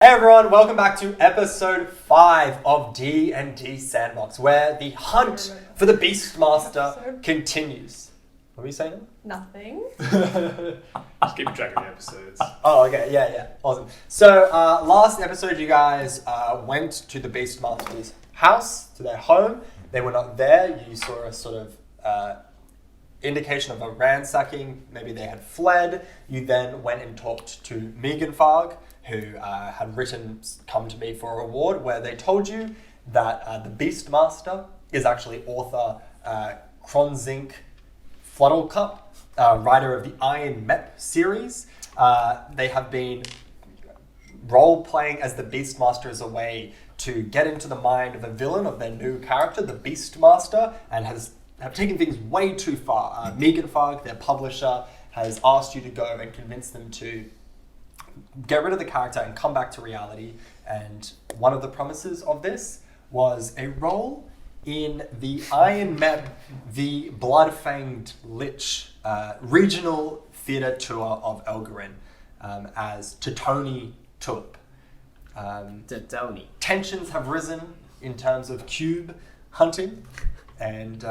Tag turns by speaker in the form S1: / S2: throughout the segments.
S1: everyone, welcome back to episode 5 of DnD Sandbox, where the hunt for the Beastmaster continues. What were you saying?
S2: Nothing.
S3: Just keeping track of the episodes.
S1: Oh, okay, yeah, awesome. So, last episode you guys went to the Beastmaster's house, to their home. They were not there. You saw a sort of indication of a ransacking. Maybe they had fled. You then went and talked to Megan Farg, who had come to me for a reward, where they told you that the Beastmaster is actually author Kronzink Fluddlecup, writer of the Iron Mep series. They have been role-playing as the Beastmaster as a way to get into the mind of a villain of their new character, the Beastmaster, and have taken things way too far. Megan Farg, their publisher, has asked you to go and convince them to get rid of the character and come back to reality. And one of the promises of this was a role in the Iron Mep, the Blood-Fanged Lich regional theatre tour of Elgarin as Totoni Tulip.
S4: Totoni.
S1: Tensions have risen in terms of cube hunting, and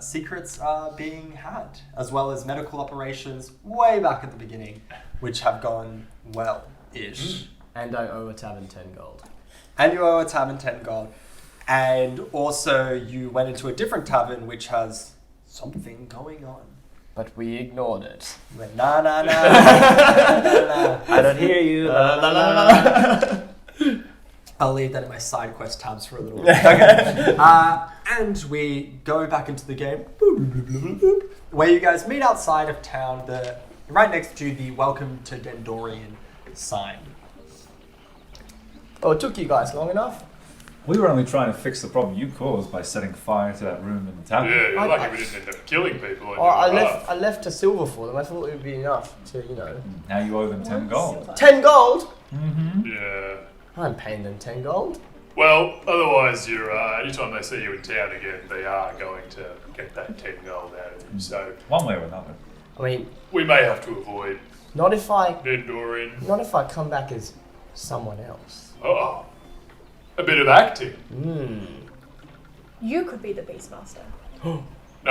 S1: secrets are being had, as well as medical operations way back at the beginning, which have gone well-ish.
S4: And I owe a tavern 10 gold.
S1: And you owe a tavern 10 gold. And also you went into a different tavern which has something going on.
S4: But we ignored it.
S1: You went, nah.
S4: I don't hear you.
S1: I'll leave that in my side quest tabs for a little bit. Okay. And we go back into the game, where you guys meet outside of town, right next to the Welcome to Dendorian sign.
S4: Oh, it took you guys long enough?
S5: We were only trying to fix the problem you caused by setting fire to that room in the tavern.
S3: Yeah, you're lucky we didn't end up killing people.
S4: I left a silver for them. I thought it would be enough to,
S5: Now you owe them 10 gold.
S4: 10 gold?
S5: Mm-hmm.
S3: Yeah.
S4: I'm paying them 10 gold.
S3: Well, otherwise, anytime they see you in town again, they are going to get that 10 gold out of you. So
S5: One way or another.
S4: I mean,
S3: we may have to avoid
S4: not if I come back as someone else.
S3: Oh, a bit of acting.
S2: You could be the Beastmaster.
S3: No,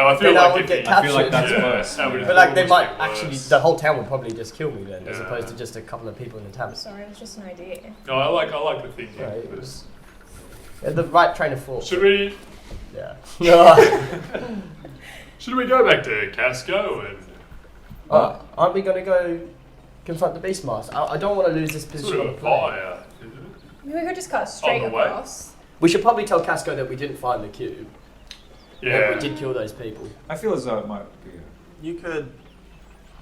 S3: I feel
S4: Then I
S3: like
S4: would
S3: if
S4: get
S3: you,
S5: I feel like
S4: captured.
S5: that's
S3: Yeah,
S5: worse.
S3: that would-
S4: But like they
S3: almost
S4: might
S3: get
S4: actually,
S3: worse.
S4: the whole town would probably just kill me then, as
S3: Yeah.
S4: opposed to just a couple of people in the tavern.
S2: Sorry, it was just an idea.
S3: No, I like the thinking.
S4: Right, it
S3: but-
S4: was the right train of thought.
S3: Should we go back to Casco and
S4: Aren't we going to go confront the Beastmaster? I don't want to lose this position
S3: sort
S4: on
S3: of
S4: the
S3: a
S4: plane.
S3: fire?
S2: We could just cut straight
S3: On the way.
S2: across.
S4: We should probably tell Casco that we didn't find the cube. That
S3: Yeah.
S4: we did kill those people.
S5: I feel as though it might be.
S1: You could...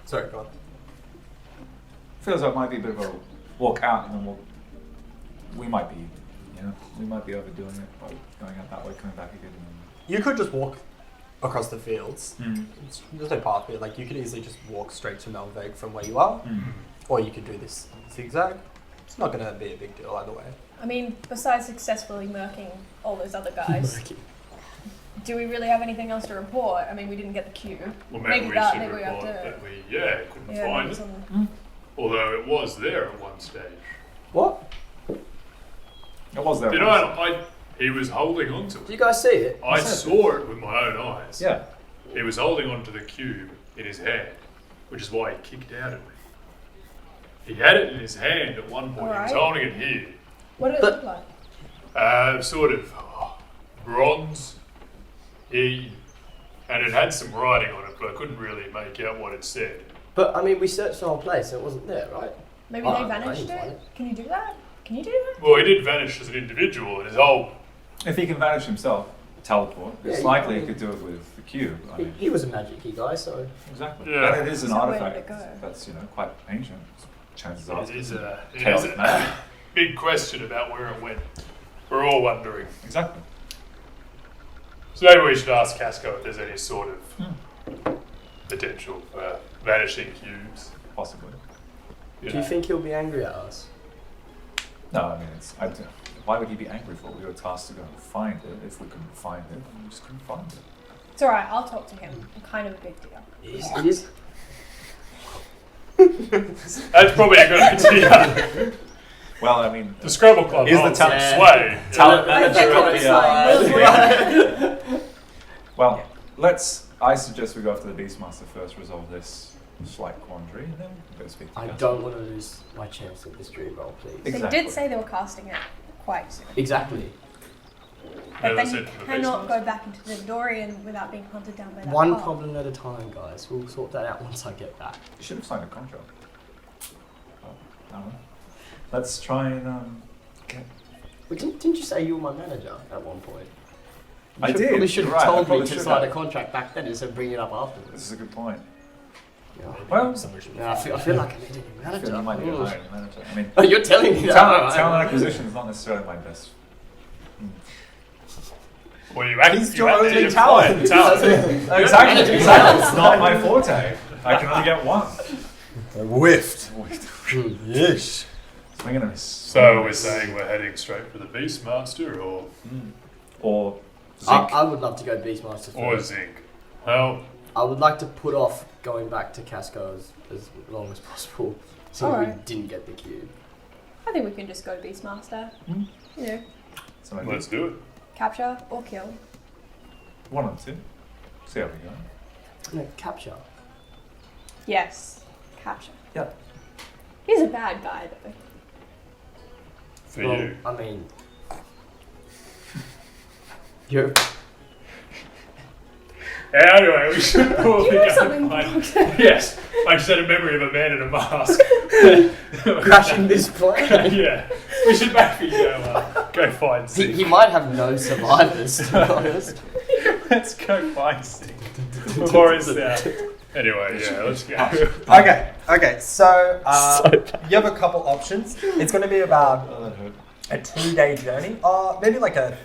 S1: Sorry, go on.
S5: I feel as though it might be a bit of a walk out, and then we might be overdoing it by going out that way, coming back again.
S1: You could just walk across the fields.
S5: Mm.
S1: There's no path here. Like, you could easily just walk straight to Melveg from where you are, or you could do this zigzag. It's not going to be a big deal either way.
S2: I mean, besides successfully murking all those other guys, do we really have anything else to report? I mean, we didn't get the cube.
S3: Well, maybe we
S2: that,
S3: should
S2: maybe we have
S3: report
S2: to...
S3: that we couldn't
S2: Yeah,
S3: find
S2: maybe
S3: it.
S2: some...
S3: Although it was there at one stage.
S4: What?
S5: It was there.
S3: You
S5: once.
S3: know, he was holding on to
S4: Did
S3: it.
S4: you guys see it?
S3: I saw it with my own eyes.
S5: Yeah.
S3: He was holding onto the cube in his hand, which is why he kicked out at me. He had it in his hand at one point. He was
S2: Alright.
S3: holding it here.
S2: What did it look like?
S3: Sort of bronze. And it had some writing on it, but I couldn't really make out what it said.
S4: But I mean, we searched the whole place and it wasn't there, right?
S2: Maybe
S4: Oh,
S2: they
S4: I
S2: vanished
S4: didn't find
S2: it? Can you do that? Can you do that?
S3: Well, he did vanish as an individual, and his whole...
S5: If he can vanish himself, teleport,
S4: Yeah,
S5: it's
S4: you
S5: likely he
S4: can-
S5: could do it with the cube. I mean,
S4: He was a magic-y guy, so...
S5: exactly.
S3: Yeah.
S5: And it is an
S2: So where did
S5: artifact
S2: it go?
S5: that's quite ancient. Chances are.
S3: It is a
S5: chaotic magic.
S3: big question about where it went. We're all wondering.
S5: Exactly.
S3: So maybe we should ask Casco if there's any sort of potential for vanishing cubes.
S5: Possibly.
S4: Do you think he'll be angry at us?
S5: No, I mean, why would he be angry for it? We were tasked to go and find it. If we couldn't find it, we just couldn't find it.
S2: It's alright, I'll talk to him. Kind of a big deal.
S4: It is.
S3: That's probably a good idea.
S5: Well, I mean,
S3: The Scrabble Club
S5: Here's the
S3: holds
S5: talent-
S3: some sway.
S5: talent
S2: I
S5: manager
S2: think
S5: at
S2: it's
S5: the.
S2: fine.
S5: Well, I suggest we go after the Beastmaster first, resolve this slight quandary, and then we'll go speak to
S4: I
S5: Gus.
S4: don't want to lose my chance at this dream roll, please.
S2: They
S5: Exactly.
S2: did say they were casting it quite soon.
S4: Exactly.
S2: But
S3: No,
S2: then
S3: that's
S2: you
S3: it for the
S2: cannot
S3: Beastmaster.
S2: go back into the Dorian without being hunted down by that
S4: One
S2: cop.
S4: problem at a time, guys. We'll sort that out once I get back.
S5: You should have signed a contract. Oh, I don't know. Let's try and get.
S4: But didn't you say you were my manager at one point?
S5: I did,
S4: Probably should
S5: you're
S4: have
S5: right, I
S4: told me
S5: probably
S4: to
S5: should
S4: sign
S5: have.
S4: a contract back then instead of bringing it up
S5: This
S4: afterwards.
S5: is a good point.
S4: Yeah.
S5: Well,
S4: I feel like I need a new
S5: I
S4: manager.
S5: feel you might need to
S4: Ooh.
S5: hire a manager. I mean,
S4: Oh, you're telling me that?
S5: talent acquisition is not necessarily my best.
S3: Well, you act,
S1: He's
S3: you
S1: your
S3: act-
S1: only
S3: you
S1: talent.
S3: talent.
S5: Exactly. It's not my forte. I can only get one.
S1: Whiffed. Yes.
S5: Swing and a miss.
S3: So we're saying we're heading straight for the Beastmaster or
S5: Or Zinc.
S4: I would love to go Beastmaster first.
S3: Zinc? Well,
S4: I would like to put off going back to Casco as long as possible so that we
S2: Alright.
S4: didn't get the cube.
S2: I think we can just go Beastmaster.
S5: Hmm.
S2: You know,
S5: So maybe
S3: let's do it.
S2: capture or kill.
S5: one or two. See how we go.
S4: No, capture.
S2: Yes, capture.
S5: Yeah.
S2: He's a bad guy though.
S3: For
S4: Well,
S3: you.
S4: I mean, you're.
S3: Anyway, we should probably
S2: You know
S3: go
S2: something,
S3: find-
S2: Doctor?
S3: Yes, I just had a memory of a man in a mask.
S4: crashing this plane.
S3: Yeah, we should maybe go find
S4: He
S3: Zinc.
S4: might have no survivors, to be honest.
S3: Let's go find Zinc. Before it's out. Anyway, yeah, let's go.
S1: Okay. So you have a couple options. It's going to be about
S5: Oh, that hurt.
S1: a 2-day journey, or maybe like a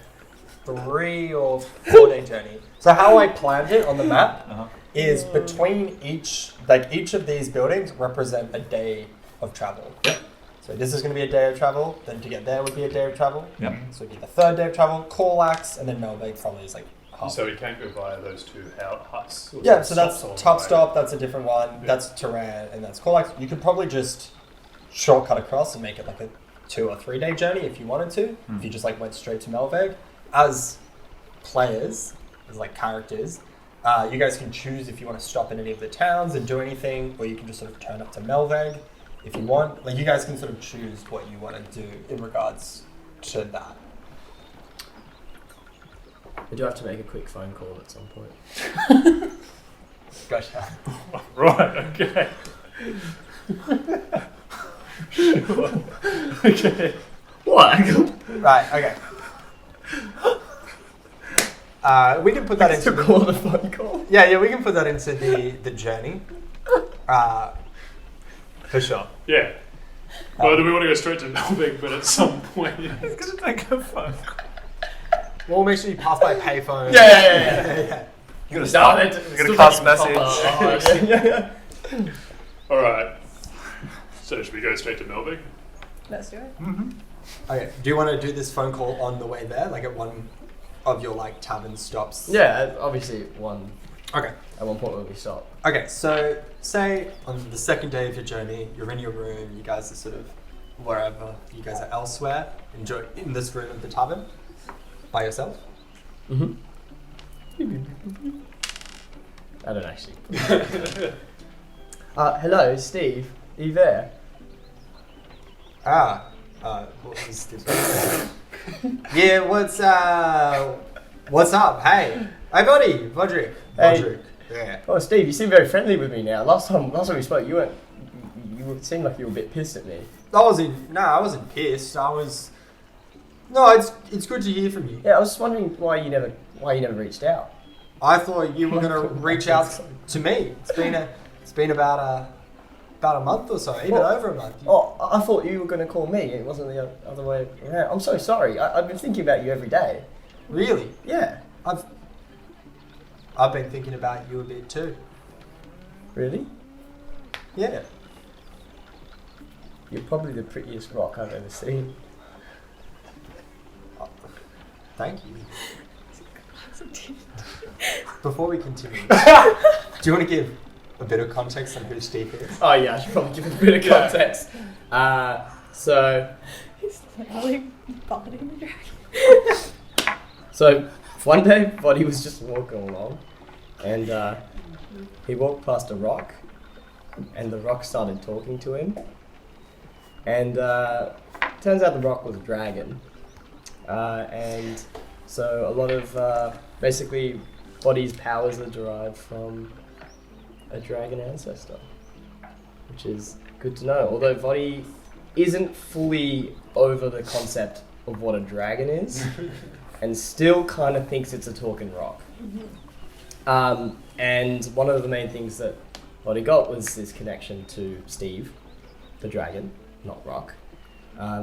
S1: 3 or 4-day journey. So how I planned it on the map
S5: Uh-huh.
S1: is between each of these buildings represent a day of travel.
S5: Yep.
S1: So this is going to be a day of travel. Then to get there would be a day of travel.
S5: Yep.
S1: So it'd be the 3rd day of travel. Corlax and then Melbeck probably is like half.
S3: So we can't go via those two huts. or
S1: Yeah, so that's
S3: stops along
S1: Top
S3: the way.
S1: Stop, that's a different one.
S3: Yeah.
S1: That's Turan, and that's Corlax. You could probably just shortcut across and make it like a 2 or 3 day journey if you wanted to. If you just like went straight to Melveg. As players, as like characters, you guys can choose if you want to stop in any of the towns and do anything, or you can just sort of turn up to Melveg if you want. Like you guys can sort of choose what you want to do in regards to that.
S4: We do have to make a quick phone call at some point.
S1: Gotcha.
S3: Right, okay. Sure. Okay.
S4: What?
S1: Right, okay. We can put that into
S4: to call the phone call?
S1: Yeah, we can put that into the journey. For sure.
S3: Yeah. Well, do we want to go straight to Melbourne, but at some point...
S5: It's gonna take a phone.
S1: Well, make sure you pass by a payphone.
S4: Yeah.
S1: You gotta
S4: No,
S1: stop.
S4: that's
S1: You gotta pass message.
S3: Alright. So should we go straight to Melbourne?
S2: Let's do it.
S1: Okay. Do you want to do this phone call on the way there, like at one of your like tavern stops?
S4: Yeah, obviously one.
S1: Okay.
S4: At one point when we stop.
S1: Okay. So say on the 2nd day of your journey, you're in your room. You guys are sort of wherever. You guys are elsewhere. Enjoy in this room of the tavern by yourself.
S4: Mm-hmm. I don't actually. Hello, Steve. Are you there?
S1: What was the Yeah, what's up? Hey, buddy, Vodrick.
S4: Hey.
S1: Yeah.
S4: Oh, Steve, you seem very friendly with me now. Last time we spoke, you seemed like you were a bit pissed at me.
S1: I wasn't pissed. It's good to hear from you.
S4: Yeah, I was just wondering why you never reached out.
S1: I thought you were gonna reach out to me. It's been about a month or so, even over a month.
S4: Oh, I thought you were going to call me. It wasn't the other way around. I'm so sorry. I've been thinking about you every day.
S1: Really?
S4: Yeah.
S1: I've been thinking about you a bit too.
S4: Really?
S1: Yeah.
S4: You're probably the prettiest rock I've ever seen.
S1: Thank you. Before we continue, do you want to give a bit of context on who Steve is?
S4: Oh yeah, I should probably give a bit of context. So,
S2: Literally vomiting the dragon.
S4: So one day, Buddy was just walking along, and he walked past a rock, and the rock started talking to him. And turns out the rock was a dragon, and so a lot of basically Buddy's powers are derived from a dragon ancestor, which is good to know. Although Buddy isn't fully over the concept of what a dragon is. And still kind of thinks it's a talking rock. And one of the main things that Lottie got was this connection to Steve, the dragon, not Rock.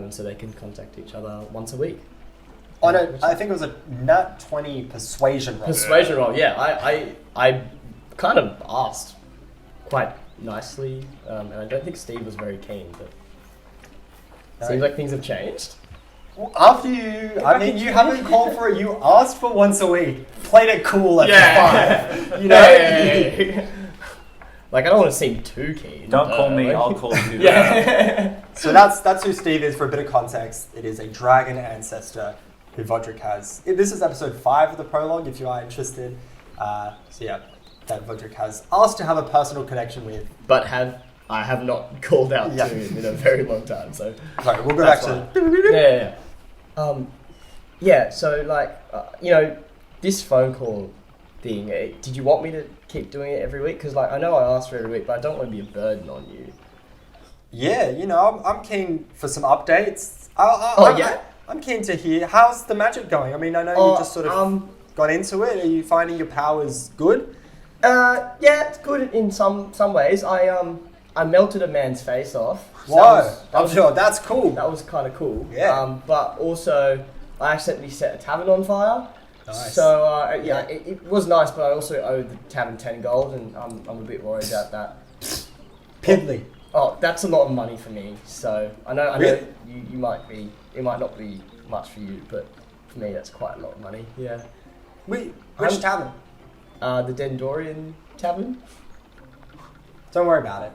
S4: So they can contact each other once a week.
S1: Oh no, I think it was a nat 20 persuasion roll.
S4: Persuasion roll, yeah. I kind of asked quite nicely, and I don't think Steve was very keen, but seems like things have changed.
S1: After you, I mean, you haven't called for it. You asked for once a week. Played it cool at 5. You know.
S4: Yeah. Like I don't want to seem too keen.
S5: Don't call me. I'll call you.
S4: Yeah.
S1: So that's who Steve is. For a bit of context, it is a dragon ancestor who Vodrick has. This is episode 5 of the prologue. If you are interested, so yeah, that Vodrick has asked to have a personal connection with,
S4: But I have not called out to him in a very long time. So
S1: sorry, we'll go back to.
S4: Yeah. Yeah, so like, this phone call thing, did you want me to keep doing it every week? Because like, I know I asked for every week, but I don't want to be a burden on you.
S1: Yeah, I'm keen for some updates. I'm keen to hear, how's the magic going? I mean, I know you just sort of got into it. Are you finding your powers good?
S4: Yeah, it's good in some ways. I melted a man's face off.
S1: Whoa, I'm sure that's cool.
S4: That was kind of cool.
S1: Yeah.
S4: But also, I accidentally set a tavern on fire.
S1: Nice.
S4: So, it was nice, but I also owed the tavern 10 gold, and I'm a bit worried about that.
S1: Piddly.
S4: Oh, that's a lot of money for me. So, I know
S1: Really?
S4: you might be, it might not be much for you, but for me, that's quite a lot of money. Yeah.
S1: Which tavern?
S4: The Dendorian Tavern.
S1: Don't worry about it.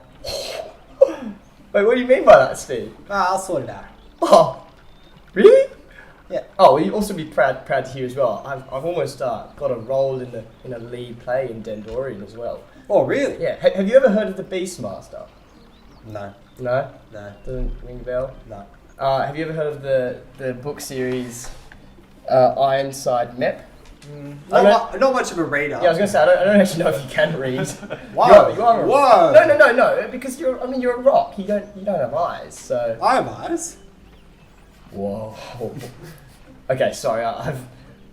S4: Wait, what do you mean by that, Steve?
S1: I'll sort it out.
S4: Oh, really?
S1: Yeah.
S4: Oh, well, you'd also be proud to hear as well. I've almost got a role in a lead play in Dendorian as well.
S1: Oh, really?
S4: Yeah. Have you ever heard of the Beastmaster?
S1: No.
S4: No?
S1: No.
S4: Doesn't ring a bell?
S1: No.
S4: Have you ever heard of the book series Ironside Mep?
S1: Not much of a reader.
S4: Yeah, I was gonna say I don't actually know if you can read.
S1: Whoa.
S4: You are
S1: Whoa.
S4: No, because you're a rock. You don't have eyes, so.
S1: I have eyes.
S4: Whoa. Okay, sorry.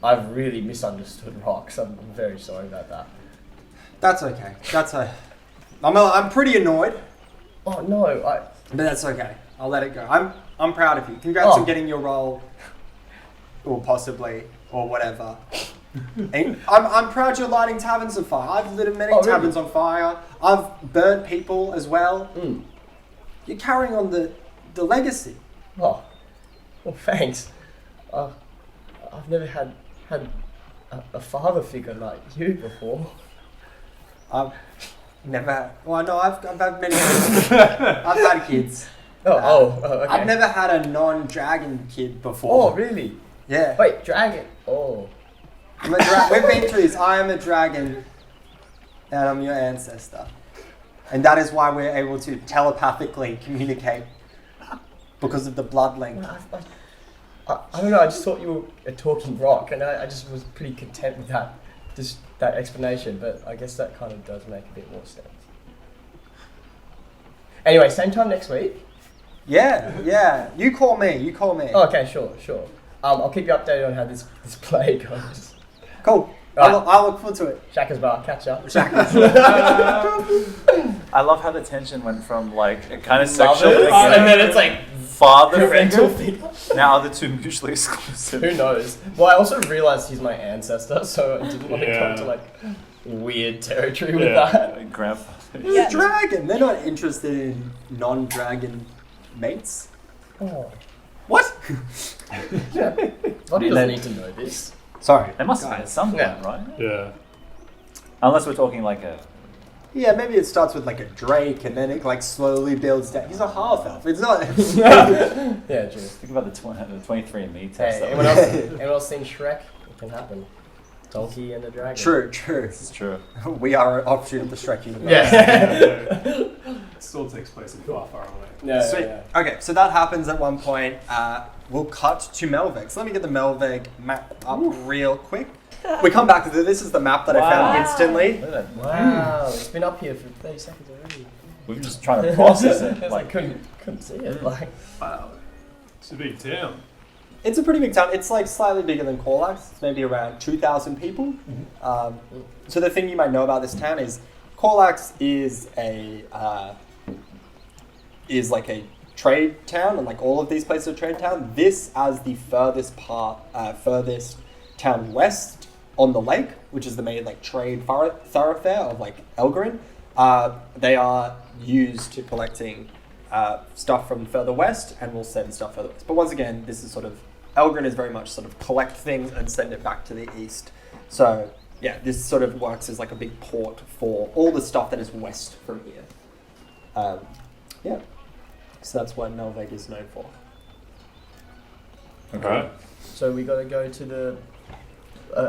S4: I've really misunderstood rocks. I'm very sorry about that.
S1: That's okay. I'm pretty annoyed,
S4: Oh no,
S1: but that's okay. I'll let it go. I'm proud of you. Congrats on getting your role, or possibly, or whatever. And I'm proud you're lighting taverns on fire. I've lit many taverns on fire. I've burnt people as well.
S4: Mm.
S1: You're carrying on the legacy.
S4: Oh, well, thanks. I've never had a father figure like you before.
S1: I've never. Well, no, I've had many. I've had kids.
S4: Okay.
S1: I've never had a non-dragon kid before.
S4: Oh, really?
S1: Yeah.
S4: Wait, dragon. Oh.
S1: We've been through this. I am a dragon, and I'm your ancestor, and that is why we're able to telepathically communicate because of the blood link.
S4: I don't know. I just thought you were a talking rock, and I just was pretty content with that explanation. But I guess that kind of does make a bit more sense. Anyway, same time next week.
S1: Yeah. You call me.
S4: Oh, okay, sure. I'll keep you updated on how this play goes.
S1: Cool.
S4: Right.
S1: I'll look forward to it.
S4: Shaka's bar, catch up.
S5: I love how the tension went from like a kind of sexual thing,
S4: and then it's like
S5: father
S4: parental
S5: figure. Now the two mutually exclusive.
S4: Who knows? Well, I also realised he's my ancestor, so I didn't want to come to like weird territory with that.
S5: Grandfather.
S1: He's a dragon. They're not interested in non-dragon mates.
S4: Oh.
S1: What?
S4: Yeah. Buddy doesn't need to know this.
S1: Sorry.
S5: They must have had some
S4: Yeah.
S5: right?
S3: Yeah.
S5: Unless we're talking like a
S1: Yeah, maybe it starts with like a drake and then it like slowly builds down. He's a half elf. It's not.
S4: Yeah, true.
S5: Think about the 23andMe test.
S4: Hey, anyone else seen Shrek? It can happen. Donkey and the dragon.
S1: True.
S5: It's true.
S1: We are an offshoot of the Shrek universe.
S4: Yeah.
S3: It still takes place in far, far away.
S4: Yeah,
S1: Sweet.
S4: yeah.
S1: Okay, so that happens at one point. We'll cut to Melvig. So let me get the Melvig map up real quick. We come back to this is the map that I found
S2: Wow.
S1: instantly.
S5: Look at that.
S4: Wow, it's been up here for 30 seconds already.
S5: We were just trying to process it.
S4: It's like couldn't see it. Like,
S3: Wow. It's a big town.
S1: It's a pretty big town. It's like slightly bigger than Corlax. It's maybe around 2,000 people. So the thing you might know about this town is Corlax is like a trade town, and like all of these places are trade town. This as the furthest town west on the lake, which is the main like trade thoroughfare of like Elgarin. They are used to collecting stuff from further west, and will send stuff further west. But once again, this is sort of Elgarin is very much sort of collect things and send it back to the east. So yeah, this sort of works as like a big port for all the stuff that is west from here. Yeah, so that's what Melvig is known for.
S3: Okay.
S4: so we got to go to the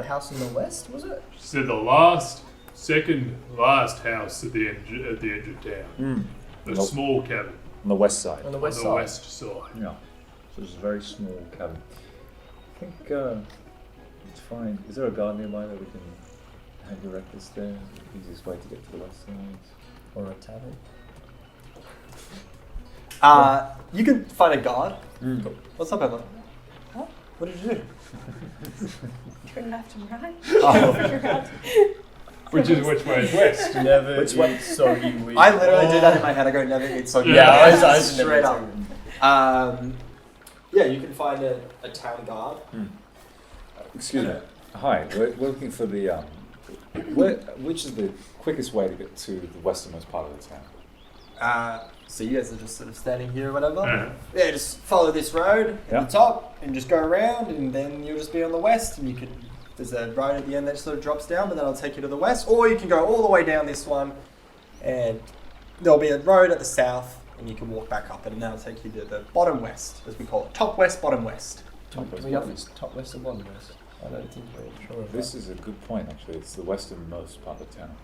S4: house in the west, was it?
S3: She said the second last house at the edge of town. The
S5: Nope.
S3: small cabin
S5: On the west side.
S4: On the
S3: on
S4: west
S3: the
S4: side.
S3: west side.
S5: Yeah. So it's a very small cabin. I think it's fine. Is there a garden nearby that we can hand direct us there? Easiest way to get to the west side.
S4: Or a tavern.
S1: You can find a guard.
S5: Mm.
S1: What's up, Emma? Huh? What did you do?
S2: Turn left and right.
S1: Oh.
S2: Figure out.
S3: Which way is west?
S4: Never
S5: Which
S4: eat
S5: one?
S4: soggy wheat.
S1: I literally did that in my head. I go, never eat soggy.
S3: Yeah,
S4: I was
S1: straight
S4: never
S1: up. Yeah, you can find a town guard.
S5: Excuse me. Hi, we're looking for the which is the quickest way to get to the westernmost part of the town?
S1: So you guys are just sort of standing here or whatever.
S3: Yeah.
S1: Yeah, just follow this road at
S5: Yeah.
S1: the top and just go around, and then you'll just be on the west, and you can. There's a road at the end that sort of drops down, but then I'll take you to the west, or you can go all the way down this one, and there'll be a road at the south, and you can walk back up, and that'll take you to the bottom west, as we call it, top west, bottom west.
S4: Do we have this top west or bottom west? I don't think we're sure of
S5: This
S4: that.
S5: is a good point, actually. It's the westernmost part of town.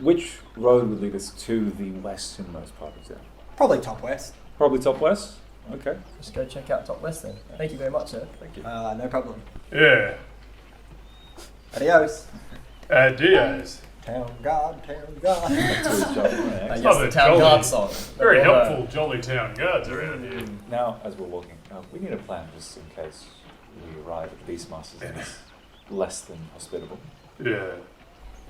S5: Which road would lead us to the westernmost part of town?
S1: Probably top west.
S5: Probably top west. Okay.
S4: Let's go check out top west then. Thank you very much, sir.
S5: Thank you.
S1: No problem.
S3: Yeah.
S1: Adios.
S3: Diaz.
S1: Town guard, town guard.
S5: That's his job.
S4: I
S5: Right.
S4: guess
S3: Love
S4: the
S3: it,
S4: town
S3: jolly.
S4: guard song.
S3: Very
S4: Well,
S3: helpful, jolly town guards around here.
S5: Now, as we're walking, we need a plan just in case we arrive at the Beastmasters and it's less than hospitable.
S3: Yeah.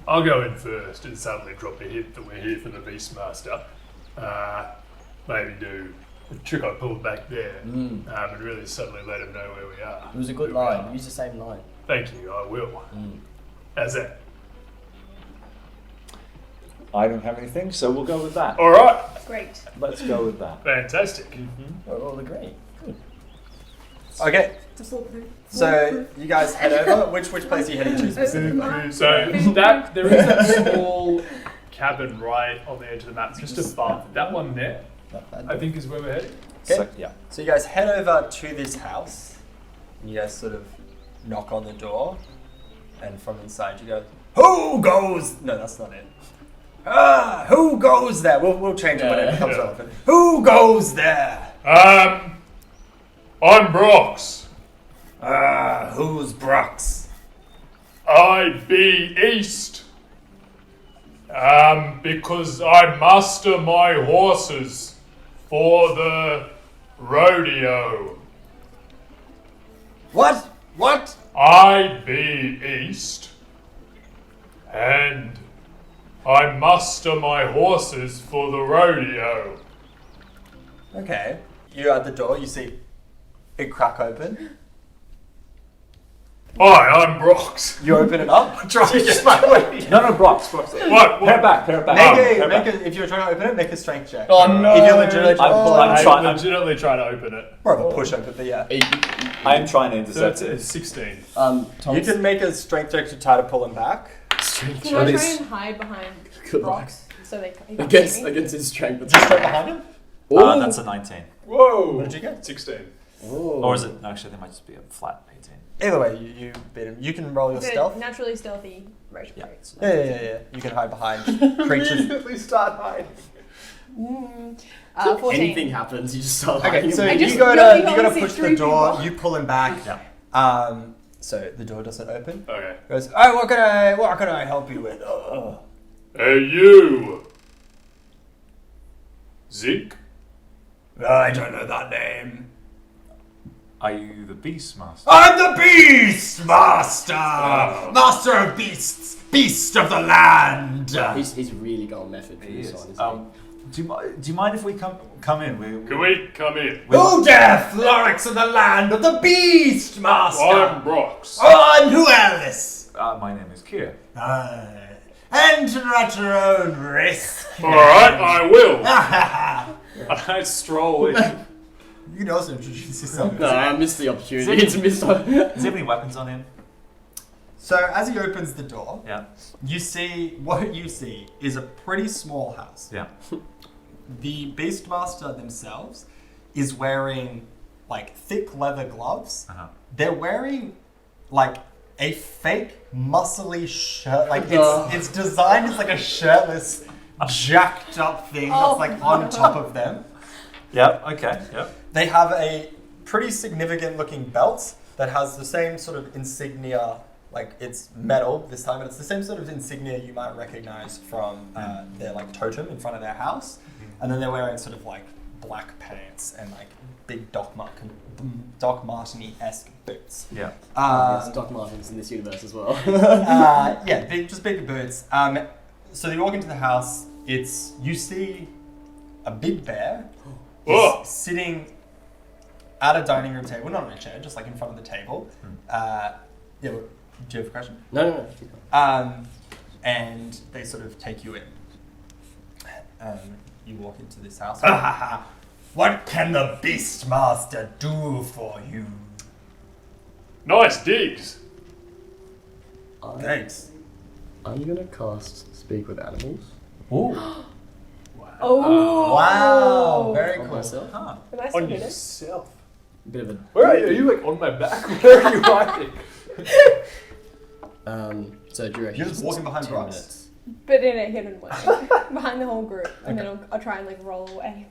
S3: I'll go in first and suddenly drop a hint that we're here for the Beastmaster. Maybe do the trick I pulled back there and really suddenly let him know where we are.
S4: It was a good
S3: Who we
S4: line.
S3: are.
S4: Use the same line.
S3: Thank you, I will. How's that?
S5: I don't have anything, so we'll go with that.
S3: All right.
S2: Great.
S5: Let's go with that.
S3: Fantastic.
S4: We're all agree. Good.
S1: Okay,
S2: Just walk through.
S1: so you guys head over. Which place are you heading to specifically?
S3: So that there is a small cabin right on the edge of the map, just above that one there.
S4: Not bad.
S3: I think is where we're heading.
S1: Okay.
S5: So, yeah.
S1: So you guys head over to this house, and you guys sort of knock on the door, and from inside you go, "Who goes?" No, that's not it. Who goes there? We'll change it when it becomes
S3: Yeah.
S1: relevant. Who goes there?
S3: I'm Brox.
S1: Who's Brux?
S3: I be east. Because I muster my horses for the rodeo.
S1: What? What?
S3: I be east, and I muster my horses for the rodeo.
S1: Okay. You're at the door. You see it crack open.
S3: Hi, I'm Brox.
S1: You open it up. Try to get my way.
S5: No, Brox.
S3: What?
S5: Pair it back.
S1: If you're trying to open it, make a strength check.
S4: Oh no!
S1: If you're legitimately
S5: I'm trying-
S3: I'm legitimately trying to open it.
S1: more of a push open, but yeah.
S5: I am trying to
S3: So
S5: intercept
S3: it's
S5: it.
S3: 16.
S1: You can make a strength check to try to pull him back.
S2: Can I try and hide behind
S4: Good luck.
S2: rocks, so they he can't see me.
S4: Against his strength.
S1: Did you straight behind him?
S4: Ooh.
S5: That's a 19.
S3: Whoa!
S1: What did you get?
S3: 16.
S4: Ooh.
S5: Or is it? Actually, there might just be a flat 18.
S1: Either way, you beat him. You can roll your
S2: The
S1: stealth.
S2: naturally stealthy rage
S5: Yeah.
S2: rates.
S1: Yeah. You can hide behind creatures.
S3: Immediately start hiding.
S2: 14.
S4: Anything happens, you just start
S1: Okay,
S4: hiding.
S1: so
S2: I just
S1: you go
S2: really
S1: to
S2: wanna see
S1: push the
S2: 3
S1: door.
S2: people.
S1: You pull him back.
S5: Yeah.
S1: So the door doesn't open.
S3: Okay.
S1: He goes, oh, what can I help you with?
S3: Hey, you! Zeke?
S1: I don't know that name.
S5: Are you the Beastmaster?
S1: I'm the Beast Master,
S3: Oh.
S1: Master of Beasts, Beast of the Land.
S4: He's really got a method for
S5: He
S4: this
S5: is.
S4: one, isn't he?
S5: Do you mind if we come in?
S3: Can we come in?
S1: Who dare Florix of the land of the Beast Master?
S3: I'm Brox.
S1: Oh, and who else?
S5: My name is Kier.
S1: Enter at your own risk.
S3: Alright, I will.
S1: You
S3: I stroll in.
S1: can also introduce yourself.
S4: No, I missed the opportunity. It's missed.
S5: Does he have any weapons on him?
S1: So as he opens the door,
S5: Yeah.
S1: what you see is a pretty small house.
S5: Yeah.
S1: The Beastmaster themselves is wearing like thick leather gloves.
S5: Uh-huh.
S1: They're wearing like a fake muscly shirt. Like it's designed as like a shirtless, jacked up thing
S2: Oh.
S1: that's like on top of them.
S5: Yeah. Okay. Yeah.
S1: They have a pretty significant looking belt that has the same sort of insignia. Like it's metal this time, but it's the same sort of insignia you might recognize from their like totem in front of their house. And then they're wearing sort of like black pants and like big Doc Martens-esque boots.
S5: Yeah.
S4: There's Doc Martens in this universe as well.
S1: Yeah, just big boots. So you walk into the house. You see a big bear
S3: Oh.
S1: sitting at a dining room table, not on a chair, just like in front of the table. Do you have a question?
S4: No.
S1: And they sort of take you in. You walk into this house. What can the Beastmaster do for you?
S3: Nice digs.
S1: Thanks.
S4: I'm gonna cast Speak with Animals
S1: Ooh.
S2: Oh.
S1: Wow. Very
S4: on
S1: cool.
S4: myself.
S5: Huh.
S2: Am I still
S3: On
S2: hidden?
S3: yourself.
S4: Bit of a.
S3: Where are you? Are you like on my back? Where are you hiding?
S4: So duration.
S1: You're just walking behind
S4: 10
S1: Bryce.
S4: minutes.
S2: But in a hidden way. Behind the whole group. And then I'll try and like roll away.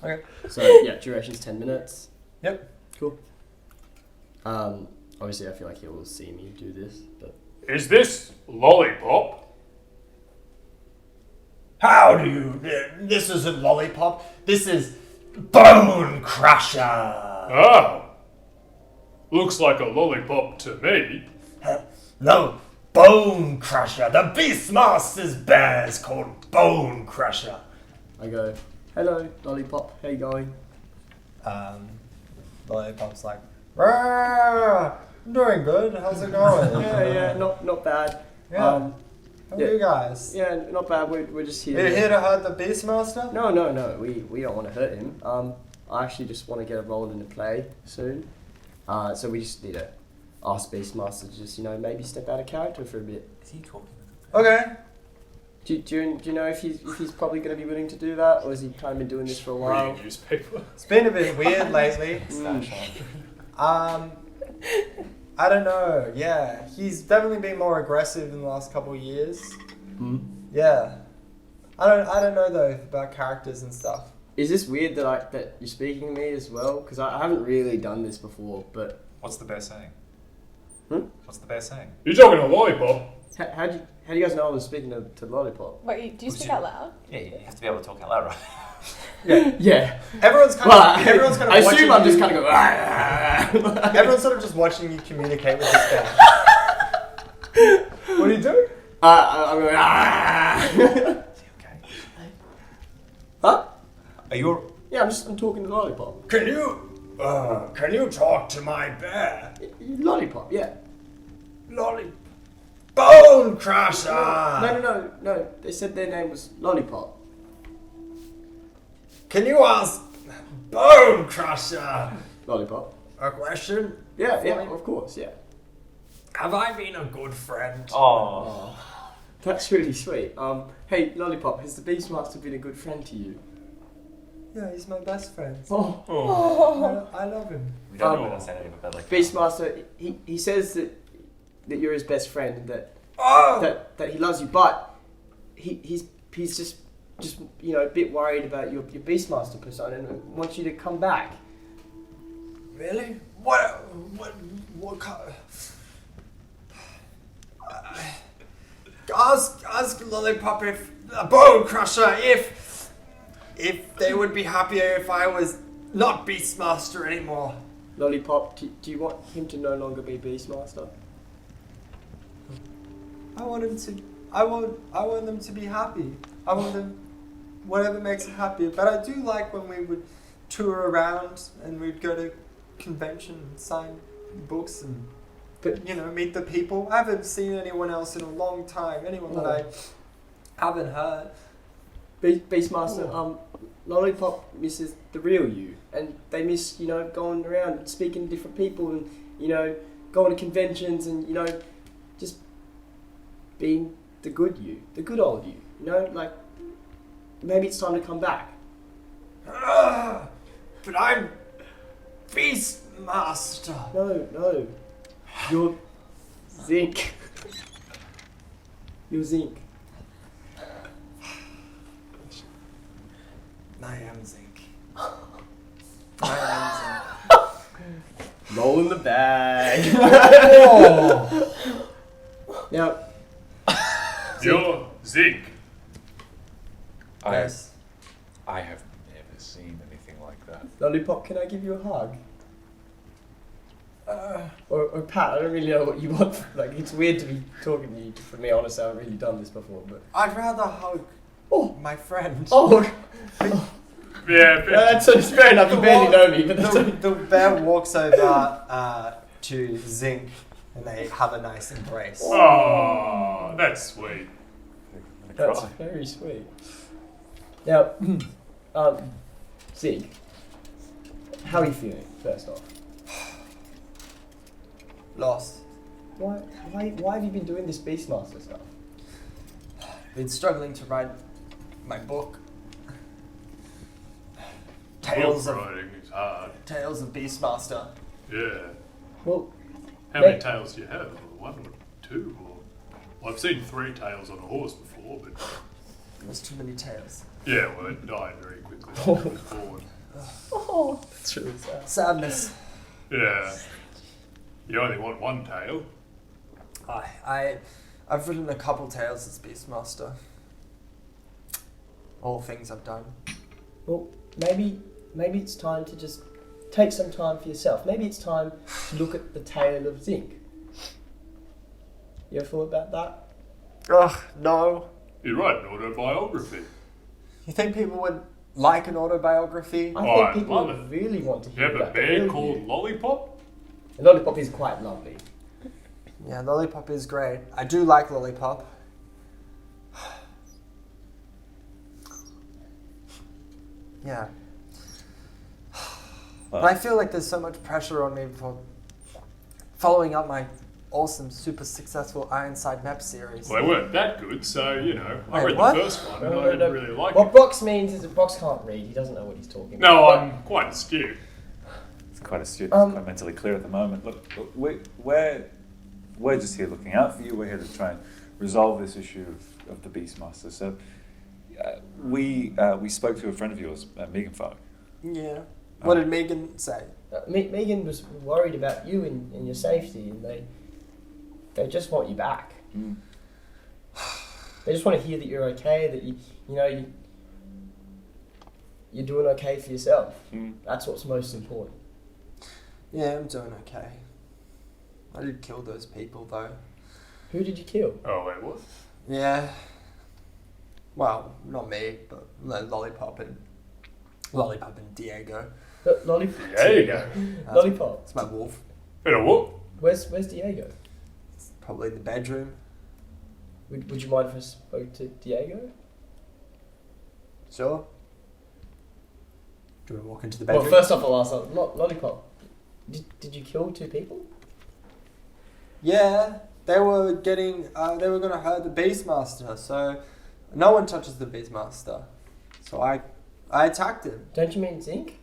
S1: Okay.
S4: So yeah, duration's 10 minutes.
S1: Yep.
S4: Cool. Obviously, I feel like he will see me do this, but
S3: Is this Lollipop?
S1: How do you? This isn't Lollipop. This is Bone Crusher.
S3: Oh. Looks like a lollipop to me.
S1: No, Bone Crusher. The Beastmaster's bear is called Bone Crusher.
S4: I go, "Hello, Lollipop. How you going?"
S1: Lollipop's like, "Rah, I'm doing good. How's it going?
S4: Yeah, not bad.
S1: Yeah. How
S4: yeah.
S1: are you guys?
S4: Yeah, not bad. We're just here.
S1: Are you here to hurt the Beastmaster?
S4: No. We don't want to hurt him. I actually just want to get a role in the play soon. So we just need to ask Beastmaster to just maybe step out of character for a bit.
S5: Is he talking?
S1: Okay.
S4: Do you know if he's probably going to be willing to do that, or has he kind of been doing this for a while?
S3: Reading newspaper.
S1: It's been a bit weird lately. I don't know. Yeah, he's definitely been more aggressive in the last couple of years. Yeah. I don't know though about characters and stuff.
S4: Is this weird that you're speaking to me as well? Because I haven't really done this before, but
S5: What's the bear saying? What's the bear saying?
S3: You talking to Lollipop?
S4: how do you guys know I was speaking to Lollipop?
S2: Wait, do you speak out loud?
S5: Yeah, you have to be able to talk out loud, right?
S1: Yeah.
S4: Yeah.
S1: Everyone's kind of
S4: I
S1: watching
S4: assume I'm just
S1: you-
S4: kind of going.
S1: Everyone's sort of just watching you communicate with this guy. What are you doing?
S4: I'm going.
S5: Is he okay?
S4: Huh?
S5: Are you?
S4: Yeah, I'm talking to Lollipop.
S1: Can you talk to my bear?
S4: Lollipop, yeah.
S1: Lolly. Bone Crusher!
S4: No. They said their name was Lollipop.
S1: Can you ask Bone Crusher
S4: Lollipop.
S1: a question?
S4: Yeah, of course, yeah.
S1: Have I been a good friend?
S5: Oh.
S4: That's really sweet. Hey, Lollipop, has the Beastmaster been a good friend to you?
S1: Yeah, he's my best friend.
S3: Oh.
S1: I love him.
S5: We don't
S4: Um,
S5: understand anything about like
S4: Beastmaster, he says that you're his best friend and that
S1: Oh!
S4: that he loves you, but he's just you know, a bit worried about your Beastmaster persona and wants you to come back.
S1: Really? What kind? Ask Lollipop if a Bone Crusher if they would be happier if I was not Beastmaster anymore.
S4: Lollipop, do you want him to no longer be Beastmaster?
S1: I want them to be happy. I want them whatever makes them happy. But I do like when we would tour around and we'd go to convention and sign books and meet the people. I haven't seen anyone else in a long time. Anyone that I haven't heard.
S4: Beastmaster, Lollipop misses the real you, and they miss, going around and speaking to different people and, going to conventions and, just being the good you, the good old you, like, maybe it's time to come back.
S1: But I'm Beastmaster.
S4: No, you're Zinc. You're Zinc.
S1: I am Zinc. I am Zinc.
S4: Roll in the bag. Now,
S3: You're Zinc.
S1: Yes.
S5: I have never seen anything like that.
S4: Lollipop, can I give you a hug? Or pat, I don't really know what you want. Like, it's weird to be talking to you. For me, honestly, I haven't really done this before, but...
S1: I'd rather hug my friend.
S3: Yeah,
S4: it's fair enough. You barely know me, but that's
S1: the bear walks over to Zinc and they have a nice embrace.
S3: Oh, that's sweet.
S4: That's very sweet. Now, Zinc, how are you feeling, first off?
S1: Lost.
S4: Why have you been doing this Beastmaster stuff?
S1: Been struggling to write my book.
S3: Book writing is hard.
S1: Tales of Beastmaster.
S3: Yeah.
S4: Well,
S3: How many tails do you have? One or two? Well, I've seen 3 tails on a horse before, but...
S1: There's too many tales.
S3: Yeah, well, it died very quickly when it was born.
S4: Oh, that's really sad.
S1: Sadness.
S3: Yeah. You only want 1 tail.
S1: I've written a couple tales as Beastmaster. All things I've done.
S4: Well, maybe it's time to just take some time for yourself. Maybe it's time to look at the tale of Zinc. You ever thought about that?
S1: Ugh, no.
S3: You write an autobiography.
S1: You think people would like an autobiography?
S4: I
S3: Oh,
S4: think
S3: I
S4: people
S3: love
S4: would
S3: it.
S4: really want to
S3: You
S4: hear
S3: have a
S4: about the
S3: bear
S4: real
S3: called
S4: you.
S3: Lollipop?
S4: And Lollipop is quite lovely.
S1: Yeah, Lollipop is great. I do like Lollipop. Yeah. But I feel like there's so much pressure on me for following up my awesome, super successful Ironside map series.
S3: Well, they weren't that good, so, I
S1: Wait,
S3: read
S1: what?
S3: the first one and I
S4: No.
S3: didn't really like
S4: What
S3: it.
S4: Brox means is that Brox can't read. He doesn't know what he's talking about.
S3: No, I'm quite astute.
S5: It's quite astute. It's quite mentally clear at the moment. Look, we're just here looking out for you. We're here to try and resolve this issue of the Beastmaster. So we spoke to a friend of yours, Megan Fogg.
S1: Yeah. What did Megan say?
S4: Megan was worried about you and your safety, and they just want you back.
S5: Mm.
S4: They just want to hear that you're okay, that you're doing okay for yourself.
S5: Mm.
S4: That's what's most important.
S1: Yeah, I'm doing okay. I did kill those people though.
S4: Who did you kill?
S3: Oh, wait, what?
S1: Yeah. Well, not me, but Lollipop and Diego.
S4: Lollipop.
S3: There you go.
S4: Lollipop.
S1: It's my wolf.
S3: Bit of whoop.
S4: Where's Diego?
S1: Probably in the bedroom.
S4: Would you mind if I spoke to Diego?
S1: Sure. Do we walk into the
S4: Well,
S1: bedroom?
S4: first off, I'll ask Lollipop. Did you kill 2 people?
S1: Yeah, they were getting, they were going to hurt the Beastmaster, so no one touches the Beastmaster. So I attacked him.
S4: Don't you mean Zinc?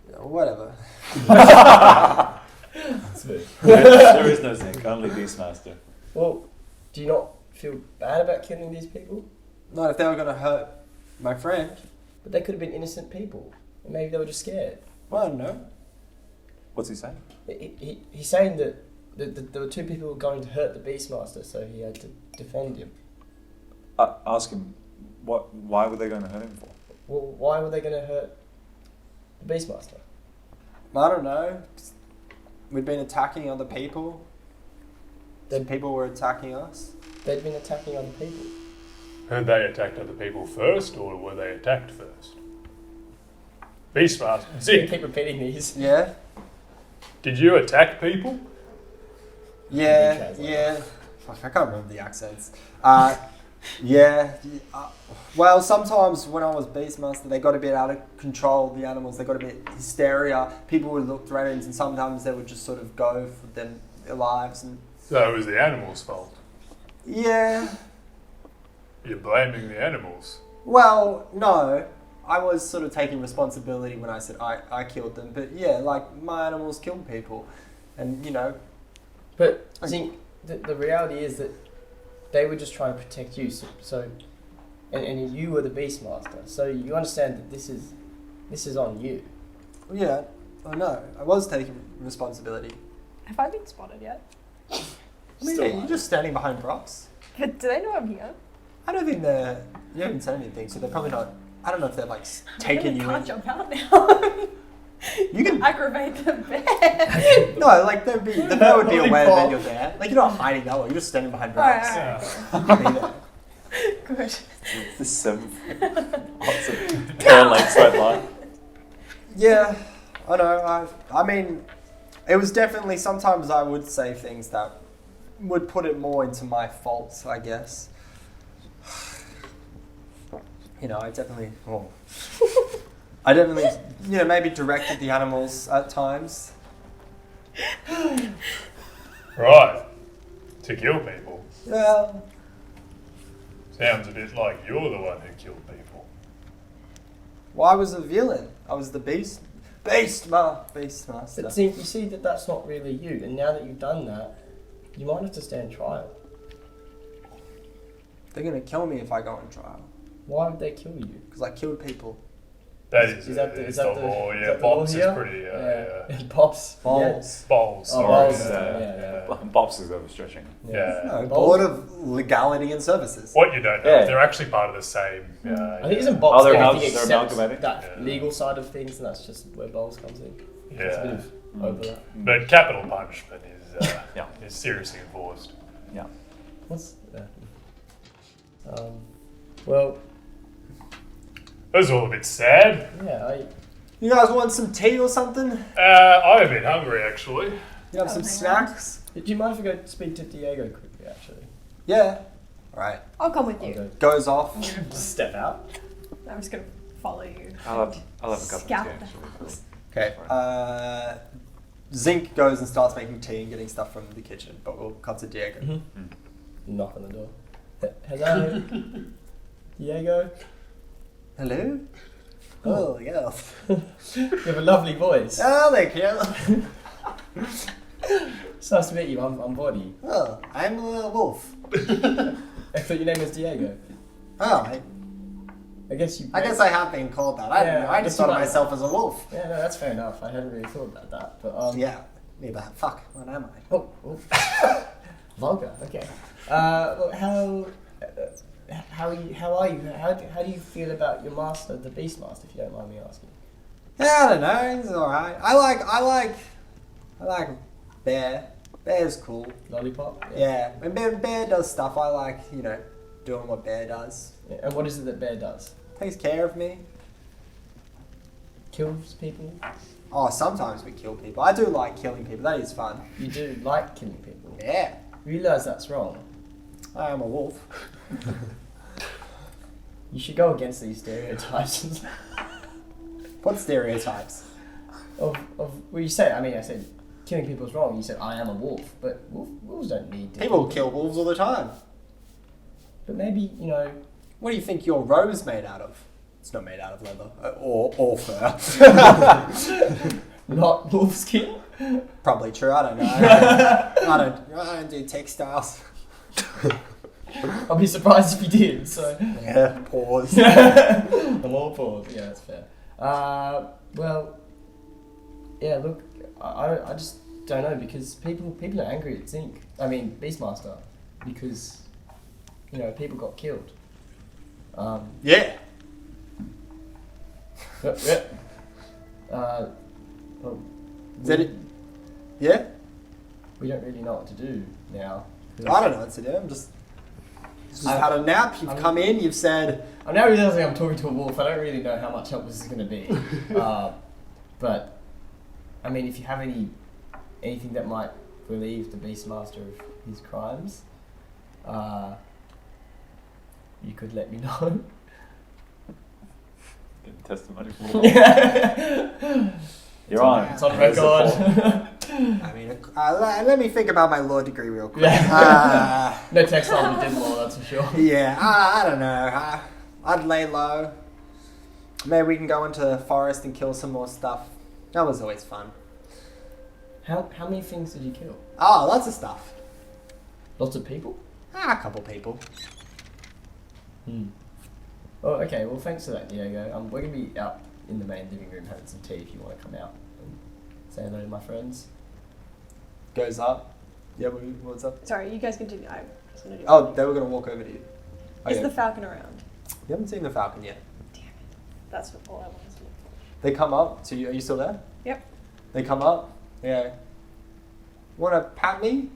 S1: Yeah, whatever.
S5: There is no Zinc, only Beastmaster.
S4: Well, do you not feel bad about killing these people?
S1: Not if they were going to hurt my friend.
S4: But they could have been innocent people. And maybe they were just scared.
S1: Well, I don't know.
S5: What's he saying?
S4: He's saying that there were two people who were going to hurt the Beastmaster, so he had to defend him.
S5: Ask him, why were they going to hurt him for?
S4: Well, why were they going to hurt the Beastmaster?
S1: I don't know. We'd been attacking other people. Then people were attacking us.
S4: They'd been attacking other people.
S3: Had they attacked other people first, or were they attacked first? Beastmaster.
S4: You
S3: Zinc,
S4: keep repeating these.
S1: Yeah?
S3: did you attack people?
S1: Yeah, yeah. Fuck, I can't remember the accents. Yeah. Well, sometimes when I was Beastmaster, they got a bit out of control, the animals. They got a bit hysteria. People would look threatened, and sometimes they would just sort of go for their lives. And
S3: So it was the animals' fault.
S1: yeah.
S3: You're blaming the animals.
S1: Well, no. I was sort of taking responsibility when I said I killed them. But yeah, like, my animals killed people. And, you know.
S4: But I think the reality is that they were just trying to protect you. And you were the Beastmaster. So you understand that this is on you.
S1: Yeah, I know. I was taking responsibility.
S2: Have I been spotted yet?
S1: I mean, yeah, you're just standing behind rocks.
S2: But do they know I'm here?
S1: I don't think you haven't said anything, so they're probably not. I don't know if they're like taking you
S2: I can't
S1: in.
S2: jump out now.
S1: You can
S2: aggravate the bear.
S1: no, like the bear would be aware that you're there. Like, you're not hiding that way. You're just standing behind rocks.
S2: Alright.
S1: You can be there.
S2: Good.
S5: It's the 7th. Awesome. Tail length straight line.
S1: Yeah, I know. I mean, it was definitely, sometimes I would say things that would put it more into my fault, I guess. You know, I definitely, you know, maybe directed the animals at times.
S3: Right. To kill people.
S1: Well,
S3: Sounds a bit like you're the one who killed people.
S1: well, I was a villain. I was the Beastmaster.
S4: But see, you see that that's not really you. And now that you've done that, you might have to stand trial.
S1: They're gonna kill me if I go on trial
S4: Why would they kill you?
S1: because I killed people.
S3: That is
S4: that the
S3: the
S4: law
S3: law, yeah. Bops is
S4: here?
S3: pretty,
S4: Pops.
S1: Balls.
S3: Balls,
S4: Oh,
S3: sorry.
S4: balls,
S3: Yeah.
S5: Bops is overstretching.
S3: Yeah.
S1: No,
S4: Balls.
S1: Board of Legality and Services.
S3: What you don't know,
S5: Yeah.
S3: they're actually part of the same.
S4: I think isn't
S5: Oh,
S4: Bob's
S5: they're
S4: everything
S5: they're
S4: except
S5: amalgamating?
S4: that
S3: Yeah.
S4: legal side of things, and that's just where Bowls comes in. It's a bit
S3: Yeah.
S4: of overlap.
S3: But capital punishment
S5: Yeah.
S3: is seriously enforced.
S5: Yeah.
S4: What's well,
S3: That was all a bit sad.
S4: yeah,
S1: You guys want some tea or something?
S3: I'm a bit hungry, actually.
S1: You have some snacks?
S4: do you mind if I go speak to Diego quickly, actually?
S1: Yeah. Alright.
S2: I'll come with
S4: I'll
S2: you.
S4: go.
S1: Goes off.
S4: Just step out.
S2: I'm just gonna follow you.
S5: I'll have a cup of tea,
S2: Scout
S5: actually.
S1: Okay. Zinc goes and starts making tea and getting stuff from the kitchen, but we'll cut to Diego.
S4: Knock on the door. Hello, Diego.
S1: Hello? Oh, yes.
S4: You have a lovely voice.
S1: Oh, thank you.
S4: It's nice to meet you. I'm Body.
S1: Oh, I'm a wolf.
S4: I thought your name was Diego.
S1: Oh,
S4: I guess you.
S1: I guess I have been called that. I don't
S4: Yeah,
S1: know.
S4: I
S1: I
S4: guess
S1: just
S4: you
S1: thought of
S4: might-
S1: myself as a wolf.
S4: Yeah, no, that's fair enough. I hadn't really thought about that, but
S1: Yeah. Me that. Fuck. What am I?
S4: Oh. Vulgar. Okay. Well, how are you? How do you feel about your master, the Beastmaster? If you don't mind me asking.
S1: Yeah, I don't know. He's alright. I like Bear. Bear's cool.
S4: Lollipop.
S1: Yeah. When Bear does stuff, I like, you know, doing what Bear does.
S4: Yeah, and what is it that Bear does?
S1: Takes care of me.
S4: Kills people.
S1: Oh, sometimes we kill people. I do like killing people. That is fun.
S4: You do like killing people.
S1: Yeah.
S4: Realize that's wrong.
S1: I am a wolf.
S4: You should go against these stereotypes
S1: What stereotypes?
S4: of well, you say. I mean, I said killing people is wrong. You said I am a wolf, but wolves don't need to.
S1: People kill wolves all the time.
S4: But maybe, you know.
S1: What do you think your robe's made out of? It's not made out of leather or fur.
S4: Not wolf skin?
S1: Probably true. I don't know. I don't do textiles.
S4: I'll be surprised if you did. So
S1: Yeah. Pause.
S4: the more pause. Yeah, that's fair. Well, yeah. Look, I just don't know because people are angry at Zinc. I mean Beastmaster, because you know people got killed.
S1: Yeah.
S4: Yeah. Well,
S1: Is that it? Yeah.
S4: we don't really know what to do now.
S1: I don't know what to do. I'm just had a nap. You've come in. You've said.
S4: I'm now realizing I'm talking to a wolf. I don't really know how much help this is going to be. But, I mean, if you have anything that might relieve the Beastmaster of his crimes, you could let me know.
S5: Getting testimony from the You're on.
S4: It's on
S5: Here's the poll.
S4: record.
S1: I mean, let me think about my law degree real quick.
S4: No textile we did law, that's for sure.
S1: Yeah, I don't know. I'd lay low. Maybe we can go into the forest and kill some more stuff. That was always fun.
S4: How many things did you kill?
S1: Oh, lots of stuff.
S4: Lots of people?
S1: A couple people.
S4: Oh, okay. Well, thanks for that, Diego. We're going to be out in the main living room having some tea if you want to come out and say hello to my friends.
S1: Goes up. Yeah, what's up?
S2: Sorry, you guys continue. I was going to do.
S1: Oh, they were going to walk over to you.
S2: Is
S1: Okay.
S2: the falcon around?
S1: You haven't seen the falcon yet.
S2: Damn it. That's all I wanted to look for.
S1: They come up. So are you still there?
S2: Yep.
S1: They come up. Yeah. Want to pat me?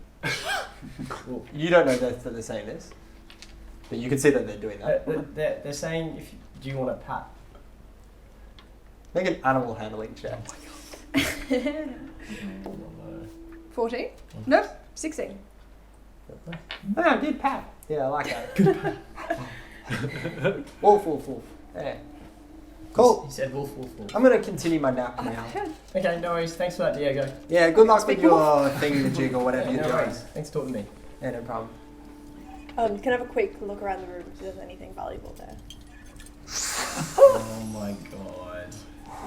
S1: Well, you don't know that they're saying this, but you can see that they're doing that.
S4: They're saying, do you want a pat?
S1: Make an animal handling check.
S2: 14? Nope. 16.
S1: Oh, good pat. Yeah, I like that. Good pat. Wolf. Yeah. Cool.
S4: He said wolf.
S1: I'm going to continue my nap now.
S4: Okay, no worries. Thanks for that, Diego.
S1: Yeah, good luck with
S2: Speak
S1: your thingamajig or whatever you're
S4: no
S1: doing.
S4: worries. Thanks for talking to me.
S1: Yeah, no problem.
S2: Can I have a quick look around the room if there's anything valuable there?
S4: Oh my god.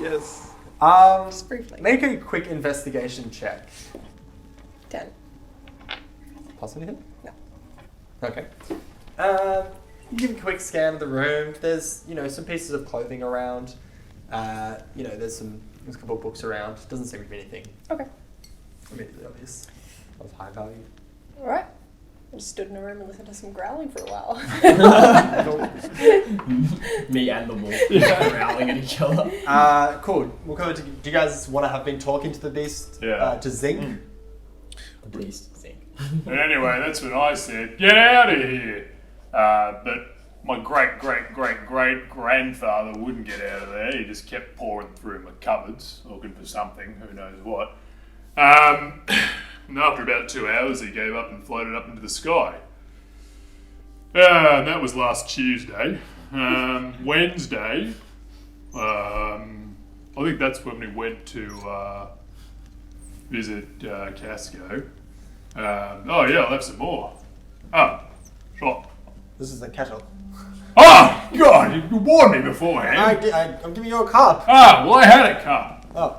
S5: Yes.
S2: Just briefly.
S1: Make a quick investigation check.
S2: 10.
S1: Possibly hit?
S2: No.
S1: Okay. You give a quick scan of the room. There's, some pieces of clothing around. There's a couple of books around. Doesn't seem to be anything
S2: Okay.
S1: immediately obvious of high value.
S2: Alright. I just stood in a room and listened to some growling for a while.
S4: Me and the wolf growling at each other.
S1: Cool. We'll go to. Do you guys want to have been talking to the beast?
S3: Yeah.
S1: To Zinc?
S4: The beast thing.
S3: And anyway, that's when I said, get out of here. But my great-great-great-grandfather wouldn't get out of there. He just kept pouring through my cupboards, looking for something, who knows what. And after about 2 hours, he gave up and floated up into the sky. And that was last Tuesday. Wednesday, I think that's when we went to visit Casco. I'll have some more. Oh, sure.
S1: This is the kettle.
S3: Oh, God, you warned me beforehand.
S1: I'm giving you a cup.
S3: Well, I had a cup.
S1: Oh.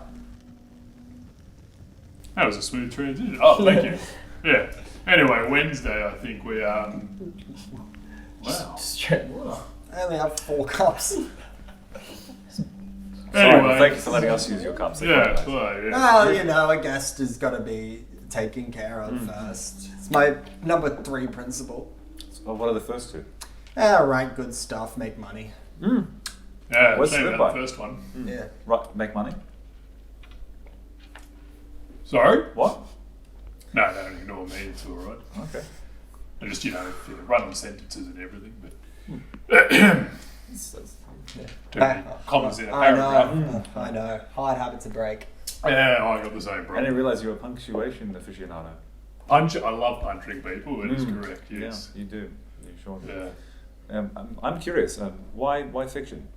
S3: That was a smooth transition. Oh, thank you. Yeah. Anyway, Wednesday, I think we, wow.
S4: Straight water.
S1: I only have 4 cups.
S3: Anyway.
S5: Thank you for letting us use your cups.
S3: Yeah, well, yeah.
S1: Well, a guest has got to be taken care of first. It's my number 3 principle.
S5: So what are the first two?
S1: Write good stuff, make money.
S3: Yeah,
S5: What's
S3: same
S5: the
S3: about
S5: one?
S3: the first one.
S1: Yeah.
S5: Right, make money.
S3: Sorry?
S5: What?
S3: No, ignore me, it's alright.
S5: Okay.
S3: I just, run sentences and everything, but too many commas in a paragraph.
S1: I know. Hard habits to break.
S3: Yeah, I got the same
S5: I didn't
S3: problem.
S5: realise you were a punctuation aficionado.
S3: I love punching people, that is correct, yes.
S5: Yeah, you do. You sure do.
S3: Yeah.
S5: I'm curious. Why fiction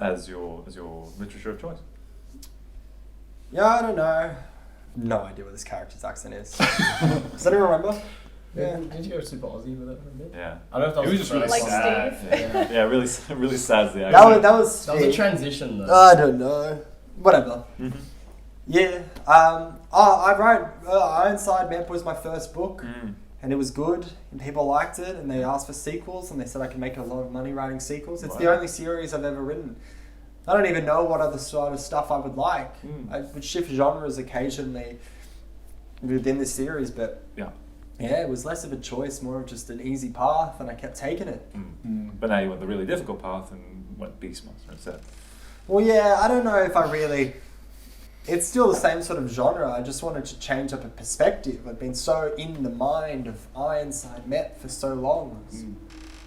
S5: as your literature of choice?
S1: Yeah, I don't know. no idea what this character's accent is. Does anyone remember?
S4: Yeah. Did you go super Aussie with it for a bit?
S5: Yeah.
S4: I don't know if that
S3: It was just really
S2: Like
S3: sad.
S2: Steve.
S4: Yeah.
S5: Yeah, really, really sad. The
S1: That was
S4: That was a transition though.
S1: I don't know. Whatever.
S5: Mm-hmm.
S1: Yeah. I wrote Ironside Map was my first book, and it was good, and people liked it, and they asked for sequels, and they said I can make a lot of money writing sequels. It's the
S5: Wow.
S1: only series I've ever written. I don't even know what other sort of stuff I would like. I would shift genres occasionally within the series, but yeah, it was less of a choice, more of just an easy path, and I kept taking it.
S5: But now you went the really difficult path and went Beastmaster instead.
S1: Well, yeah, I don't know if I really... It's still the same sort of genre. I just wanted to change up a perspective. I've been so in the mind of Ironside Met for so long. I was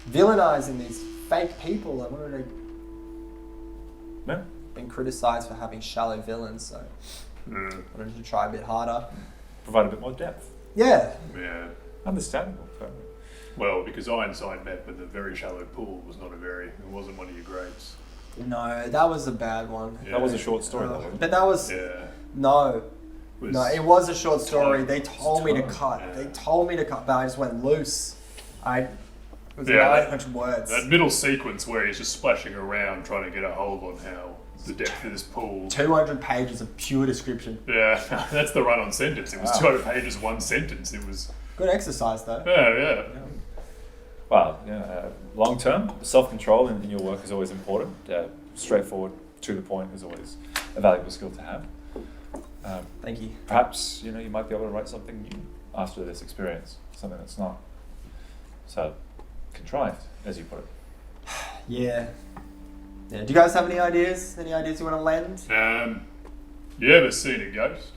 S1: villainizing these fake people. I wanted to...
S5: No?
S1: Been criticised for having shallow villains, so I wanted to try a bit harder.
S5: Provide a bit more depth.
S1: Yeah.
S3: Yeah.
S5: Understandable.
S3: Well, because Ironside met with a very shallow pool was not it wasn't one of your greats.
S1: No, that was a bad one.
S3: Yeah.
S5: That was a short story, though, wasn't it?
S1: But that was...
S3: Yeah.
S1: No. No, it was a short story.
S3: time.
S1: They told me to
S5: Time,
S1: cut.
S3: yeah.
S1: They told me to cut, but I just went loose. It was
S3: Yeah,
S1: 900 words.
S3: That middle sequence where he's just splashing around trying to get a hold on how the depth of this pool.
S1: 200 pages of pure description.
S3: Yeah, that's the run-on sentence. It was
S5: Wow.
S3: 200 pages, one sentence. It was...
S1: Good exercise, though.
S3: Yeah.
S5: Well, long-term, self-control in your work is always important. Straightforward, to the point is always a valuable skill to have.
S1: Thank you.
S5: Perhaps, you might be able to write something new after this experience. Something that's not so contrived, as you put it.
S1: Yeah. Yeah. Do you guys have any ideas? Any ideas you want to lend?
S3: You ever seen a ghost?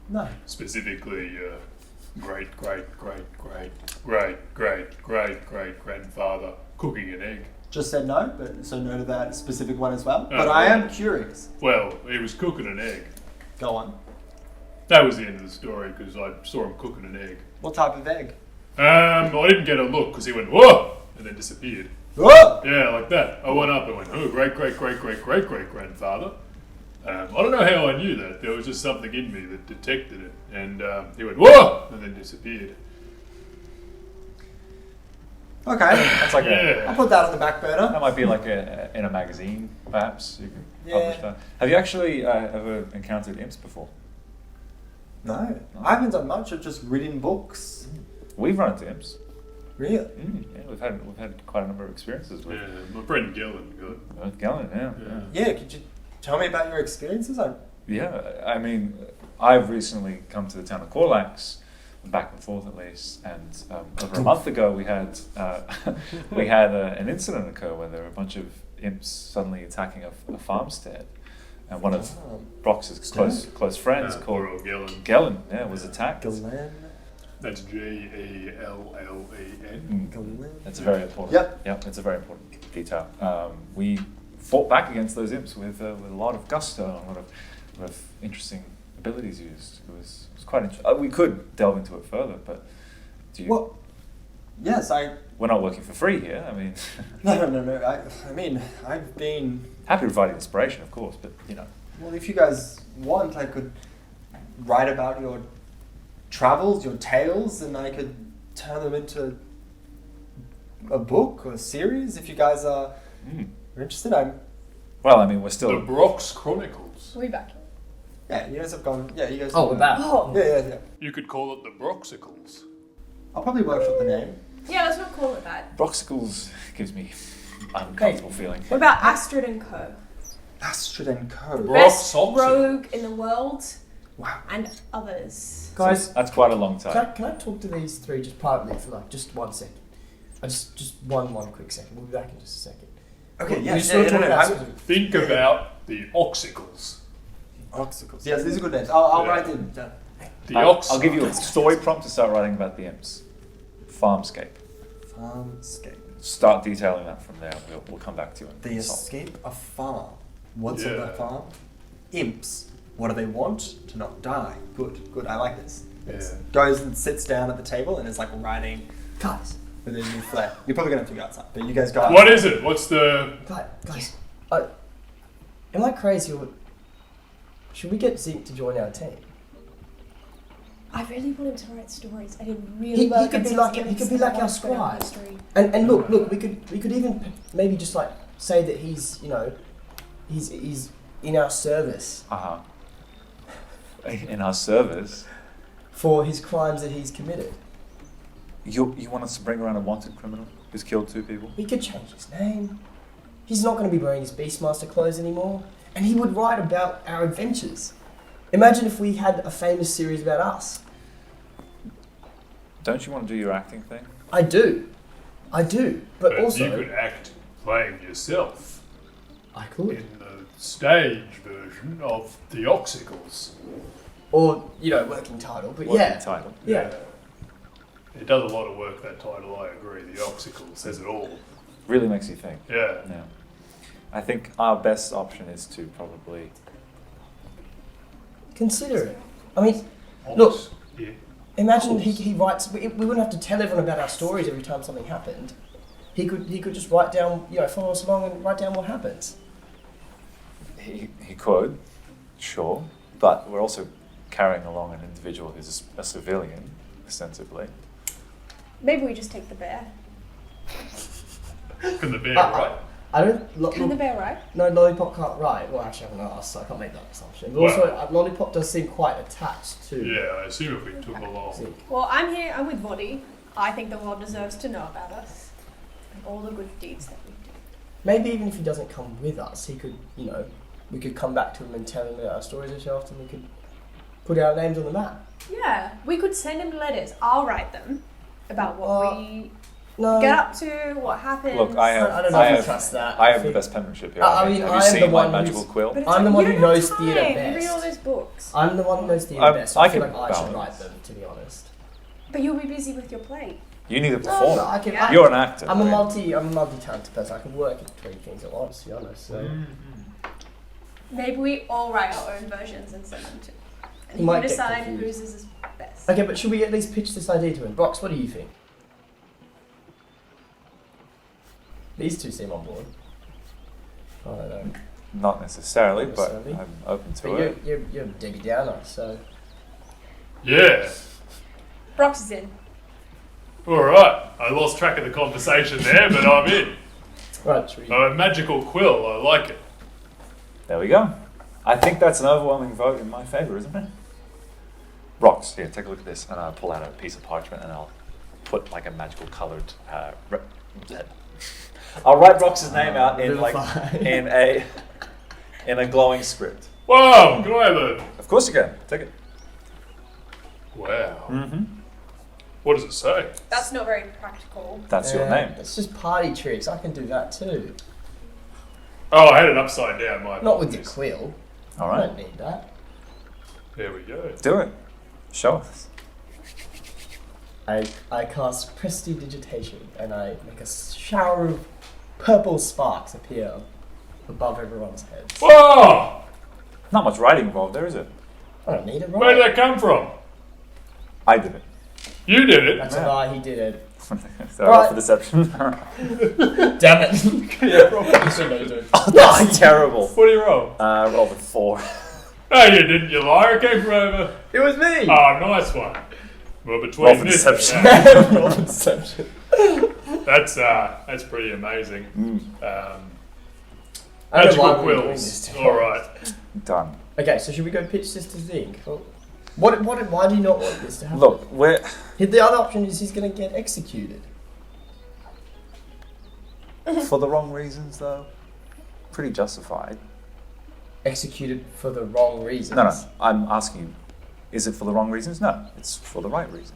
S1: No.
S3: Specifically, great-great-great-great-great-great-great-grandfather cooking an egg.
S1: Just said no, but so no to that specific one as well.
S3: Oh,
S1: But I
S3: yeah.
S1: am curious.
S3: Well, he was cooking an egg.
S1: Go on.
S3: That was the end of the story because I saw him cooking an egg.
S1: What type of egg?
S3: I didn't get a look because he went, whoa, and then disappeared.
S1: Oh!
S3: Yeah, like that. I went up and went, oh, great-great-great-great-great-great-grandfather. I don't know how I knew that. There was just something in me that detected it. And he went, whoa, and then disappeared.
S1: Okay.
S5: That's like
S1: I'll put that on the back burner.
S5: that might be like in a magazine, perhaps. You could
S1: Yeah.
S5: publish that. Have you actually ever encountered imps before?
S1: No. I haven't done much. I've just written books.
S5: We've run into imps.
S1: Really?
S5: Yeah, we've had quite a number of experiences with
S3: My friend Gillen, good.
S5: Galen. Yeah.
S1: Yeah. Could you tell me about your experiences?
S5: Yeah, I mean, I've recently come to the town of Corlax, back and forth at least, and over a month ago we had an incident occur where there were a bunch of imps suddenly attacking a farmstead, and one of Brox's close friends called
S3: Or Gillen.
S5: Galen, was attacked.
S1: Galen.
S3: That's Gellen.
S1: Galen.
S5: That's a very important.
S1: Yep.
S5: It's a very important detail. We fought back against those imps with a lot of gusto and a lot of interesting abilities used. It was quite interesting. We could delve into it further, but do you?
S1: Well, yes,
S5: We're not working for free here. I mean,
S1: No. I mean, I've been...
S5: happy to provide inspiration, of course, but
S1: Well, if you guys want, I could write about your travels, your tales, and I could turn them into a book or a series. If you guys are interested,
S5: well, I mean, we're
S3: The
S5: still.
S3: Brox Chronicles.
S2: We'll be back.
S1: Yeah, you guys have gone... Yeah, you guys...
S4: Oh, we're back.
S2: Oh.
S1: Yeah.
S3: You could call it the Broxicles.
S1: I'll probably workshop the name.
S2: Yeah, let's not call it that.
S5: Broxicles gives me uncomfortable feeling.
S2: What about Astrid and Co?
S1: Astrid and Co.
S2: Best
S3: Broxoxy.
S2: rogue in the world.
S1: Wow.
S2: And others.
S4: Guys,
S5: That's quite a long time.
S4: can I talk to these three just privately for like just 1 second? Just one quick second. We'll be back in just a second.
S1: Okay,
S4: We
S1: yeah,
S4: just want to talk about something.
S3: Think about the Oxicles.
S1: Oxicles. Yes, these are good names. I'll
S3: Yeah.
S1: write them down.
S3: The
S5: I'll give you a story prompt to start writing about the imps. Farmscape.
S1: Farmscape.
S5: Start detailing that from there. We'll come back to it.
S1: They escape a farm. What's on
S3: Yeah.
S1: the farm? Imps. What do they want? To not die. Good. I like this. Yes.
S3: Yeah.
S1: Goes and sits down at the table and is like writing
S4: Guys,
S1: with a new flair. You're probably gonna have to go outside, but you guys go outside.
S3: What is it? What's the...
S4: guys, am I crazy or should we get Zeke to join our team?
S2: I really want him to write stories. I did really
S4: He
S2: well.
S4: could be like our scribe.
S2: History.
S4: And look, we could even maybe just like say that he's he's in our service
S5: In our service.
S4: for his crimes that he's committed.
S5: You want us to bring around a wanted criminal who's killed 2 people?
S4: We could change his name. He's not going to be wearing his Beastmaster clothes anymore, and he would write about our adventures. Imagine if we had a famous series about us.
S5: Don't you want to do your acting thing?
S4: I do, but also
S3: you could act playing yourself
S4: I could,
S3: in the stage version of the Oxicles.
S4: or working title. But
S5: Working title.
S4: yeah.
S3: It does a lot of work, that title, I agree. The Oxicles says it all.
S5: Really makes you think.
S3: Yeah.
S5: Yeah. I think our best option is to probably...
S4: Consider it. I mean, look.
S3: Yeah.
S4: Imagine he writes. We wouldn't have to tell everyone about our stories every time something happened. He could just write down, follow us along and write down what happens.
S5: He could, sure, but we're also carrying along an individual who's a civilian, ostensibly.
S2: Maybe we just take the bear.
S3: Can the bear write?
S4: I don't.
S2: Can the bear write?
S4: No, Lollipop can't write. Well, actually, I haven't asked, so I can't make that assumption. But
S3: Well-
S4: also, Lollipop does seem quite attached to
S3: Yeah, I assume if we took along.
S4: Zeke.
S2: Well, I'm here. I'm with Voddy. I think the world deserves to know about us and all the good deeds that we do.
S4: Maybe even if he doesn't come with us, he could, we could come back to him and tell him our stories and so often. We could put our names on the map.
S2: Yeah, we could send him letters. I'll write them about what we
S4: No.
S2: get up to, what happens.
S5: Look, I
S4: don't know if I trust that.
S5: I have the best penmanship here.
S4: I mean,
S5: have
S4: I
S5: you
S4: am
S5: seen
S4: the
S5: my
S4: one
S5: magical
S4: who's-
S5: quill?
S2: But it's
S4: I'm
S2: like,
S4: the one
S2: you
S4: who
S2: don't have
S4: knows theatre
S2: time. You
S4: best.
S2: read all those books.
S4: I'm the one who knows theatre
S5: I-
S4: best.
S5: I
S4: I feel
S5: can
S4: like I should
S5: balance.
S4: write them, to be honest.
S2: But you'll be busy with your play.
S5: You need a
S4: No,
S5: performer.
S4: I can.
S2: Yeah.
S5: You're an actor.
S4: I'm a
S5: right?
S4: multi-talented person. I can work at 3 things at once, to be honest. So.
S2: Maybe we all write our own versions and send them to. And
S4: He
S2: you
S4: might
S2: can
S4: get
S2: decide
S4: confused.
S2: whose is best.
S4: Okay, but should we at least pitch this idea to him? Brox, what do you think? These two seem on board. I don't know.
S5: Not necessarily,
S4: Not
S5: but
S4: necessarily.
S5: I'm open to
S4: But
S5: it.
S4: you're Debbie Downer, so.
S3: Yeah.
S2: Brox is in.
S3: Alright. I lost track of the conversation there, but I'm in.
S4: Right, should we?
S3: A magical quill. I like it.
S5: There we go. I think that's an overwhelming vote in my favour, isn't it? Rocks, here, take a look at this. And I'll pull out a piece of parchment and I'll put like a magical coloured... I'll write Rox's name out in in a glowing script.
S3: Wow, can I have a...
S5: Of course you can. Take it.
S3: Wow.
S5: Mm-hmm.
S3: What does it say?
S2: That's not very practical.
S5: That's your name.
S4: It's just party tricks. I can do that too.
S3: Oh, I had it upside down, my
S4: Not with your
S3: apologies.
S4: quill.
S5: All
S4: I
S5: right.
S4: don't need that.
S3: There we go.
S5: Do it. Show us.
S4: I cast Prestidigitation and I make a shower of purple sparks appear above everyone's heads.
S3: Whoa!
S5: Not much writing involved there, is it?
S4: I don't need it,
S3: Where did
S4: right?
S3: that come from?
S5: I did it.
S3: You did it.
S4: That's a lie, he did it.
S5: So roll for deception.
S4: Damn it. Yeah, probably should have done it.
S5: Oh, that's terrible.
S3: What do you roll?
S5: Rolled a 4.
S3: Oh, you didn't, you liar. It came from over.
S4: It was me!
S3: Oh, nice one. Well,
S5: Roll
S3: between
S5: for
S3: this
S5: deception.
S3: and that,
S4: Roll for deception.
S3: that's pretty amazing.
S4: I don't know why
S3: Magical
S4: we're doing this
S3: quills.
S4: to
S3: All right.
S5: Done.
S4: Okay, so should we go pitch this to Zeke? Why do you not want this to happen?
S5: Look, we're...
S4: The other option is he's going to get executed.
S5: For the wrong reasons, though. Pretty justified.
S4: Executed for the wrong reasons.
S5: No, I'm asking you, is it for the wrong reasons? No, it's for the right reason.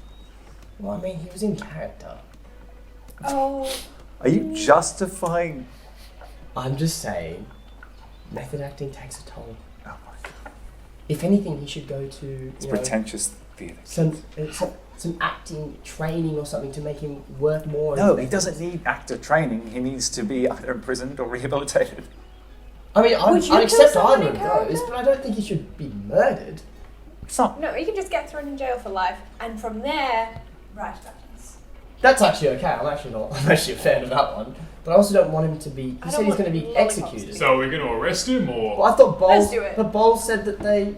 S4: Well, I mean, he was in character.
S2: Oh.
S5: Are you justifying...
S4: I'm just saying, method acting takes a toll.
S5: Oh my God.
S4: If anything, he should go to
S5: It's pretentious theatre.
S4: some acting training or something to make him work more.
S5: No, he doesn't need actor training. He needs to be either imprisoned or rehabilitated.
S4: I mean,
S2: Would you
S4: I
S2: kill
S4: accept
S2: someone
S4: either
S2: in
S4: of those,
S2: character?
S4: but I don't think he should be murdered.
S5: It's not.
S2: No, you can just get thrown in jail for life, and from there, write about us.
S4: That's actually okay. I'm actually a fan of that one. But I also don't want him to be.
S2: I
S4: He
S2: don't
S4: said he's
S2: want
S4: going to be
S2: lollipops
S4: executed.
S2: to
S3: So are we going to arrest him or?
S4: Well, I thought Bowles.
S2: Let's do it.
S4: But Bowles said that they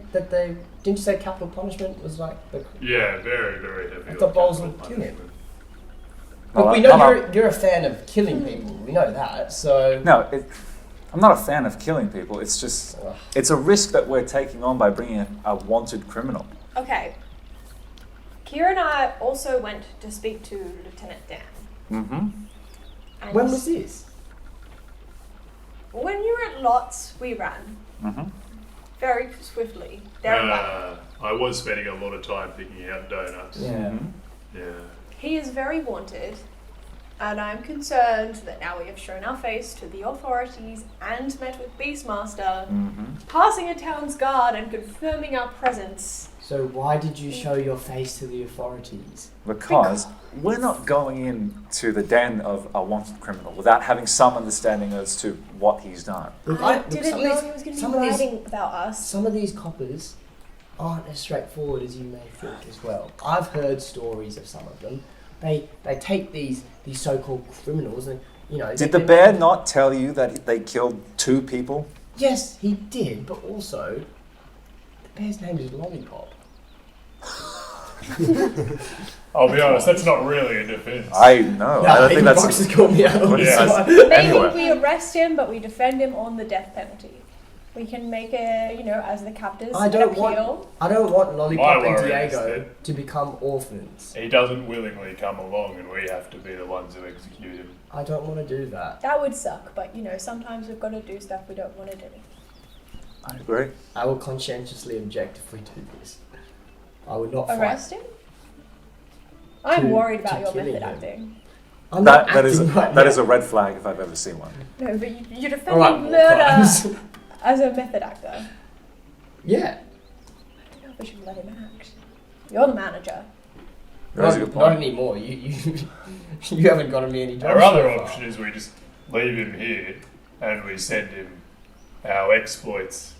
S4: didn't you say capital punishment was like the.
S3: Yeah, very, very heavy.
S4: I thought
S3: on
S4: Bowles
S3: capital
S4: would kill him.
S3: punishment.
S4: Look, we know you're a fan of killing people. We know that. So.
S5: No, I'm not a fan of killing people. It's just, it's a risk that we're taking on by bringing a wanted criminal.
S2: Okay. Kira and I also went to speak to Lieutenant Dan.
S5: Mm-hmm.
S2: And
S4: When was this?
S2: when you were at Lots, we ran
S5: Mm-hmm.
S2: very swiftly. There and back.
S3: I was spending a lot of time picking out donuts.
S4: Yeah.
S3: Yeah.
S2: He is very wanted, and I'm concerned that now we have shown our face to the authorities and met with Beastmaster,
S5: Mm-hmm.
S2: passing a town's guard and confirming our presence.
S4: So why did you show your face to the authorities?
S5: Because we're not going into the den of a wanted criminal without having some understanding as to what he's done.
S4: Look,
S2: I
S4: look,
S2: didn't
S4: some
S2: know
S4: of
S2: he was going to
S4: some
S2: be
S4: of these-
S2: writing about us.
S4: Some of these coppers aren't as straightforward as you may think as well. I've heard stories of some of them. They take these so-called criminals and, you know...
S5: Did the bear not tell you that they killed 2 people?
S4: Yes, he did, but also, the bear's name is Lollipop.
S3: I'll be honest, that's not really a defense.
S5: I know. I don't think
S4: Box
S5: that's...
S4: has called me out on this
S3: Yeah.
S4: one.
S2: Maybe
S5: Anyway.
S2: we arrest him, but we defend him on the death penalty. We can make it, as the captors,
S4: I
S2: an
S4: don't
S2: appeal.
S4: want Lollipop
S3: My
S4: and
S3: worry is
S4: Diego
S3: that-
S4: to become orphans.
S3: He doesn't willingly come along and we have to be the ones who execute him.
S4: I don't want to do that.
S2: That would suck, but sometimes we've got to do stuff we don't want to do.
S5: I agree.
S4: I will conscientiously object if we do this. I would not fight.
S2: Arrest him? I'm
S4: To-
S2: worried
S4: to
S2: about your
S4: killing
S2: method
S4: him.
S2: acting.
S4: I'm not
S5: That is
S4: acting right
S5: that
S4: now.
S5: is a red flag if I've ever seen one.
S2: No, but you're defending
S4: Alright, war
S2: murder
S4: crimes.
S2: as a method actor.
S4: Yeah.
S2: I don't know if we should let him act. You're the manager.
S5: That's a
S4: Not,
S5: good
S4: not
S5: point.
S4: anymore. You haven't gotten me any jobs.
S3: Our other
S4: so far.
S3: option is we just leave him here and we send him our exploits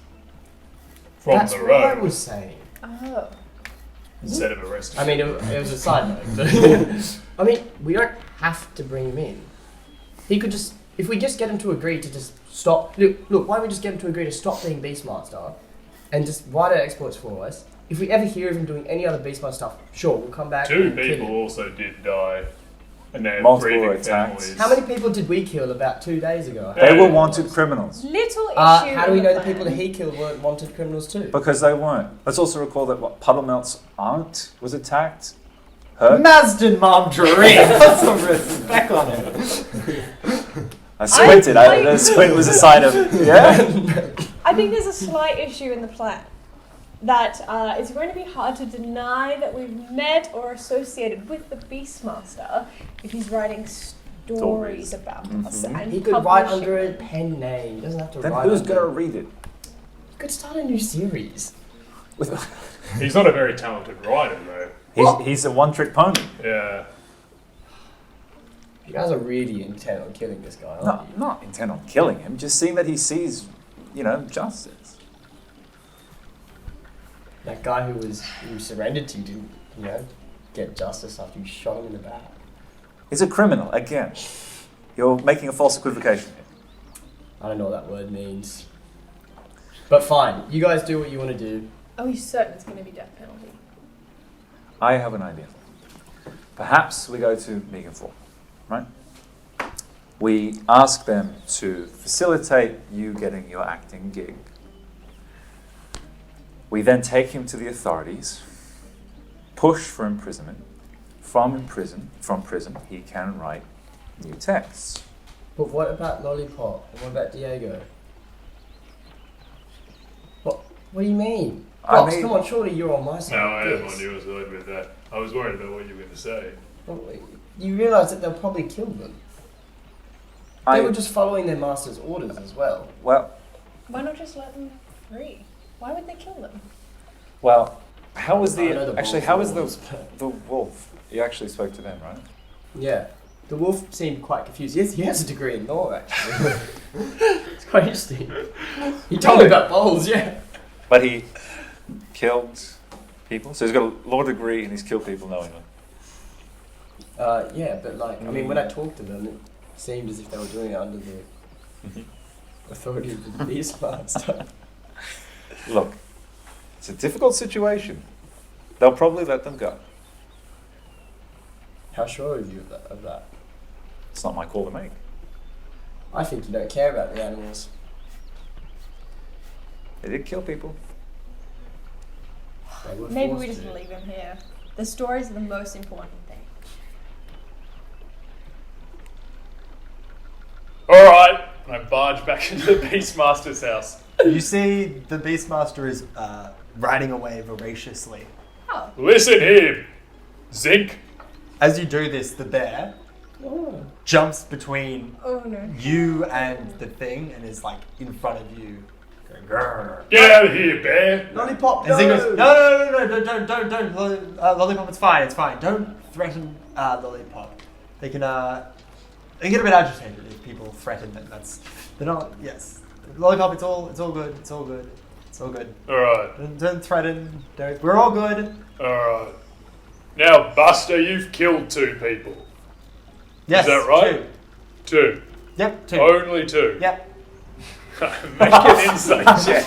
S3: from
S4: That's
S3: the
S4: what I
S3: road
S4: was saying.
S2: Oh.
S3: instead of arresting
S4: I mean,
S3: him.
S4: it was a side note. But I mean, we don't have to bring him in. He could just, if we just get him to agree to just stop. Look, why don't we just get him to agree to stop being Beastmaster and just write out exploits for us? If we ever hear of him doing any other Beastmaster stuff, sure, we'll come back.
S3: 2
S4: and kill
S3: people
S4: him.
S3: also did die and they have
S5: Multiple
S3: grieving
S5: attacks.
S3: families.
S4: How many people did we kill about 2 days ago?
S3: Yeah.
S5: They were wanted criminals.
S2: Little issue.
S4: How do we
S2: in
S4: know the
S2: plan.
S4: people that he killed weren't wanted criminals too?
S5: Because they weren't. Let's also recall that Puddle Melt's aunt was attacked. Her?
S1: Mazden Margarine. Put some respect on it.
S5: I squinted. The squint was a sign of, yeah?
S2: I think there's a slight issue in the plan. That it's going to be hard to deny that we've met or associated with the Beastmaster if he's writing stories about us.
S5: Mhm.
S2: And
S4: He could write
S2: publishing
S4: under a
S2: them.
S4: pen name. He doesn't have to
S5: Then
S4: write
S5: who's
S4: under-
S5: going to read it?
S4: He could start a new series.
S3: He's not a very talented writer though.
S5: He's a one-trick pony.
S3: Yeah.
S4: You guys are really intent on killing this guy, aren't
S5: No,
S4: you?
S5: not intent on killing him, just seeing that he sees, justice.
S4: That guy who surrendered to you didn't, get justice after you shot him in the back.
S5: He's a criminal, again. You're making a false equivocation here.
S4: I don't know what that word means. But fine, you guys do what you want to do.
S2: Oh, he's certain it's going to be death penalty.
S5: I have an idea. Perhaps we go to Megan 4, right? We ask them to facilitate you getting your acting gig. We then take him to the authorities, push for imprisonment. From prison, he can write new texts.
S4: But what about Lollipop? And what about Diego? What do you mean?
S5: I
S4: Rox,
S5: mean-
S4: come on, surely you're on my side.
S3: No, I
S4: of
S3: am
S4: this.
S3: on your side with that. I was worried about what you were going to say.
S4: Well, you realise that they'll probably kill them. They were just following their master's orders as well.
S5: Well,
S2: Why not just let them free? Why would they kill them?
S5: how was
S4: I know the
S5: how was
S4: wolf
S5: the wolf? You actually spoke to them, right?
S4: Yeah. The wolf seemed quite confused. Yes, he has a degree in law, actually. It's quite interesting. He told me about bowls, yeah.
S5: But he killed people, so he's got a law degree and he's killed people knowingly.
S4: Yeah, but I mean, when I talked to them, seemed as if they were doing it under the authority of the Beastmaster.
S5: Look, it's a difficult situation. They'll probably let them go.
S4: How sure are you of that?
S5: It's not my call to make.
S4: I think you don't care about the animals.
S5: They did kill people.
S4: They were
S2: Maybe
S4: forced
S2: we just
S4: to.
S2: leave him here. The stories are the most important thing.
S3: Alright, I barge back into the Beastmaster's house.
S1: You see the Beastmaster is riding away voraciously.
S2: Oh.
S3: Listen here, Zinc.
S1: As you do this, the bear
S4: Oh.
S1: jumps between
S2: Oh no.
S1: you and the thing and is like in front of you. Going, "Grrr."
S3: Get out of here, bear.
S4: Lollipop,
S1: And Zing goes, no, don't, Lollipop, it's fine. Don't threaten Lollipop. They can get a bit agitated if people threaten them. They're not, yes. Lollipop, it's all good.
S3: Alright,
S1: Don't threaten, we're all good.
S3: alright. Now, Buster, you've killed 2 people.
S1: Yes,
S3: Is that right?
S1: 2.
S3: 2.
S1: Yep, 2.
S3: Only 2.
S1: Yep.
S3: Make an insight check.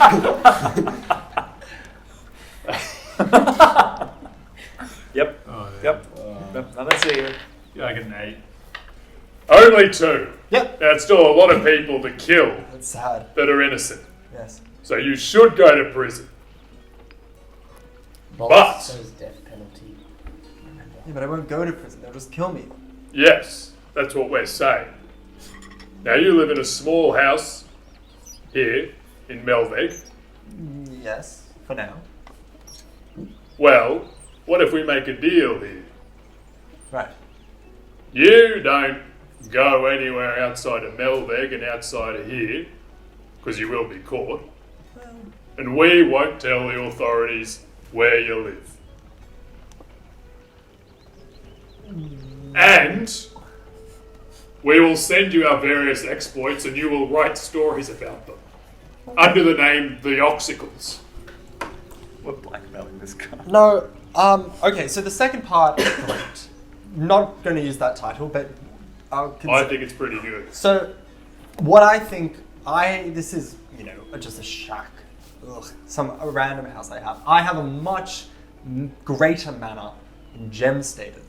S5: Yep.
S3: Oh,
S5: Yep. Yep. Now let's see here.
S3: Yeah, I get an 8. Only 2.
S1: Yep.
S3: That's still a lot of people to kill
S1: That's sad.
S3: that are innocent.
S1: Yes.
S3: So you should go to prison. But-
S4: So's death penalty.
S1: Yeah, but I won't go to prison. They'll just kill me.
S3: Yes, that's what we're saying. Now you live in a small house here in Melveg.
S1: Yes, for now.
S3: Well, what if we make a deal here?
S1: Right.
S3: You don't go anywhere outside of Melveg and outside of here, because you will be caught. And we won't tell the authorities where you live. And we will send you our various exploits and you will write stories about them. Under the name The Oxicles.
S5: We're blackmailing this guy.
S1: No, okay, so the second part, great. Not going to use that title, but I'll consider.
S3: I think it's pretty good.
S1: So, what I think, this is, just a shack. A random house I have. I have a much greater manor in Gemstaden,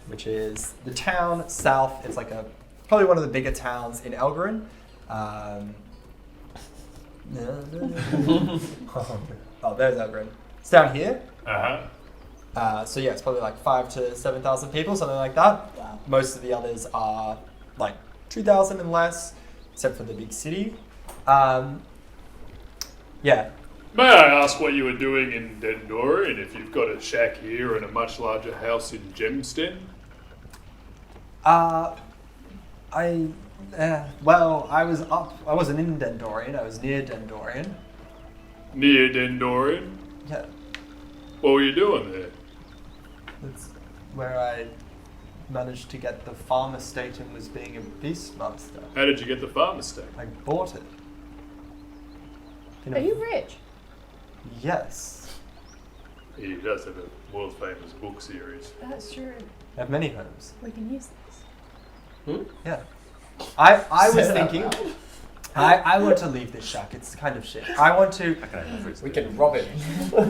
S1: which is the town south. It's like probably one of the bigger towns in Elgarin. Oh, there's Elgarin. It's down here. So yeah, it's probably like 5,000 to 7,000 people, something like that. Most of the others are like 2,000 and less, except for the big city. Yeah.
S3: May I ask what you were doing in Dendora and if you've got a shack here and a much larger house in Gemston?
S1: I wasn't in Dendorian, I was near Dendorian.
S3: Near Dendorian?
S1: Yeah,
S3: What were you doing there?
S1: that's where I managed to get the farm estate and was being a beastmaster.
S3: How did you get the farm estate?
S1: I bought it.
S2: Are you rich?
S1: Yes.
S3: He does have a world famous book series.
S2: That's true.
S1: I have many homes.
S2: We can use this.
S1: Yeah. I was
S4: Say that
S1: thinking,
S4: loud.
S1: I want to leave this shack. It's kind of shit. I want to.
S4: We can rob it.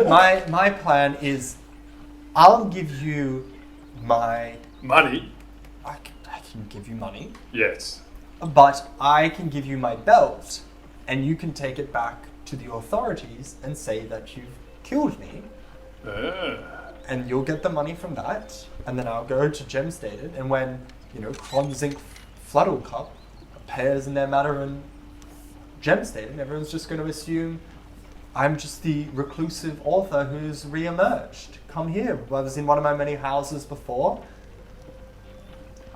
S1: My plan is, I'll give you my.
S3: Money?
S1: I can give you money,
S3: Yes.
S1: but I can give you my belt, and you can take it back to the authorities and say that you've killed me, and you'll get the money from that, and then I'll go to Gemstaden, and when Cronzink Fluddlecup appears in their matter in Gemstaden, everyone's just going to assume I'm just the reclusive author who's re-emerged. Come here. I was in one of my many houses before.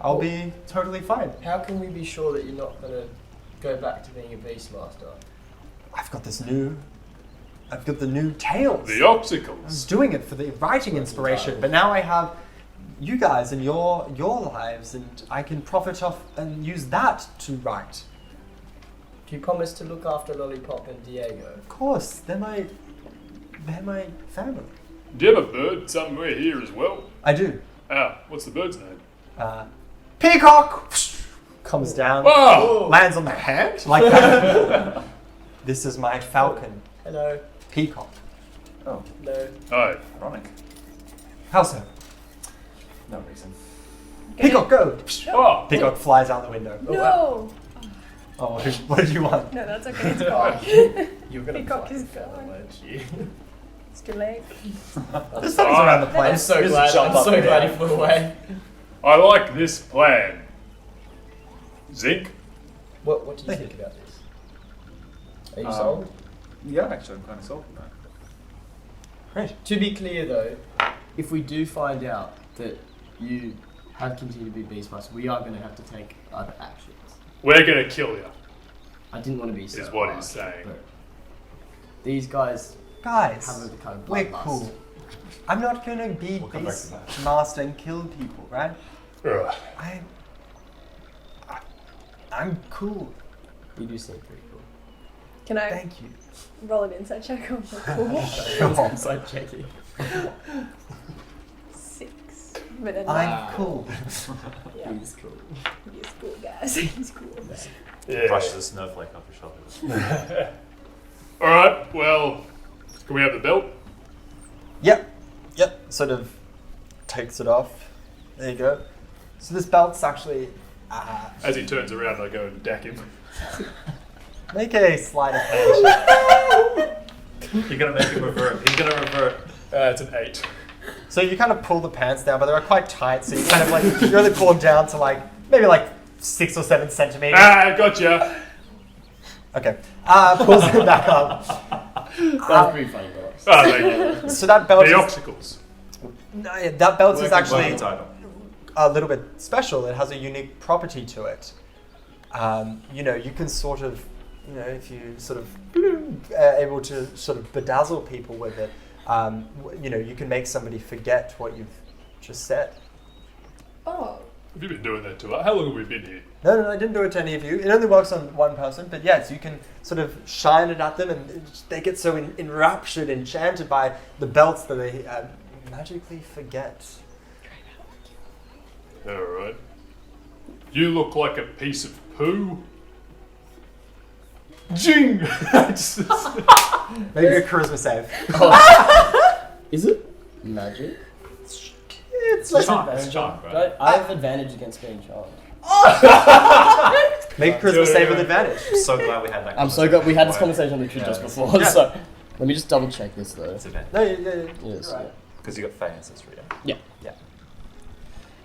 S1: I'll be totally fine.
S4: How can we be sure that you're not going to go back to being a Beastmaster?
S1: I've got the new tales.
S3: The
S1: I was
S3: Oxicles.
S1: doing it for the writing inspiration, but now I have you guys and your lives, and I can profit off and use that to write.
S4: Do you promise to look after Lollipop and Diego?
S1: Of course, they're my family.
S3: Do you have a bird somewhere here as well?
S1: I do.
S3: What's the bird's name?
S1: Peacock. comes down,
S3: Oh!
S1: lands on the hand like that. This is my falcon.
S4: Hello.
S1: Peacock.
S5: Oh,
S4: No.
S3: Oh,
S5: ironic.
S1: How so?
S5: No reason.
S1: Peacock, go!
S3: oh.
S1: Peacock flies out the window.
S2: No!
S1: Oh, what did you want?
S2: No, that's okay. It's gone.
S4: You're gonna
S2: Peacock
S4: fly
S2: is
S4: as well,
S2: gone.
S4: weren't you?
S2: It's too late.
S1: There's things around the
S4: I'm
S1: place.
S4: so
S5: Just
S4: glad.
S5: jump
S4: I'm
S5: up
S4: so
S5: and
S4: glad
S5: down.
S4: he flew away.
S3: I like this plan. Zinc?
S4: What do you think about this? Are you sold?
S5: Yeah, actually, I'm kind of sold on that.
S1: Great.
S4: To be clear though, if we do find out that you have continued to be Beastmaster, we are going to have to take other actions.
S3: We're gonna kill you.
S4: I didn't want to be so
S3: Is what
S4: harsh,
S3: he's saying.
S4: but these guys
S1: Guys,
S4: have a kind of
S1: we're
S4: bloodlust.
S1: cool. I'm not gonna be
S5: We'll come back to that.
S1: Beastmaster and kill people, right?
S3: Ugh.
S1: I'm cool.
S4: You do seem pretty cool.
S2: Can I
S1: Thank you.
S2: roll an insight check on my cool?
S1: Come on.
S4: Inside checking.
S2: 6. But then
S1: I'm cool.
S2: yeah.
S4: He's cool.
S2: He's cool, guys. He's cool.
S3: Yeah.
S5: Brush the snowflake off your shoulder.
S3: Alright, well, can we have the belt?
S1: Yep. Sort of takes it off. There you go. So this belt's actually
S3: As he turns around, I go and deck him.
S1: make a sleight of hand.
S5: You're gonna make him revert. He's gonna revert.
S3: It's an 8.
S1: So you kind of pull the pants down, but they're quite tight. So you kind of like you really pull them down to like maybe like 6 or 7 centimeters.
S3: Ah, gotcha.
S1: Okay. Pulls it back up.
S4: That was pretty funny, guys.
S3: Oh, thank you.
S1: So that belt
S3: The
S1: is,
S3: obstacles.
S1: no, yeah, that belt is actually
S5: Working title.
S1: a little bit special. It has a unique property to it. You can sort of, if you sort of able to sort of bedazzle people with it, you can make somebody forget what you've just said.
S2: Oh.
S3: Have you been doing that to us? How long have we been here?
S1: No, I didn't do it to any of you. It only works on one person, but yes, you can sort of shine it at them, and they get so enraptured, enchanted by the belts that they magically forget.
S3: Alright. You look like a piece of poo. Jing!
S1: Maybe a charisma save.
S4: Is it magic?
S1: It's like
S5: It's charmed, right?
S4: I have advantage against being charmed.
S1: make a charisma save with advantage.
S5: I'm so glad we had that.
S4: I'm so glad we had this
S5: conversation
S4: conversation literally just
S5: Yeah.
S4: before.
S1: Yeah.
S4: So let me just double check this though.
S5: It's okay.
S1: No,
S4: Yes.
S1: you're right.
S5: Because you got Fey ancestry.
S4: Yeah.
S5: Yeah.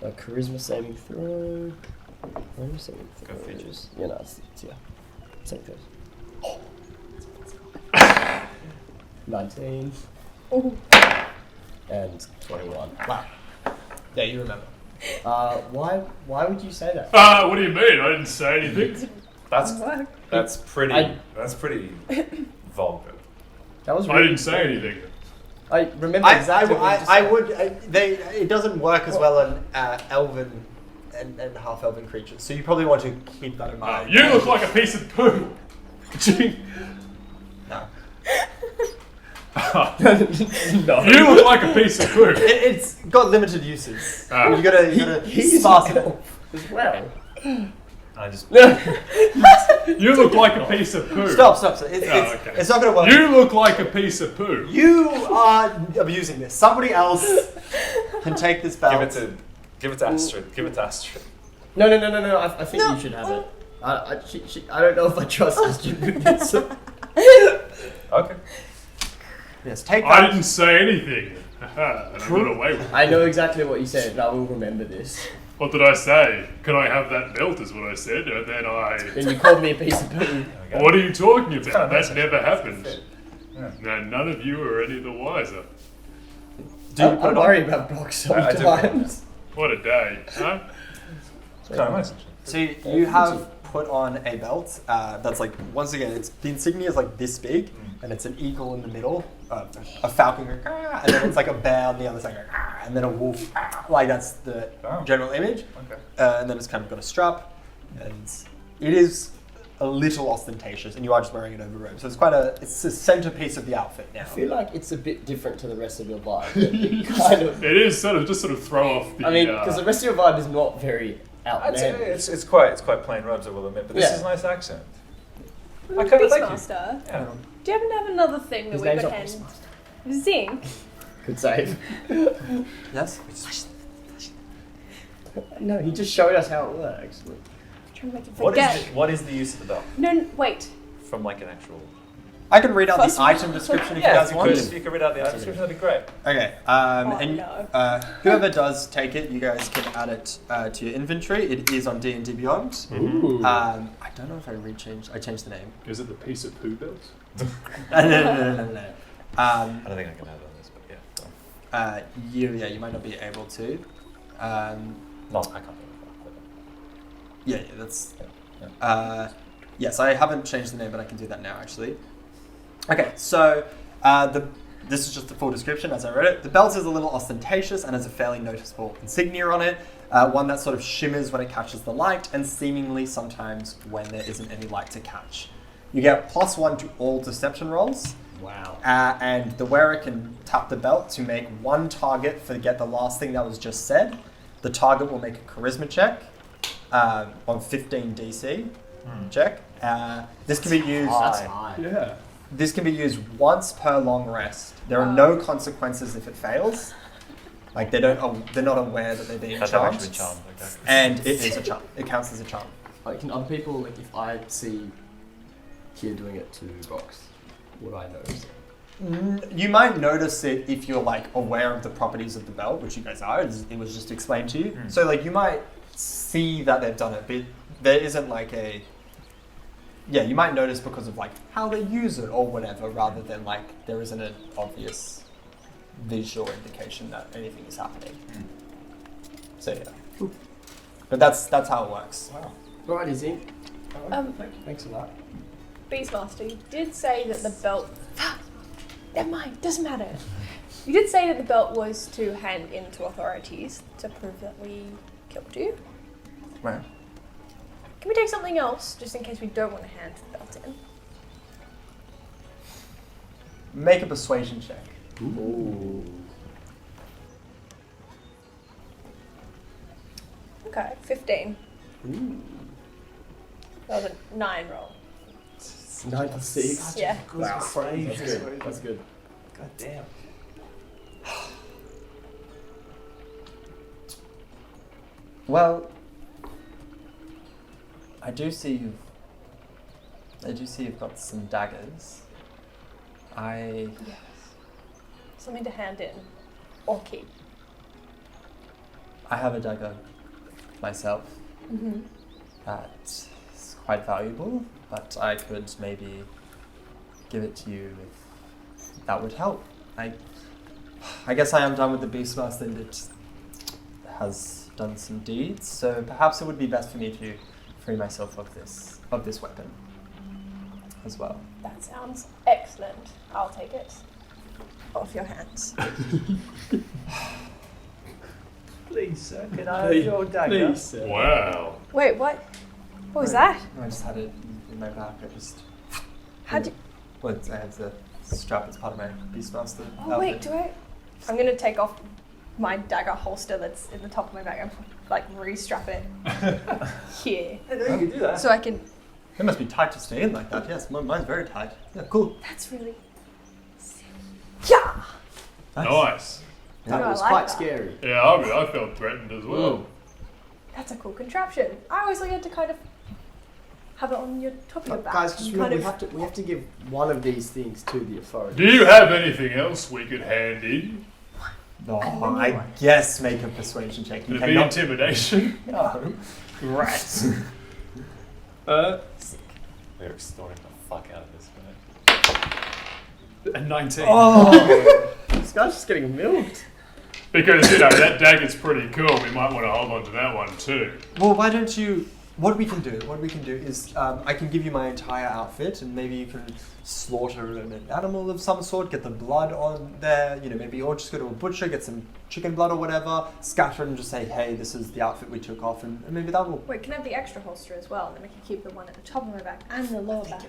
S4: A charisma saving throw. Charisma saving
S5: Go
S4: throws.
S5: features.
S4: Yeah, no, it's yeah. Same thing. 19
S2: Oh.
S4: and 21.
S1: Wow. Yeah, you remember.
S4: Why would you say that?
S3: What do you mean? I didn't say anything.
S5: That's pretty.
S4: I-
S5: That's pretty vulgar.
S4: That was
S3: I
S4: really
S3: didn't say anything.
S4: I remember exactly what you just said.
S1: It doesn't work as well on elven and half elven creatures, so you probably want to keep that in mind.
S3: You look like a piece of poo. Jing.
S1: No.
S4: No.
S3: You look like a piece of poo.
S1: It's got limited uses.
S3: Ah.
S1: You gotta
S4: He's
S1: sparse
S4: an
S1: it.
S4: elf as well.
S5: I just.
S3: You look like a piece of poo.
S1: Stop.
S3: okay.
S1: It's not gonna work.
S3: You look like a piece of poo.
S1: You are abusing this. Somebody else can take this belt.
S5: Give it to Astrid. Give it to Astrid.
S4: No. I think you should have it. I don't know if I trust Astrid with this.
S5: Okay.
S1: Yes, take that.
S3: I didn't say anything. And I got away with it.
S4: I know exactly what you said, and I will remember this.
S3: What did I say? Can I have that belt is what I said, and then
S4: And you called me a piece of poo.
S5: There we go.
S3: What are you talking about?
S5: kinda nice,
S3: That never happened.
S5: Yeah.
S3: No, none of you are any the wiser.
S4: I worry about Brock
S5: I do
S4: sometimes.
S3: What a day, huh?
S5: It's kind of nice, actually.
S1: So you have put on a belt that's like, once again, it's the insignia is like this big, and it's an eagle in the middle, a falcon, and then it's like a bear on the other side, and then a wolf. Like that's the
S5: Oh.
S1: general image.
S5: Okay.
S1: And then it's kind of got a strap, and it is a little ostentatious, and you are just wearing it over robe. So it's a centerpiece of the outfit now.
S4: I feel like it's a bit different to the rest of your vibe. Kind of.
S3: It is sort of throw off the.
S4: I mean, because the rest of your vibe is not very
S5: I'd say
S4: outlandish.
S5: it's quite plain rubs, I will admit, but this
S4: Yeah.
S5: is a nice accent. I kind of like you.
S2: Beastmaster,
S5: Yeah.
S2: do you happen to have another thing that
S4: His
S2: we
S4: name's
S2: could
S4: not
S2: hand?
S4: Beastmaster.
S2: Zinc.
S4: Good save.
S1: Yes.
S4: No, he just showed us how it works.
S2: I'm trying to make you
S5: What
S2: forget.
S5: is the use of the bell?
S2: No, wait.
S5: From like an actual...
S1: I can read out
S2: First
S1: the
S2: of all-
S1: item description if
S5: Yeah,
S1: you
S5: if
S1: guys
S5: you
S1: want.
S5: could, if you could read out the item description, that'd be great.
S1: Okay.
S2: Oh,
S1: And
S2: no.
S1: whoever does take it, you guys can add it to your inventory. It is on D&D Beyond.
S4: Ooh.
S1: I don't know if I changed the name.
S3: Is it the piece of poo bells?
S1: No.
S5: I don't think I can add on this, but yeah. Go on.
S1: You might not be able to.
S5: No, I can't do
S1: Yeah, that's.
S5: Yeah.
S1: Yes, I haven't changed the name, but I can do that now actually. Okay, so this is just the full description as I read it. The belt is a little ostentatious and has a fairly noticeable insignia on it, one that sort of shimmers when it catches the light and seemingly sometimes when there isn't any light to catch. You get +1 to all deception rolls,
S4: Wow.
S1: and the wearer can tap the belt to make one target forget the last thing that was just said. The target will make a charisma check on 15 DC check. This can be used.
S4: That's high.
S3: Yeah.
S1: This can be used once per long rest. There are no consequences if it fails. Like they're not aware that they're being
S5: That's
S1: charmed.
S5: actually charmed. Okay.
S1: And it is a charm. It counts as a charm.
S4: Like, can other people, like, if I see Kier doing it to Rox, would I notice it?
S1: You might notice it if you're like aware of the properties of the belt, which you guys are. It was just explained to you. So like you might see that they've done it, but there isn't like a. Yeah, you might notice because of like how they use it or whatever, rather than like there isn't an obvious visual indication that anything is happening. So yeah, but that's how it works.
S5: Wow.
S4: Right, Izzy. Thanks a lot.
S2: Beastmaster, you did say that the belt. Never mind, doesn't matter. You did say that the belt was to hand in to authorities to prove that we killed you.
S1: Right.
S2: Can we take something else, just in case we don't want to hand the belt in?
S1: Make a persuasion check.
S4: Ooh.
S2: Okay, 15.
S4: Ooh.
S2: That was a 9 roll.
S4: 96.
S2: Yeah.
S4: Wow. That's good. That's good.
S5: God damn.
S1: Well, I do see you've got some daggers.
S2: Yes. Something to hand in. Or keep.
S1: I have a dagger myself.
S2: Mm-hmm.
S1: That's quite valuable, but I could maybe give it to you if that would help. I guess I am done with the Beastmaster and it has done some deeds, so perhaps it would be best for me to free myself of this weapon as well.
S2: That sounds excellent. I'll take it off your hands.
S5: Please, sir, can I have your dagger?
S4: Please, sir.
S3: Wow.
S2: Wait, what? What was that?
S1: No, I just had it in my back.
S2: How'd you...
S1: Well, I had the strap as part of my Beastmaster
S2: Oh, wait, do I... I'm going to take off my dagger holster that's in the top of my bag and, like, re-strap it here.
S5: I know you can do that.
S2: So I can...
S1: It must be tight to stay in like that. Yes, mine's very tight. Yeah, cool.
S2: That's really... Yeah!
S3: Nice.
S4: That
S2: I
S4: was
S2: like
S4: quite
S2: that.
S4: scary.
S3: Yeah, I felt threatened as well.
S2: That's a cool contraption. I always like it to kind of have it on your top of your back.
S4: Guys, just
S2: and
S4: remember,
S2: kind of...
S4: we have to give one of these things to the authorities.
S3: Do you have anything else we could hand in?
S1: No, I guess make a persuasion check. You
S3: Could it be
S1: cannot.
S3: intimidation?
S1: No. Rats.
S5: We're extorting the fuck out of this, man.
S3: A 19.
S1: Oh.
S4: This guy's just getting milked.
S3: Because, that dagger's pretty cool. We might want to hold on to that one too.
S1: Well, why don't you what we can do is I can give you my entire outfit, and maybe you can slaughter an animal of some sort, get the blood on there, maybe, or just go to a butcher, get some chicken blood or whatever, scatter it and just say, hey, this is the outfit we took off, and maybe that will...
S2: Wait, can I have the extra holster as well? And then I can keep the one at the top of my back and the lower back.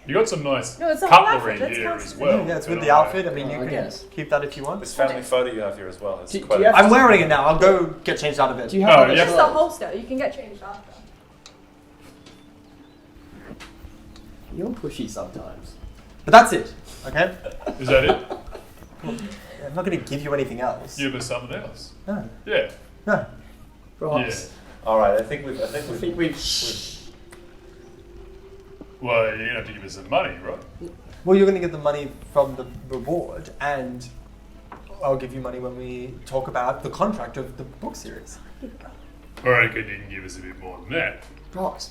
S3: You got some nice
S2: No, it's the whole
S3: cutlery
S2: outfit, that's
S3: here
S2: counts
S3: as
S2: as
S3: well.
S1: Yeah, it's with
S3: you
S1: the
S3: know.
S1: outfit. I mean, you
S4: I
S1: can
S4: guess.
S1: keep that if you want.
S5: This family photo you have here as well. It's
S4: Do
S5: quite
S4: you have-
S1: I'm wearing it now. I'll go get changed out of it.
S4: Do you have
S3: Oh,
S4: other
S3: yeah.
S2: Just the holster. You can get changed after.
S4: You're pushy sometimes.
S1: But that's it, okay?
S3: Is that it?
S1: I'm not going to give you anything else.
S3: Give us something else.
S1: No,
S3: Yeah.
S1: no.
S4: Rocks.
S5: All right, I think we've.
S4: I think we've.
S3: Well, you're gonna have to give us some money, right?
S1: Well, you're going to get the money from the reward, and I'll give you money when we talk about the contract of the book series.
S3: I reckon you can give us a bit more than that.
S4: Rocks.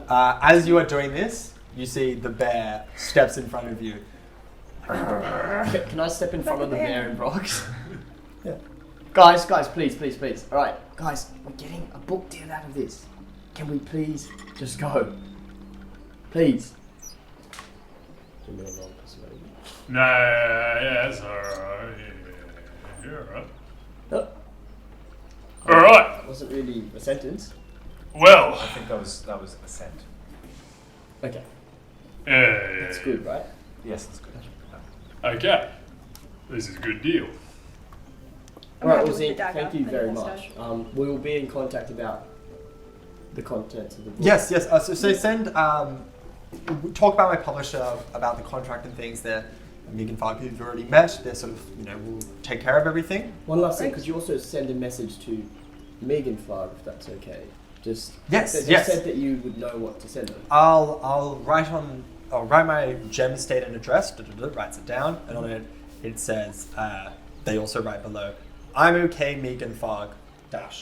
S1: As you are doing this, you see the bear steps in front of you.
S4: Can I step in front of the bear and rocks?
S1: Yeah.
S4: Guys, please. Alright, guys, we're getting a book deal out of this. Can we please just go? Please.
S3: Nah, yeah, that's alright. Yeah, you're alright. Alright,
S4: That wasn't really a sentence.
S3: well,
S5: I think that was assent.
S4: Okay,
S3: yeah,
S4: that's good, right?
S5: Yes, that's good.
S3: Okay, this is a good deal.
S2: I'm
S4: Alright,
S2: happy with
S4: Uzi,
S2: the dagger
S4: thank you
S2: and the
S4: very
S2: mustache.
S4: much. We will be in contact about the contents of the book.
S1: Yes. So send. Talk about my publisher, about the contract and things there. Megan Fark, who've already met, they're sort of, will take care of everything.
S4: One last thing,
S2: Great.
S4: could you also send a message to Megan Flag, if that's okay? Just
S1: Yes,
S4: they
S1: yes.
S4: said that you would know what to send them.
S1: I'll write my gem state and address. Writes it down, and on it it says. They also write below, I'm okay, Megan Farg -frog.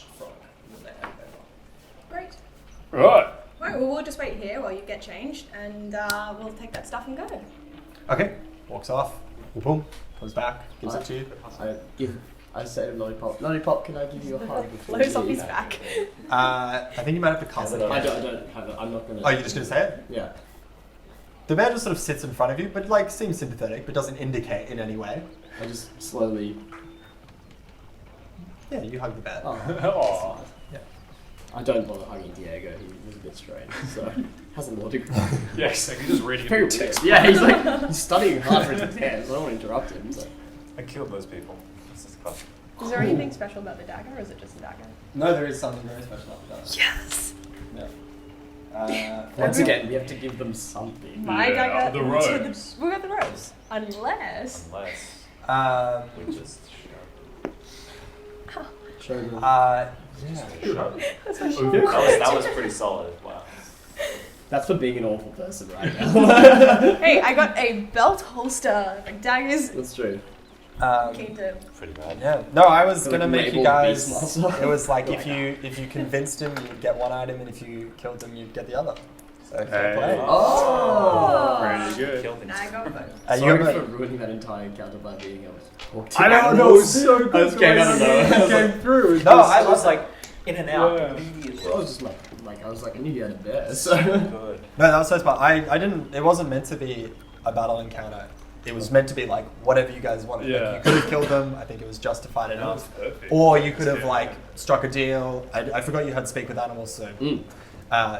S1: And then they hand it over.
S2: Great.
S3: Right,
S2: Right, well, we'll just wait here while you get changed, and we'll take that stuff and go.
S1: Okay, walks off. Boom, comes back, gives it to you.
S4: I say to Lollipop, Lollipop, can I give you a hug before
S2: Flows
S4: you
S2: off his
S4: leave?"
S2: back.
S1: I think you might have to cast it.
S4: I don't have it. I'm not gonna.
S1: Oh, you're just gonna say it?
S4: Yeah.
S1: The bear just sort of sits in front of you, but seems sympathetic, but doesn't indicate in any way.
S4: I just slowly.
S1: Yeah, you hug the bear.
S4: Oh.
S3: Aw.
S1: Yeah.
S4: I don't bother hugging Diego. He was a bit strange, so hasn't more to go.
S3: yes, like you're just reading
S4: Very
S3: a
S4: weird.
S3: text.
S4: Yeah, he's studying hard for his exams. I don't want to interrupt him. So.
S5: I killed those people. This is classic.
S2: Is there anything special about the dagger, or is it just a dagger?
S1: No, there is something very special about that.
S2: Yes!
S1: Yeah.
S4: Once again, we have to give them something.
S2: My
S3: Yeah,
S2: dagger
S3: the
S2: to
S3: rose.
S2: we got the rose. Unless...
S5: Unless we just
S4: Show them.
S1: yeah.
S5: shut.
S2: That's my
S3: Ooh.
S2: shield.
S5: That was pretty solid. Wow.
S4: That's for being an awful person right now.
S2: Hey, I got a belt holster. Like, daggers
S4: That's true.
S2: came to...
S5: Pretty bad.
S1: Yeah. No, I was
S4: So,
S1: gonna
S4: like,
S1: make you
S4: labeled
S1: guys.
S4: Beastmaster.
S1: It was like
S4: Like
S1: if you convinced him, you'd get one item, and if you killed him, you'd get the other. So fair
S3: Hey.
S1: play.
S4: Oh!
S3: Pretty good.
S5: Killed him.
S2: Now I got both.
S1: You
S4: Sorry
S1: have
S4: for
S1: a-
S4: ruining that entire encounter by being able to talk to
S3: I don't know,
S4: animals.
S3: it's so good.
S4: I just came out of nowhere.
S3: Came through.
S1: No, I
S5: was
S1: was like.
S5: like in and out
S3: Yeah.
S5: immediately.
S4: I was just like I knew you had a bear, so.
S5: Good.
S1: No, that was so smart. I didn't. It wasn't meant to be a battle encounter. It was meant to be like whatever you guys wanted. Like,
S3: Yeah.
S1: you could have killed them. I think it was justified
S3: That was
S1: enough.
S3: perfect.
S1: Or you could have
S3: Yeah.
S1: like struck a deal. I forgot you had speak with animals, so
S4: Mm.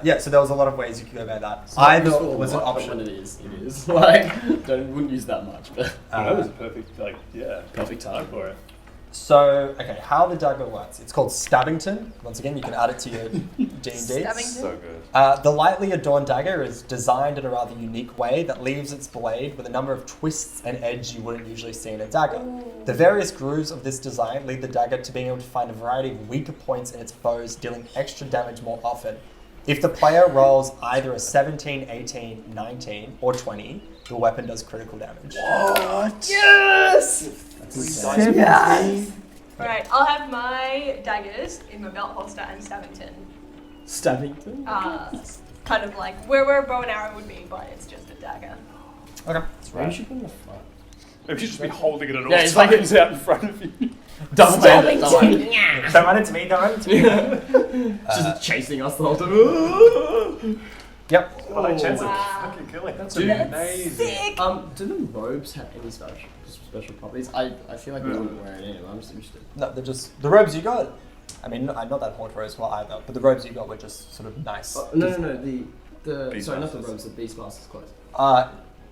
S1: yeah. So there was a lot of ways you could go about that.
S4: It's not
S1: Either
S4: useful
S1: was an
S4: a lot, but
S1: option.
S4: when it is. Like, wouldn't use that much, but
S3: That was a perfect,
S4: Perfect time.
S3: for it.
S1: So okay, how the dagger works? It's called Stabbington. Once again, you can add it to your D&D.
S2: Stabbington?
S5: So good.
S1: The lightly adorned dagger is designed in a rather unique way that leaves its blade with a number of twists and edges you wouldn't usually see in a dagger. The various grooves of this design lead the dagger to being able to find a variety of weaker points in its foes, dealing extra damage more often. If the player rolls either a 17, 18, 19, or 20, the weapon does critical damage.
S3: What?
S2: Yes!
S4: that's insane.
S2: Yes! Alright, I'll have my daggers in my belt holster and Stabbington.
S4: Stabbington?
S2: Kind of like where a bow and arrow would be, but it's just a dagger.
S1: Okay.
S4: Why should put in the front?
S3: Maybe you should just be holding it at all
S4: Yeah, it's like
S3: times out in front of you.
S4: Double
S2: Stabbington!
S1: Don't run into me, don't run into me.
S4: Just chasing us the whole time.
S1: Yep.
S5: Well, like chance of
S2: Wow.
S5: fucking killing. That's
S4: Dude,
S5: amazing.
S2: Sick.
S4: Do the robes have any special properties? I feel like we wouldn't wear it anyway. I'm just interested.
S1: No, they're just the robes you got. I mean, not that Horde rose well either, but the robes you got were just sort of nice.
S4: No. The sorry, not the
S5: Beastmasters.
S4: robes. The Beastmaster's clothes.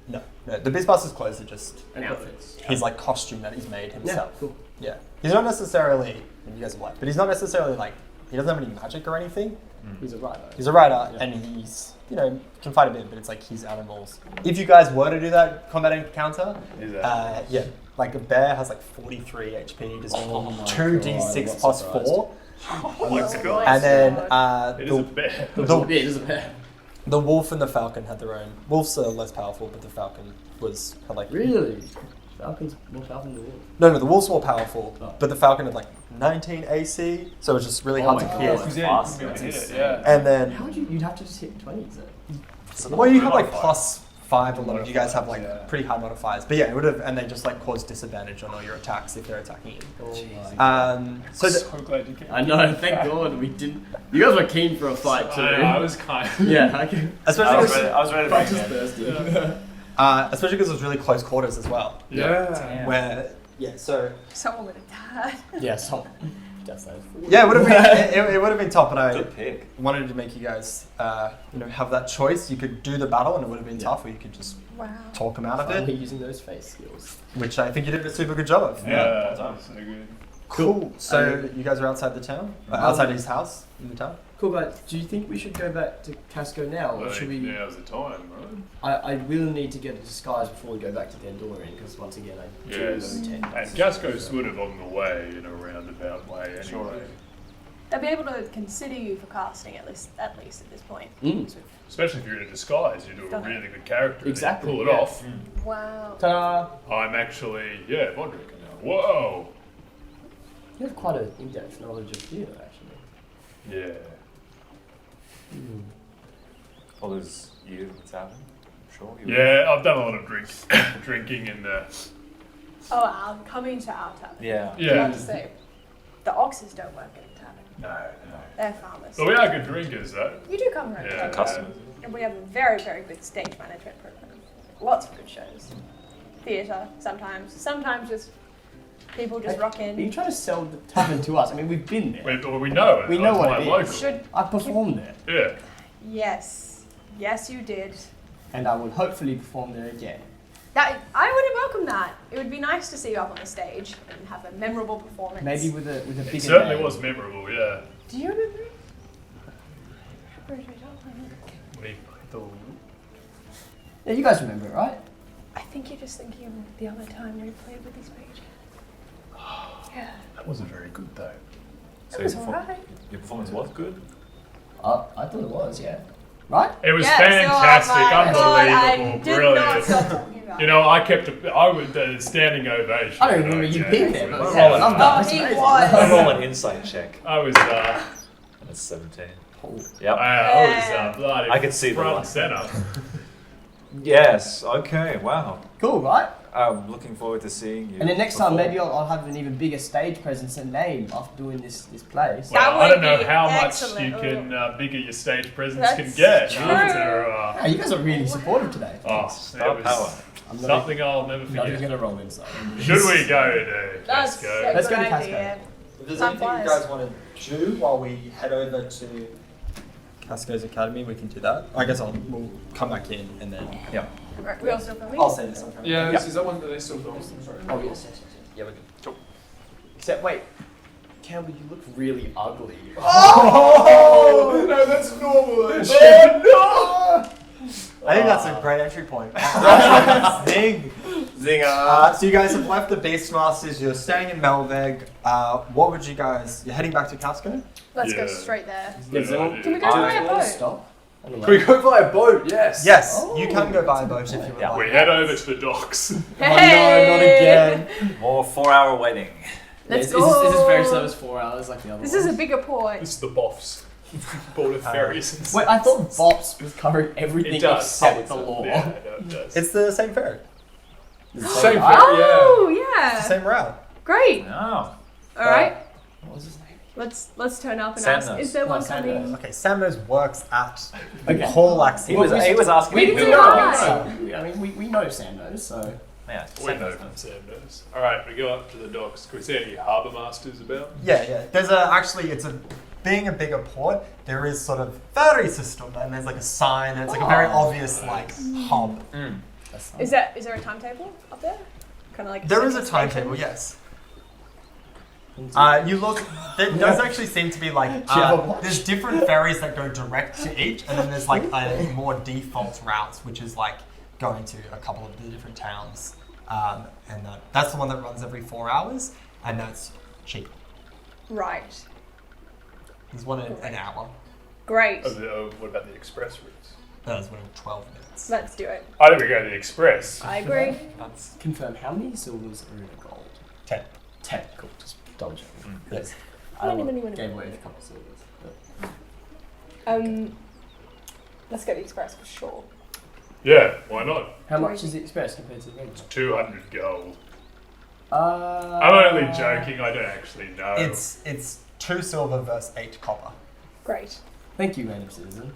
S1: No. The Beastmaster's clothes are just
S4: And outfits.
S1: his like costume that he's made
S4: Yeah,
S1: himself.
S4: cool.
S1: Yeah. He's not necessarily. I mean, you guys are white, but he's not necessarily like. He doesn't have any magic or anything.
S4: He's a rider.
S1: He's a rider,
S4: Yeah.
S1: and he's can fight a bit, but it's like his animals. If you guys were to do that combat encounter, yeah, like a bear has like 43 HP, just
S4: Oh my
S1: 2d6
S4: God,
S1: plus
S4: I'm
S1: 4,
S3: Oh my god.
S1: and then
S3: It is a bear.
S4: Yeah, it is a bear.
S1: the wolf and the falcon had their own. Wolves are less powerful, but the falcon had like
S4: Really? Falcon's more powerful than the wolf.
S1: No, the wolf's more powerful,
S4: Oh.
S1: but the falcon had like 19 AC, so it's just really
S4: Oh
S1: hard
S4: my
S1: to
S4: God.
S1: hit.
S5: Fast.
S3: Yeah,
S5: That's
S3: hit it,
S5: insane.
S3: yeah.
S1: And then,
S4: How would you'd have to just hit 20s then?
S1: well, you have like
S3: Modifiers.
S1: +5 or whatever. You guys have like
S3: Yeah.
S1: pretty high modifiers, but yeah, it would have, and they just like cause disadvantage on all your attacks if they're attacking you.
S4: Oh my
S1: So
S3: So glad you came.
S4: I know, thank God we didn't. You guys were keen for a fight too.
S3: I was kind of.
S4: Yeah, okay.
S1: especially
S5: I was ready to
S4: Fight
S5: make
S4: is
S5: it.
S4: thirsty.
S1: especially because it was really close quarters as well.
S3: Yeah.
S1: Where so
S2: Someone would have died.
S4: Yeah, so. That's that.
S1: yeah, it would have been it would have been top, but I
S5: Good pick.
S1: wanted to make you guys have that choice. You could do the battle, and it would have been
S4: Yeah.
S1: tough, or you could just
S2: Wow.
S1: talk them out of
S4: Finally
S1: it,
S4: using those face skills.
S1: which I think you did a super good job of.
S3: Yeah,
S5: well done.
S3: so good.
S1: Cool. So you guys are outside the town, outside his house in the town.
S4: Cool, but do you think we should go back to Casco now, or should we?
S3: Now's the time, right?
S4: I will need to get a disguise before we go back to Dandorian, because once again I do
S3: Yes.
S4: know 10.
S3: And Gasco's sort of on the way in a roundabout way anyway.
S5: Sure.
S2: They'll be able to consider you for casting at least at this point.
S4: Mm.
S3: Especially if you're in a disguise, you do a
S2: Done it.
S3: really good character.
S4: Exactly,
S3: And you pull it
S4: yeah.
S3: off.
S2: Wow.
S4: Ta-da!
S3: I'm actually, Vodrick now. Whoa!
S4: You have quite an in-depth knowledge of theatre, actually.
S3: Yeah.
S5: All those years of the tavern. I'm sure.
S3: Yeah, I've done a lot of drinking in the.
S2: Oh, coming to our tavern.
S5: Yeah.
S2: I
S3: Yeah.
S2: have to say, the oxes don't work in a tavern.
S3: No.
S2: They're farmers.
S3: But we are good drinkers, though.
S2: You do come around.
S3: Yeah.
S5: Customers.
S2: And we have a very, very good stage management program. Lots of good shows. Theatre, sometimes just people just rock
S4: Are you
S2: in.
S4: trying to sell the tavern to us? I mean, we've been there.
S3: We know it.
S4: We know
S3: That's
S4: what
S3: why
S4: it
S3: I'm
S4: is.
S3: local.
S2: Should
S4: I performed there,
S3: Yeah.
S2: yes, you did.
S4: and I will hopefully perform there again.
S2: That I would welcome that. It would be nice to see you up on the stage and have a memorable performance.
S4: Maybe with a bigger
S3: It certainly
S4: name.
S3: was memorable, yeah.
S2: Do you remember?
S3: We thought.
S4: Yeah, you guys remember it, right?
S2: I think you're just thinking of the other time we played with these pages. Yeah.
S3: That wasn't very good, though.
S5: So
S2: That was
S5: your
S2: alright.
S5: your performance was good.
S4: I thought it was, yeah. Right?
S3: It was
S2: Yeah,
S3: fantastic,
S2: so, my God, I
S3: unbelievable,
S2: did
S3: brilliant.
S2: not stop talking about
S3: You know, I would standing ovation.
S4: I don't
S3: when
S4: remember you
S3: came.
S4: being there, but
S5: Well,
S4: yeah, I
S5: well,
S4: love
S2: Oh,
S4: that. That's
S2: he
S4: amazing.
S2: was.
S5: I'm roll an insight check.
S3: I was,
S5: That's 17. Yep.
S3: I was bloody
S5: I could see the
S3: front and
S5: light.
S3: center.
S5: Yes. Okay. Wow.
S4: Cool, right?
S5: I'm looking forward to seeing you.
S4: And then next time,
S5: perform.
S4: maybe I'll have an even bigger stage presence and name after doing this play. So.
S2: That
S3: Well, I don't
S2: would
S3: know
S2: be
S3: how
S2: excellent.
S3: much you can bigger your stage presence
S2: That's
S3: can get
S2: true.
S3: after
S4: Yeah, you guys are really supportive today.
S5: Star
S3: it
S5: power.
S3: was
S4: I'm not,
S3: something I'll never
S4: not even
S3: forget.
S4: gonna roll inside.
S3: Should we go to
S2: That's
S3: Casco?
S2: a
S4: Let's
S2: good
S4: go to Casco.
S2: idea.
S1: If there's
S2: Time
S1: anything you
S2: flies.
S1: guys want to do while we head over to Casco's Academy, we can do that. I guess we'll come back in and then
S2: Right, we all still filming?
S1: I'll say this sometime.
S6: Yeah,
S5: Yeah.
S6: is that one that they still filmed?
S4: Oh yes.
S1: Yeah, we can.
S4: Except wait, Campbell, you look really ugly.
S6: Oh no, that's normal.
S1: I think that's a great entry point. Zing!
S5: Zinger.
S1: So you guys have left the Beastmasters, you're staying in Melveg. What would you guys... You're heading back to Casco?
S2: Let's go
S3: Yeah.
S2: straight there.
S3: Good
S4: Can
S3: idea.
S2: Can we go by a boat?
S4: Stop.
S6: Can we go by a boat? Yes.
S1: Yes,
S4: Oh.
S1: you can go by a boat if you would
S5: Yeah.
S3: We
S1: like.
S3: head over to the docks.
S4: Oh no, not again.
S5: More 4-hour waiting.
S2: Let's
S4: Is
S2: go.
S4: this ferry service 4 hours like the other
S2: This
S4: one?
S2: is a bigger port.
S3: This is the Boffs. Board of ferries. And
S4: Wait, I thought Bops was covering everything
S3: it does.
S4: except the law.
S3: Yeah, it does.
S1: It's the same ferry.
S6: Same ferry,
S2: Oh,
S1: It's
S2: yeah.
S1: the same route.
S2: Great.
S5: Oh.
S2: All right.
S4: What was his name again?
S2: Let's turn up and
S5: Sam
S2: ask.
S5: knows.
S2: Is there
S4: No,
S2: one
S4: Sam
S2: coming?
S4: knows.
S1: Okay, Sam knows works at
S4: Okay.
S1: Horlax.
S5: He was asking
S2: We
S5: me
S2: do
S5: who
S2: not.
S5: it was.
S4: I mean, we know Sam knows, so.
S5: Yeah,
S3: We
S5: Sam
S3: know
S5: knows.
S3: from Sam knows. All right, we go up to the docks. Can we see any harbour masters about?
S1: Yeah. There's being a bigger port, there is sort of ferry system, and there's like a sign, and it's like a very obvious like hub.
S2: Is there a timetable up there? Kind of like.
S1: There is a
S2: central
S1: timetable,
S2: station?
S1: yes. You look. There does actually seem to be like
S4: Do you have a watch?
S1: there's different ferries that go direct to each, and then there's like a more default routes, which is like going to a couple of the different towns, and that's the one that runs every 4 hours, and that's cheap.
S2: Right.
S1: There's one in an hour.
S2: Great.
S3: What about the express routes?
S1: There's one in 12 minutes.
S2: Let's do it.
S3: I think we go to the express.
S2: I agree.
S5: That's
S4: Confirm how many silvers are in a gold?
S1: 10.
S4: 10. Cool. Just double checking.
S1: Yes.
S4: I
S2: Money.
S4: gave away a couple of silvers. But.
S2: Let's go to the express for sure.
S3: Yeah, why not?
S4: How much is the express compared to the regular?
S3: 200 gold.
S4: I'm
S3: I'm only joking. I don't actually know.
S1: It's 2 silver versus 8 copper.
S2: Great.
S4: Thank you, random citizen.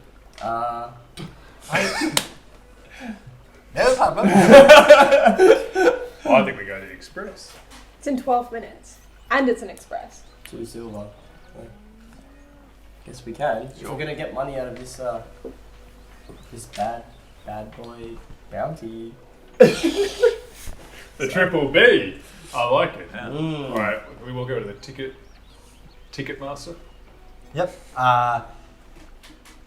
S1: No problem.
S3: I think we go to the express.
S2: It's in 12 minutes, and it's an express.
S4: 2 silver. So, guess we can. If we're gonna get money out of this this bad boy bounty.
S3: The triple B. I like it.
S5: Yeah.
S3: All right, we will go to the ticket master.
S1: Yep.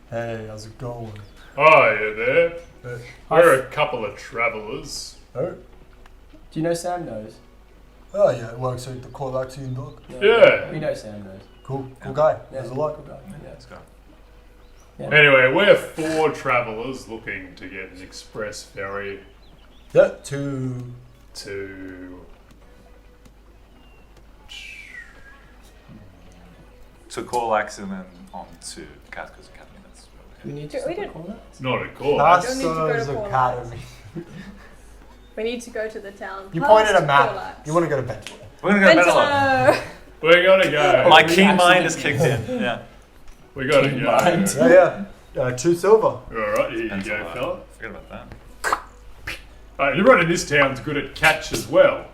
S1: Hey, how's it going?
S3: Hi there.
S1: Hey.
S3: We're a couple of travellers.
S1: Oh.
S4: Do you know Sam knows?
S1: Oh yeah, it works at the Corlaxian dock.
S3: Yeah.
S4: We know Sam knows.
S1: Cool guy.
S4: Yeah.
S1: There's a lot.
S4: Cool guy. Yeah.
S5: Let's go.
S3: Anyway, we're 4 travellers looking to get an express ferry
S1: Yeah, to
S5: To Corlax and then on to Casco's Academy. That's where
S4: We
S5: we're
S4: need
S2: Do
S4: to
S2: we
S4: stop
S2: don't-
S4: recording that?
S3: not a call.
S2: don't need to go to
S1: Casco's
S2: Corlax.
S1: Academy.
S2: We need to go to the town.
S1: You pointed a
S2: past
S1: map.
S2: Corlax.
S1: You want to go to Bentley.
S5: We're gonna go Benelog.
S2: Vento!
S3: We're gonna go.
S5: My
S4: We
S5: keen mind
S4: actually-
S5: has kicked in. Yeah.
S3: We gotta
S4: Keen
S3: go.
S4: mind.
S1: Yeah. 2 silver.
S3: All right, here you
S5: Depends
S3: go,
S5: on that.
S3: fella.
S5: Forget about that.
S3: Everyone in this town's good at catch as well.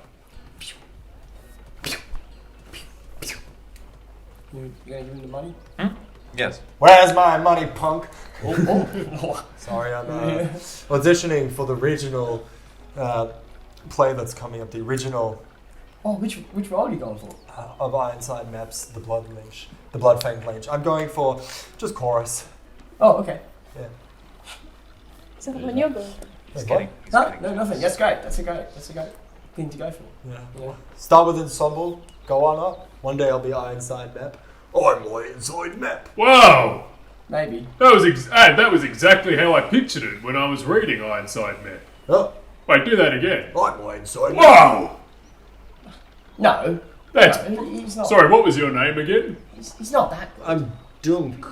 S4: You gonna give him the money?
S5: Yes.
S1: Where's my money, punk?
S4: Oh.
S1: Sorry, I'm auditioning for the regional play that's coming up. The original
S4: Oh, which role are you going for?
S1: of Ironside Maps, the Bloodfang Lynch. I'm going for just chorus.
S4: Oh, okay.
S1: Yeah.
S2: Is that the one you're going for?
S5: He's
S1: What?
S5: kidding. He's
S4: No,
S5: kidding.
S4: no, nothing. That's great. That's a great thing to go for.
S1: Yeah.
S4: Yeah.
S1: Start with ensemble. Go on up. One day I'll be Ironside Map. I'm Ironside Map.
S3: Wow,
S4: Maybe.
S3: that was exactly how I pictured it when I was reading Ironside Man.
S1: Oh,
S3: Wait, do that again.
S1: I'm Ironside Map.
S3: Wow,
S4: No.
S3: that's.
S4: No, he's not.
S3: Sorry, what was your name again?
S4: He's not that good.
S1: I'm Dunk.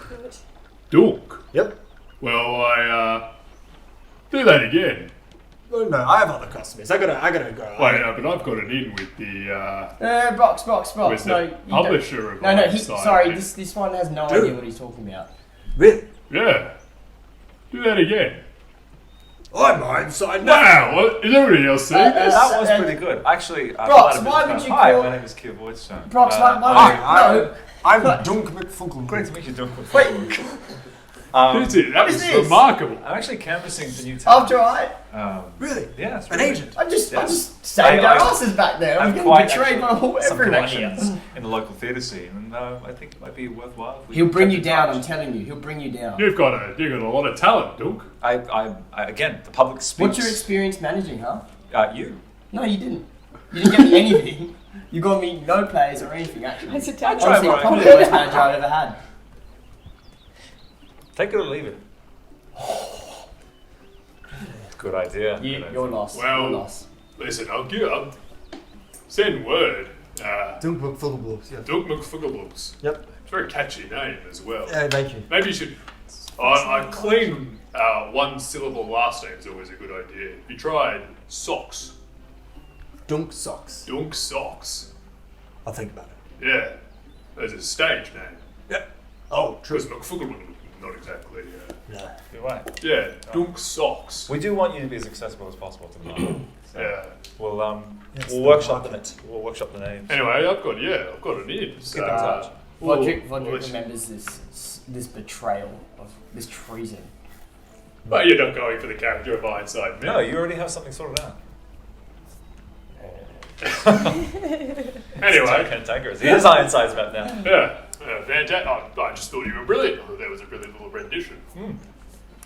S3: Dunk.
S1: Yep.
S3: Well, I do that again.
S1: Oh, no, I have other customers. I gotta go.
S3: Wait, no, but I've got it in with the
S4: Box.
S3: with
S4: No,
S3: the
S4: you don't.
S3: publisher of
S4: No, he.
S3: Ironside
S4: Sorry,
S3: Man.
S4: this one has no
S1: Dude.
S4: idea what he's talking about.
S1: Really?
S3: Yeah, do that again.
S1: I'm Ironside Map.
S3: Wow, what, is everybody else seeing this?
S5: That was pretty good. Actually,
S4: Brox, why would you
S5: Hi,
S4: call-
S5: my name is Kia Voidstone.
S4: Brox, why
S1: Hi,
S4: would you? No.
S1: I'm Dunk McFunkle.
S5: Great to meet you, Dunk.
S4: Wait.
S3: Who's it? That
S4: What
S3: was
S4: is this?
S3: remarkable.
S5: I'm actually canvassing the new town.
S4: After I,
S1: Really?
S5: Yeah, it's
S1: An
S5: really-
S1: agent?
S4: I just
S5: Yes.
S4: saved
S5: I-
S4: our asses back there. I'm
S5: I've
S4: getting
S5: quite
S4: betrayed by
S5: actually
S4: whole
S5: some
S4: everyone.
S5: connections in the local theatre scene, and I think it might be worthwhile. if we
S4: He'll bring
S5: kept
S4: you
S5: in
S4: down.
S5: touch.
S4: I'm telling you, he'll bring you down.
S3: You've got a lot of talent, Dunk.
S5: I again, the public speaks.
S4: What's your experience managing, huh?
S5: You.
S4: No, you didn't. You didn't get me anything. You got me no plays or anything, actually.
S2: It's a town.
S5: try
S4: Honestly,
S5: what I
S4: probably
S5: can.
S4: the worst manager I've ever had.
S5: Take it or leave it. Good idea.
S4: You,
S5: Good idea.
S4: your loss.
S3: Well-
S4: Your loss.
S3: Listen, I'll send word.
S1: Dunk McFunkle. Yeah.
S3: Dunk McFugglebugs.
S1: Yep.
S3: It's a very catchy name as well.
S1: Thank you.
S3: Maybe you should. I clean one syllable last name is always a good idea. If you tried socks,
S1: Dunk Socks.
S3: Dunk socks.
S1: I'll think about it.
S3: Yeah. There's a stage name.
S1: Yeah. Oh, true.
S3: It's not exactly.
S1: No.
S5: You're right.
S3: Yeah, Dunk Socks.
S5: We do want you to be as accessible as possible to the market. So
S3: Yeah.
S5: We'll
S1: Yes,
S5: we'll
S1: the
S5: workshop
S1: market.
S5: We'll workshop the names.
S3: Anyway, I've got an in. So,
S5: Get them touch.
S4: Vodrick
S3: well,
S4: remembers this betrayal of this treason.
S3: But you're not going for the character of Ironside, man.
S5: No, you already have something sorted out.
S3: Anyway,
S5: Cantankerous. He is Ironside's map now.
S3: yeah, fantastic. I just thought you were brilliant. I thought that was a brilliant little rendition.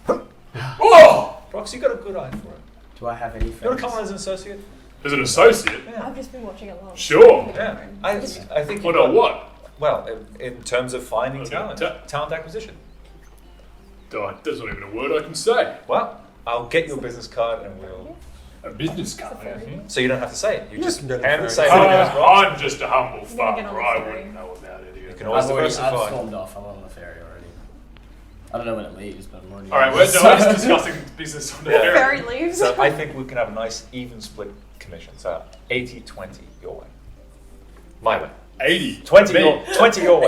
S3: Oh!
S5: Rox, you got a good eye for it.
S4: Do I have any
S5: You want to
S4: friends?
S5: come on as an associate?
S3: As an associate?
S2: I've just been watching along.
S3: Sure.
S5: Yeah. I think
S3: What
S5: you've
S3: on
S5: got-
S3: what?
S5: Well, in terms of finding
S3: Okay,
S5: talent, talent acquisition.
S3: That's not even a word I can say.
S5: Well, I'll get your business card and we'll.
S3: A business card.
S5: So you don't have to say it. You
S1: You
S5: just
S1: can go to
S5: hand
S1: the
S5: the
S1: ferry.
S5: same thing as well.
S3: I'm just a humble
S2: I'm gonna get on
S3: farmer.
S2: the
S3: I
S2: ferry.
S3: wouldn't know about it.
S5: You can always
S4: I've
S5: diversify.
S4: stormed off. I'm on the ferry already. I don't know when it leaves, but I'm already.
S3: All right, we're just discussing business on the
S5: Yeah.
S3: ferry.
S2: Fairy leaves.
S5: So I think we can have a nice even split commission. So 80-20 your way. My way.
S3: 80.
S5: 20
S3: Me.
S5: your way. 20
S3: I
S5: your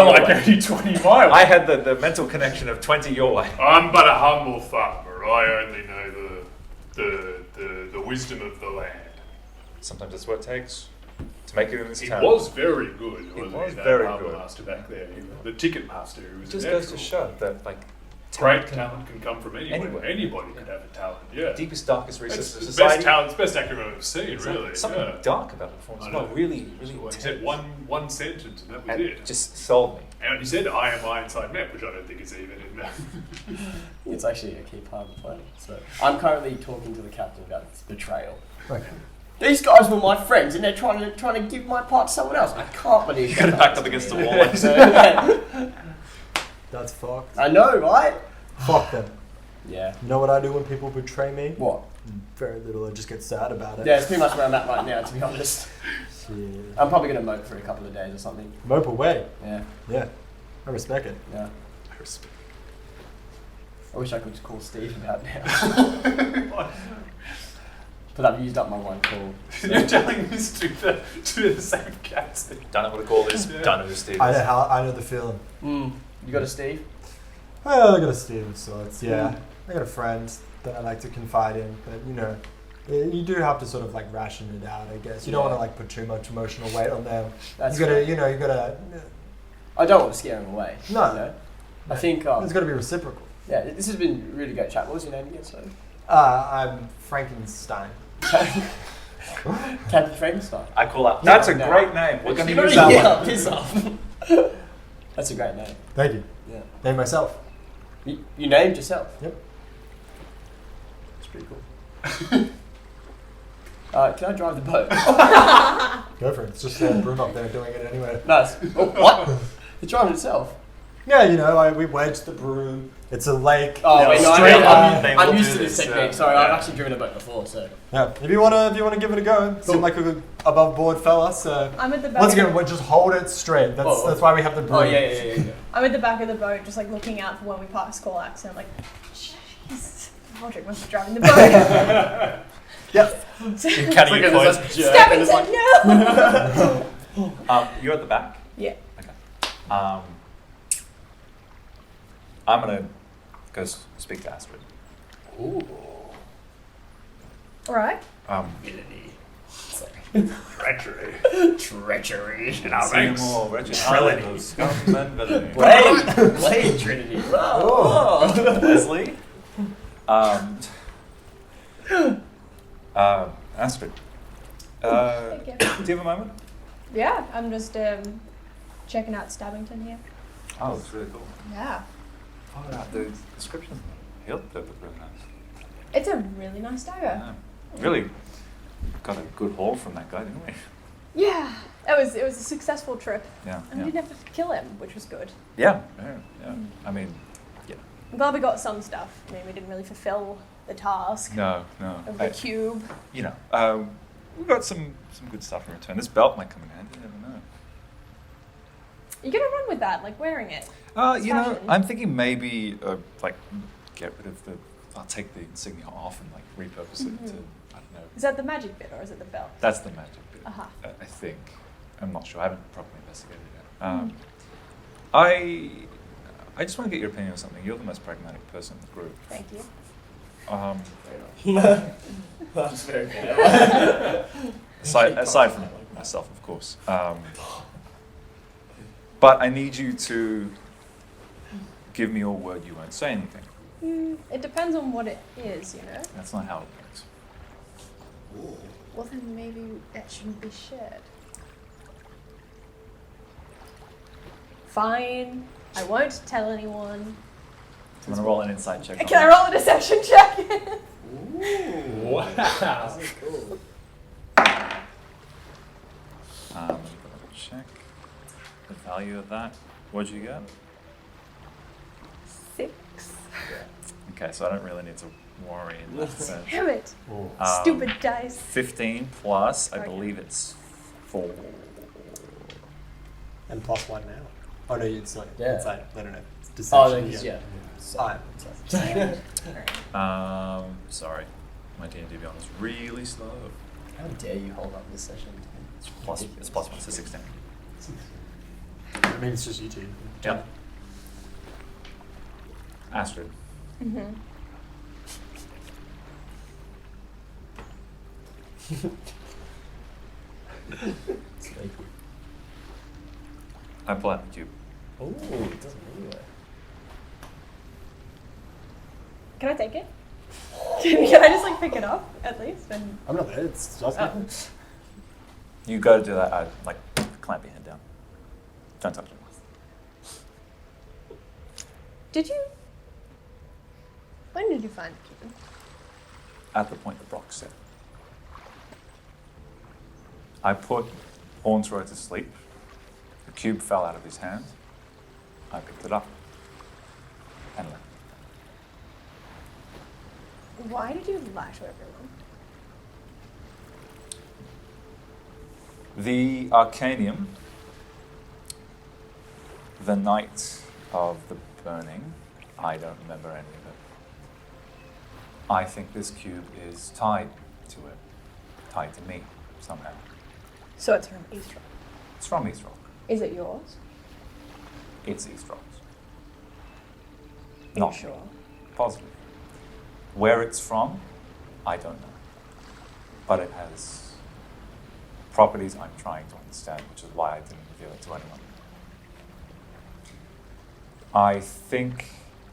S3: like
S5: way.
S3: 80-20 my way.
S5: I had the mental connection of 20 your way.
S3: I'm but a humble farmer. I only know the wisdom of the land.
S5: Sometimes that's what it takes to make it in this
S3: He
S5: town.
S3: was very good, wasn't
S5: was
S3: he? That
S5: very
S3: harbour
S5: good.
S3: master back there. The ticket master who was
S5: It just
S3: an
S5: goes to
S3: actual-
S5: show that like
S3: Great talent can come from anywhere.
S5: Anywhere.
S3: Anybody could have a talent. Yeah.
S5: deepest, darkest
S3: It's
S5: recesses of
S3: the best
S5: society.
S3: talent, it's best acting I've ever seen,
S5: Exactly.
S3: really.
S5: Something
S3: yeah.
S5: dark about the performance.
S3: I
S5: Not
S3: know.
S5: really
S3: He
S5: intense.
S3: said one sentence and that was
S5: And
S3: it.
S5: just sold me.
S3: And he said, "I am Ironside Map," which I don't think is even in there.
S4: It's actually a key part of the plan. So I'm currently talking to the captain about this betrayal.
S1: Okay.
S4: These guys were my friends, and they're trying to give my part to someone else. I can't believe
S5: You got it backed up against the wall.
S1: That's fucked.
S4: I know, right?
S1: Fuck them.
S4: Yeah.
S1: You know what I do when people betray me?
S4: What?
S1: Very little. I just get sad about it.
S4: Yeah, it's pretty much where I'm at right now, to be honest.
S1: Yeah.
S4: I'm probably gonna mope for a couple of days or something.
S1: Mope away.
S4: Yeah,
S1: Yeah. I respect it.
S4: yeah.
S1: I respect
S4: I wish I could call Steve about now. But I've used up my one call.
S3: You're telling this to the same captain.
S5: Don't know what to call this.
S3: Yeah.
S5: Don't know who Steve
S1: I
S5: is.
S1: I know the feeling.
S4: You got a Steve?
S1: Well, I got a Steve of sorts, yeah. I got a friend that I like to confide in, but you know, you do have to sort of like ration it out, I guess. You don't
S4: Yeah.
S1: want to like put too much emotional weight on them.
S4: That's
S1: you gotta,
S4: right.
S1: you know, you gotta.
S4: I don't want to scare him away.
S1: No.
S4: You know? I think,
S1: It's gotta be reciprocal.
S4: yeah, this has been really great chat. What was your name again, sorry?
S1: I'm Frankenstein.
S4: Captain Frankenstein.
S5: I call out. That's a
S4: No.
S5: great name. We're going to
S4: You
S5: use
S4: gotta-
S5: that
S4: yeah,
S5: one.
S4: piss off. That's a great name.
S1: Thank you.
S4: Yeah.
S1: Name myself.
S4: You named yourself?
S1: Yep.
S4: That's pretty cool. Can I drive the boat?
S1: Go for it. It's just a broom up there doing it anyway.
S4: Nice. Oh, what? It's driving itself.
S1: Yeah, you know, we wedged the broom. It's a lake.
S4: Oh,
S1: you know,
S4: wait, no,
S1: straight line.
S5: They will
S4: I'm used
S5: do
S4: to this
S5: this,
S4: technique.
S5: yeah.
S4: Sorry, I've
S3: Yeah.
S4: actually driven a boat before, so.
S1: Yeah. If you wanna give it a go, seem like a good above board fella. So
S2: I'm at the back.
S1: once
S2: of
S1: again,
S2: the,
S1: we'll just hold it straight. That's why we have the broom.
S4: Oh, yeah.
S2: I'm at the back of the boat, just like looking out for when we pass Scorlax, and I'm like, jeez, Roderick must be driving the boat.
S1: Yep.
S5: You're cutting your clothes.
S2: Stabbing said no.
S5: You're at the back?
S2: Yeah.
S5: Okay. I'm going to go speak to Astrid.
S4: Ooh.
S2: All right.
S3: Treachery.
S4: Treachery.
S3: In our
S5: See
S3: ranks.
S5: more wretched
S3: Trinity.
S5: island of scum and villainy.
S4: Blade Trinity.
S1: Oh.
S5: Leslie? Astrid. Do
S2: Thank
S5: you have a moment?
S2: Yeah, I'm just checking out Stabbington here.
S5: Oh, it's really cool.
S2: Yeah.
S5: Oh, yeah, the description. He'll look really nice.
S2: It's a really nice dagger.
S5: Yeah. Really got a good haul from that guy, didn't we?
S2: Yeah. It was a successful trip.
S5: Yeah.
S2: And we didn't have to kill him, which was good.
S5: Yeah. I mean,
S2: I'm glad we got some stuff. I mean, we didn't really fulfill the task
S5: no.
S2: of the cube.
S5: You know, we got some good stuff in return. This belt might come in handy. You never know.
S2: You're gonna run with that, like wearing it.
S5: You know,
S2: Fashion.
S5: I'm thinking maybe like get rid of the. I'll take the insignia off and like repurpose it to. I don't know.
S2: Is that the magic bit or is it the belt?
S5: That's the magic bit.
S2: Uh-huh.
S5: I think. I'm not sure. I haven't properly investigated it I just want to get your opinion on something. You're the most pragmatic person in the group.
S2: Thank you.
S4: That's very fair.
S5: Aside from myself, of course. But I need you to give me your word you won't say anything.
S2: It depends on what it is, you know?
S5: That's not how it works.
S2: Well, then maybe that shouldn't be shared. Fine. I won't tell anyone.
S5: I'm going to roll an insight check.
S2: Can I roll a deception check?
S3: Wow.
S4: Cool.
S5: Let me check the value of that. What'd you get?
S2: 6.
S5: Okay, so I don't really need to worry in that sense.
S2: Damn it.
S5: Um,
S2: Stupid dice.
S5: 15 plus, I
S2: Okay.
S5: believe it's 4.
S1: And +1 now. Oh no, it's like
S4: Yeah.
S1: it's like I don't know. It's
S4: Oh,
S1: deception.
S4: then, yeah.
S1: Alright.
S2: Damn it. Alright.
S5: Sorry, my D&D Beyond is really slow.
S4: How dare you hold up this session?
S5: It's +1, so 16.
S1: I mean, it's just you two.
S5: Yep. Astrid.
S2: Mm-hmm.
S5: I pull out the cube.
S4: Oh, it doesn't anyway.
S2: Can I take it? Can I just like pick it up at least? And
S1: I'm not there. It's just
S2: Oh.
S5: You go to do that, I clamp your hand down. Don't touch it.
S2: did you? When did you find the cube?
S5: At the point the Brock said. I put Hornsrow to sleep. The cube fell out of his hand. I picked it up and left.
S2: Why did you lie to everyone?
S5: The Arcanium, the night of the burning, I don't remember any of it. I think this cube is tied to it, tied to me somehow.
S2: So it's from East Rock.
S5: It's from East Rock.
S2: Is it yours?
S5: It's East Rock's.
S2: Are
S5: Not
S2: you sure?
S5: positive. Where it's from, I don't know. But it has properties I'm trying to understand, which is why I didn't reveal it to anyone. I think,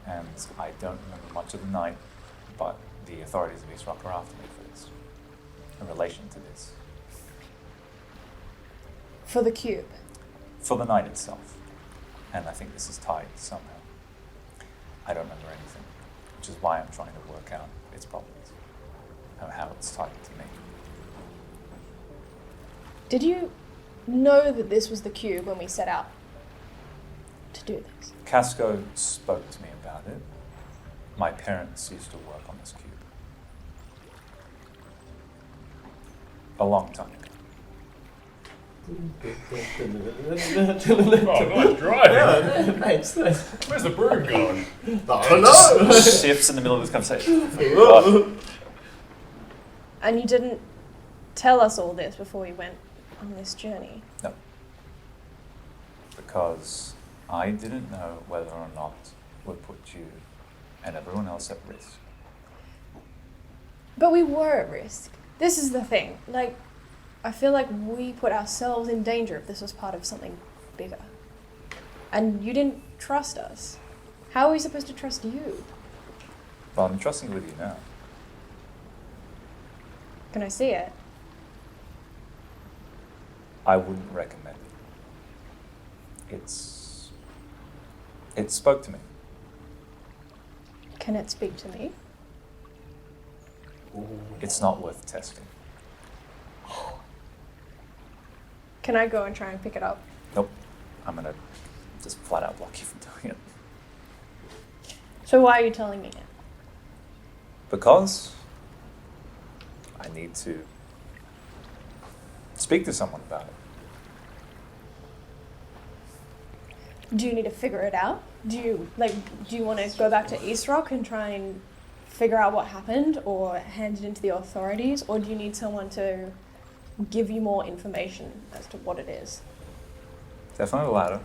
S5: and I don't remember much of the night, but the authorities of East Rock are after me for this, in relation to this,
S2: For the cube.
S5: for the night itself. And I think this is tied somehow. I don't remember anything, which is why I'm trying to work out its properties and how it's tied to me.
S2: Did you know that this was the cube when we set out to do this?
S5: Casco spoke to me about it. My parents used to work on this cube. A long time ago.
S3: Oh, nice driving.
S4: Thanks.
S3: Where's the broom going?
S4: Oh no!
S5: Shifts in the middle of this conversation. What?
S2: And you didn't tell us all this before we went on this journey?
S5: No. Because I didn't know whether or not would put you and everyone else at risk.
S2: But we were at risk. This is the thing. Like, I feel like we put ourselves in danger if this was part of something bigger. And you didn't trust us. How are we supposed to trust you?
S5: Well, I'm trusting with you now.
S2: Can I see it?
S5: I wouldn't recommend it. It spoke to me.
S2: Can it speak to me?
S5: It's not worth testing.
S2: Can I go and try and pick it up?
S5: Nope. I'm gonna just flat out block you from doing it.
S2: So why are you telling me it?
S5: Because I need to speak to someone about it.
S2: Do you need to figure it out? Do you want to go back to East Rock and try and figure out what happened, or hand it into the authorities, or do you need someone to give you more information as to what it is?
S5: Definitely the latter.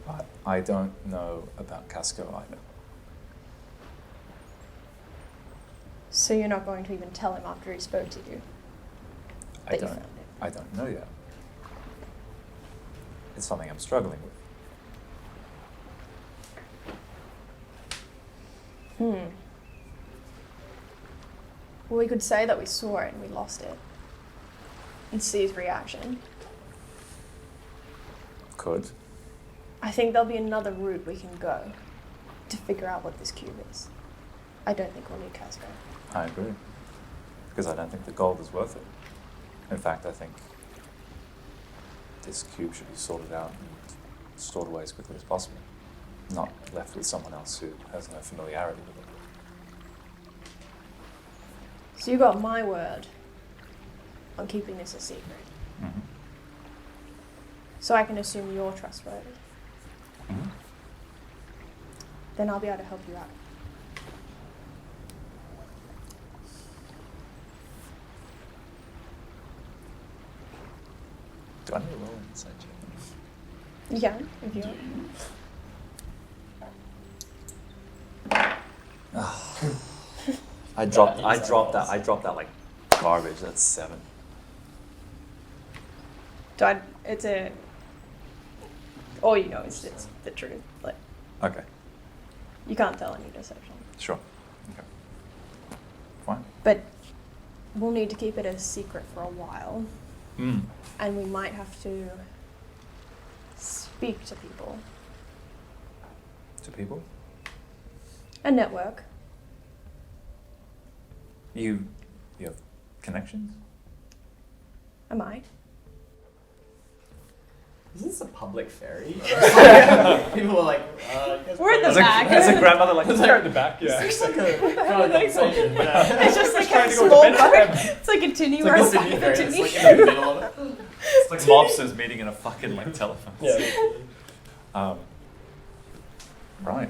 S5: But I don't know about Casco either.
S2: So you're not going to even tell him after he spoke to you that you found it?
S5: I don't know yet. It's something I'm struggling with.
S2: Well, we could say that we saw it and we lost it. And see his reaction.
S5: Could.
S2: I think there'll be another route we can go to figure out what this cube is. I don't think we'll need Casco.
S5: I agree. Because I don't think the gold is worth it. In fact, I think this cube should be sorted out and stored away as quickly as possible. Not left with someone else who has no familiarity with it.
S2: So you got my word on keeping this a secret.
S5: Mm-hmm.
S2: So I can assume you're trustworthy.
S5: Mm-hmm.
S2: Then I'll be able to help you out.
S5: Do I need to roll an insight check?
S2: You can, if you want.
S5: I dropped that like garbage. That's 7.
S2: It's a... All you know is it's the truth. Like,
S5: Okay,
S2: you can't tell any deception.
S5: sure. Okay. Fine.
S2: But we'll need to keep it a secret for a while.
S5: Mm.
S2: And we might have to speak to people.
S5: To people?
S2: A network.
S5: You have connections?
S2: Am I?
S4: Is this a public ferry? People are like, you guys
S2: We're at the
S5: As a,
S2: back.
S5: as a grandmother, like,
S6: They're in the back, yeah.
S4: It's like a conversation.
S2: It's just like
S6: trying
S2: a
S6: to go
S2: small
S6: to bed.
S2: boat. It's like a tinny
S4: It's like a
S2: row
S4: Sydney
S2: back
S4: ferry.
S2: to
S4: It's
S2: tinny.
S4: like in the middle of it.
S5: it's like mobsters meeting in a fucking like telephone.
S4: Yeah.
S5: Right.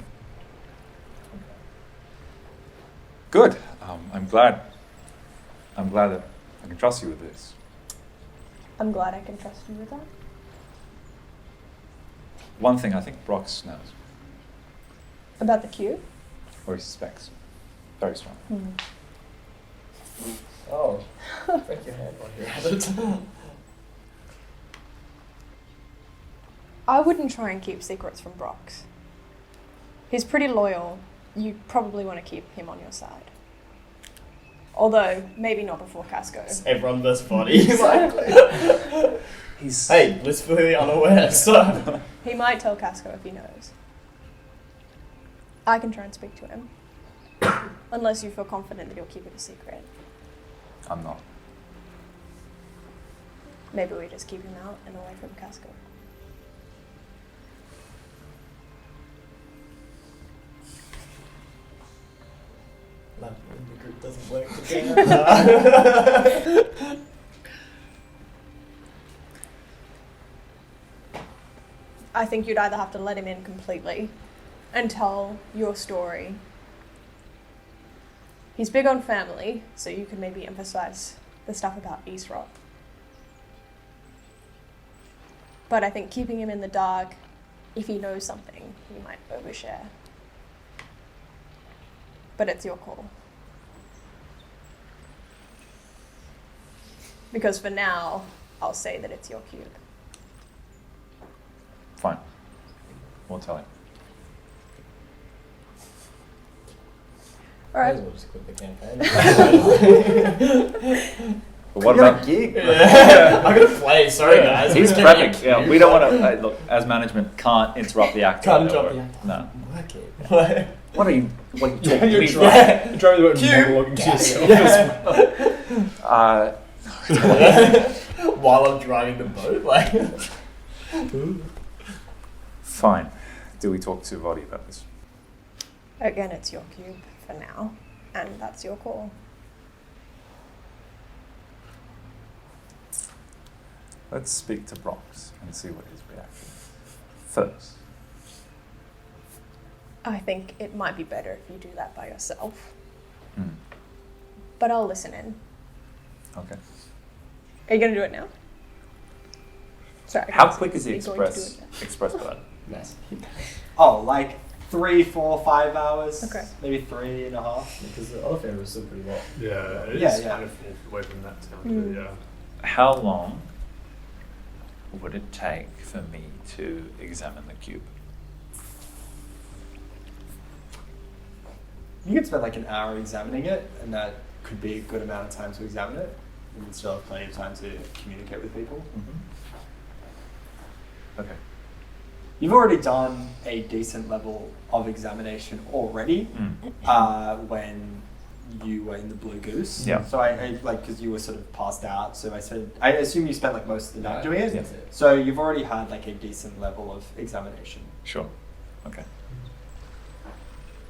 S5: Good. I'm glad that I can trust you with this.
S2: I'm glad I can trust you with that.
S5: One thing I think Brox knows,
S2: About the cube?
S5: or he suspects, very strong.
S4: Oh, break your hand while you're at it.
S2: I wouldn't try and keep secrets from Brox. He's pretty loyal. You probably want to keep him on your side. Although, maybe not before Casco.
S4: Everyone versus body.
S5: He's
S4: Hey, blissfully unaware, so.
S2: He might tell Casco if he knows. I can try and speak to him. Unless you feel confident that he'll keep it a secret.
S5: I'm not.
S2: Maybe we just keep him out and away from Casco.
S4: Love when the group doesn't work together.
S2: I think you'd either have to let him in completely and tell your story. He's big on family, so you could maybe emphasize the stuff about East Rock. But I think keeping him in the dark, if he knows something, he might overshare. But it's your call. Because for now, I'll say that it's your cube.
S5: Fine. We'll tell him.
S2: Alright.
S4: We'll just quit the campaign.
S5: But what about
S4: gig? Yeah. I'm gonna play. Sorry, guys.
S5: He's
S4: I'm gonna
S5: prepping. Yeah, we don't want to. Look, as management, can't interrupt the actor.
S4: Can't interrupt the actor.
S5: No.
S4: I'm working.
S5: What are you talking
S6: You're
S5: to me?
S6: driving the boat and
S4: Cube.
S6: monologuing to yourself.
S4: While I'm driving the boat, like.
S5: Fine. Do we talk to Vodi about this?
S2: Again, it's your cube for now, and that's your call.
S5: Let's speak to Brox and see what his reaction is. First.
S2: I think it might be better if you do that by yourself,
S5: Mm.
S2: but I'll listen in.
S5: Okay.
S2: Are you going to do it now? Sorry.
S5: How quick is the
S2: You're going to do
S5: express button?
S4: Mess.
S1: Oh, like 3, 4, 5 hours.
S2: Okay.
S1: Maybe 3.5.
S4: Because the other fair was still pretty long.
S3: Yeah, it is
S1: Yeah, yeah.
S3: kind of away from that town.
S2: Mm.
S3: Yeah.
S5: How long would it take for me to examine the cube?
S1: You could spend like an hour examining it, and that could be a good amount of time to examine it. You can still have plenty of time to communicate with people.
S5: Okay.
S1: You've already done a decent level of examination already when you were in the Blue Goose.
S5: Yeah.
S1: So I like, because you were sort of passed out, so I assume you spent like most of the night
S4: Right,
S1: doing it.
S4: that's it.
S1: So you've already had like a decent level of examination.
S5: Sure. Okay.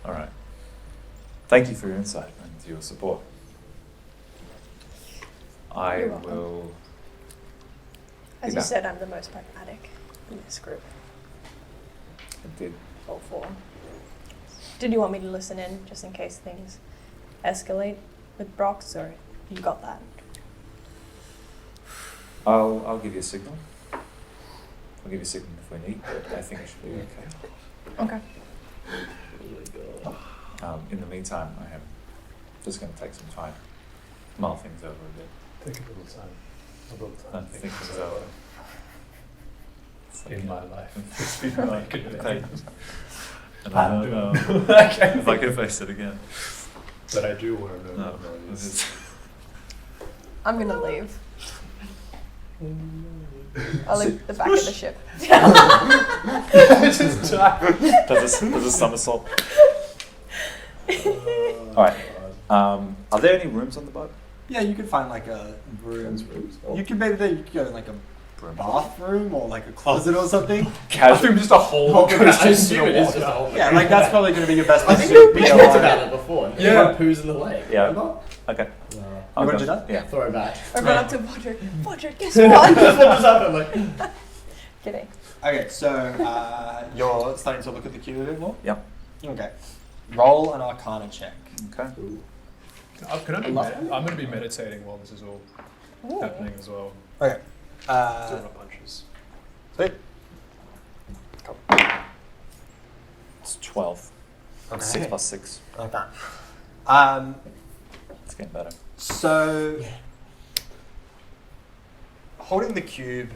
S5: All right. Thank you for your insight and your support. I
S2: You're welcome.
S5: will.
S2: As
S5: be
S2: you
S5: back.
S2: said, I'm the most pragmatic in this group.
S5: Indeed.
S2: All four. Did you want me to listen in just in case things escalate with Brox, or you got that?
S5: I'll give you a signal. I'll give you a signal if we need, but I think it should be okay.
S2: Okay.
S5: In the meantime, I am just going to take some time, mull things over a bit,
S3: Take a little time. A little time.
S5: and think things over. It's like
S3: In my life.
S5: It's been like
S3: Good
S5: a
S3: day.
S5: And I don't know if I can face it again.
S3: But I do want to know
S5: No,
S3: what it
S5: this
S3: is.
S5: is.
S2: I'm gonna leave. I'll leave the back of the ship.
S3: Just die.
S5: Does a somersault. All right. Are there any rooms on the boat?
S1: Yeah, you could find like a room. You could maybe you could go in like a bathroom or like a closet or something.
S3: Bathroom, just a hole that goes
S4: I
S3: into
S4: assume
S3: the
S4: it is
S3: water.
S4: just a whole
S1: Yeah, like that's probably going to be your best.
S4: I
S1: bet
S4: think
S1: to
S4: we
S1: be
S4: talked
S1: alive.
S4: about it before.
S3: Yeah.
S4: Everyone poos in the lake.
S5: Yeah.
S4: Remember?
S5: Okay.
S1: You
S5: I'll
S1: want
S5: go.
S1: to do that?
S5: Yeah.
S4: Throwback.
S2: Or run up to Bodger. Bodger, guess what?
S4: That's what just happened. Like,
S2: Kidding.
S1: Okay, so you're starting to look at the cube a bit more.
S5: Yep.
S1: Okay. Roll an Arcana check.
S5: Okay.
S3: I'm going to be meditating while this is all
S2: Ooh.
S3: happening as well.
S1: Okay.
S3: Doing my punches.
S1: Sweet.
S5: It's 12.
S1: Okay.
S5: 6 plus 6.
S1: Okay.
S5: It's getting better.
S1: So, holding the cube,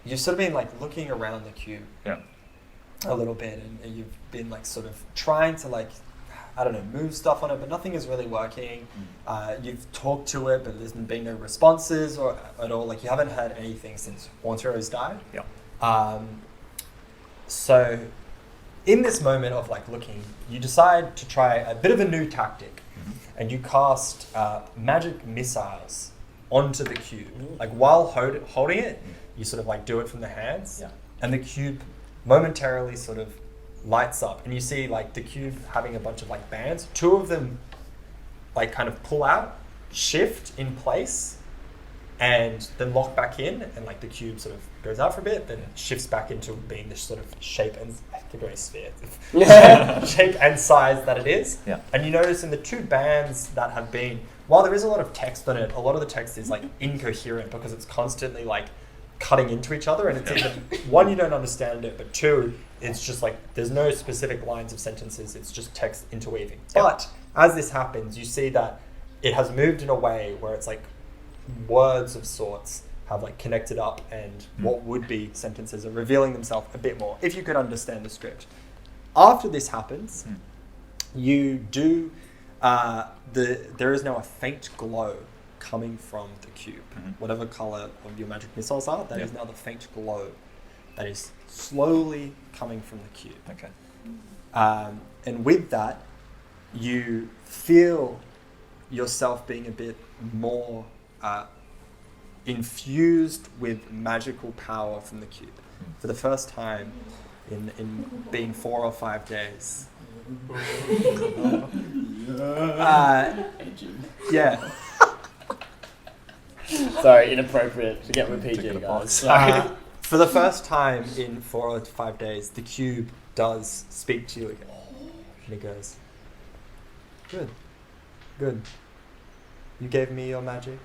S1: you've sort of been like looking around the cube
S5: Yeah.
S1: a little bit, and you've been like sort of trying to like, I don't know, move stuff on it, but nothing is really working. You've talked to it, but there's been no responses or at all. Like you haven't had anything since Wantero's died.
S5: Yeah.
S1: So, in this moment of like looking, you decide to try a bit of a new tactic, and you cast magic missiles onto the cube. Like while holding it, you sort of like do it from the hands,
S5: Yeah.
S1: and the cube momentarily sort of lights up, and you see like the cube having a bunch of like bands. 2 of them like kind of pull out, shift in place, and then lock back in, and like the cube sort of goes out for a bit, then shifts back into being this sort of shape and sphere, shape and size that it is.
S5: Yeah.
S1: And you notice in the 2 bands that have been, while there is a lot of text on it, a lot of the text is like incoherent because it's constantly like cutting into each other, and it's either 1, you don't understand it, but 2, it's just like there's no specific lines of sentences, it's just text interweaving.
S5: Yep.
S1: But as this happens, you see that it has moved in a way where it's like words of sorts have like connected up, and what would be sentences are revealing themselves a bit more if you could understand the script. After this happens, you do there is now a faint glow coming from the cube. Whatever color of your magic missiles are, that is now the faint glow that is slowly coming from the cube.
S5: Okay.
S1: And with that, you feel yourself being a bit more infused with magical power from the cube. For the first time in being 4 or 5 days. Yeah.
S4: sorry, inappropriate. Forget with PG, guys.
S1: For the first time in 4 or 5 days, the cube does speak to you again. And it goes, good, good. You gave me your magic.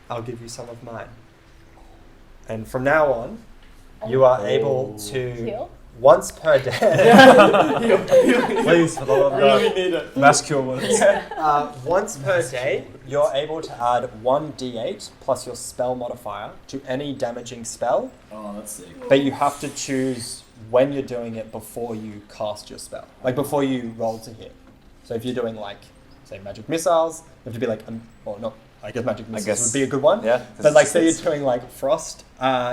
S1: I'll give you some of mine. And from now on, you are able to
S2: Heal?
S1: once per day.
S5: Please, for the love of God.
S1: need it.
S5: Mass cure words.
S1: Once per day, you're able to add 1d8 plus your spell modifier to any damaging spell,
S4: Oh, that's sick.
S1: but you have to choose when you're doing it before you cast your spell, like before you roll to hit. So if you're doing like, say, magic missiles, you have to be like, well, not. I guess magic missiles
S5: guess-
S1: would be a good one.
S5: Yeah.
S1: But like, say you're doing like frost,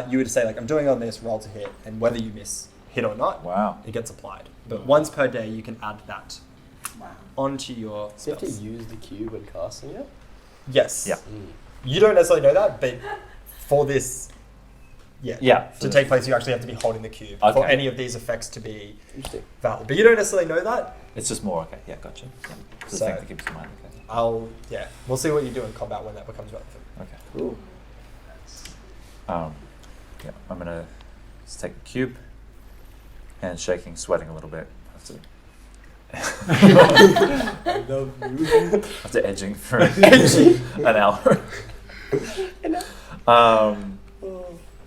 S1: you would say like, I'm doing on this, roll to hit, and whether you miss hit or not,
S5: Wow.
S1: it gets applied. But once per day, you can add that onto your
S4: Do you have to
S1: spells.
S4: use the cube when casting it?
S1: Yes.
S5: Yeah.
S1: You don't necessarily know that, but for this,
S5: Yeah.
S1: to take place, you actually have to be holding the cube for
S5: Okay.
S1: any of these effects to be
S4: Interesting.
S1: valid. But you don't necessarily know that.
S5: It's just more, okay. Yeah, gotcha. Yeah. It's
S1: So-
S5: a thing to keep in mind.
S1: We'll see what you do in combat when that becomes relevant.
S5: Okay.
S4: Cool.
S5: Yeah, I'm gonna just take the cube, hands shaking, sweating a little bit. After edging for an hour.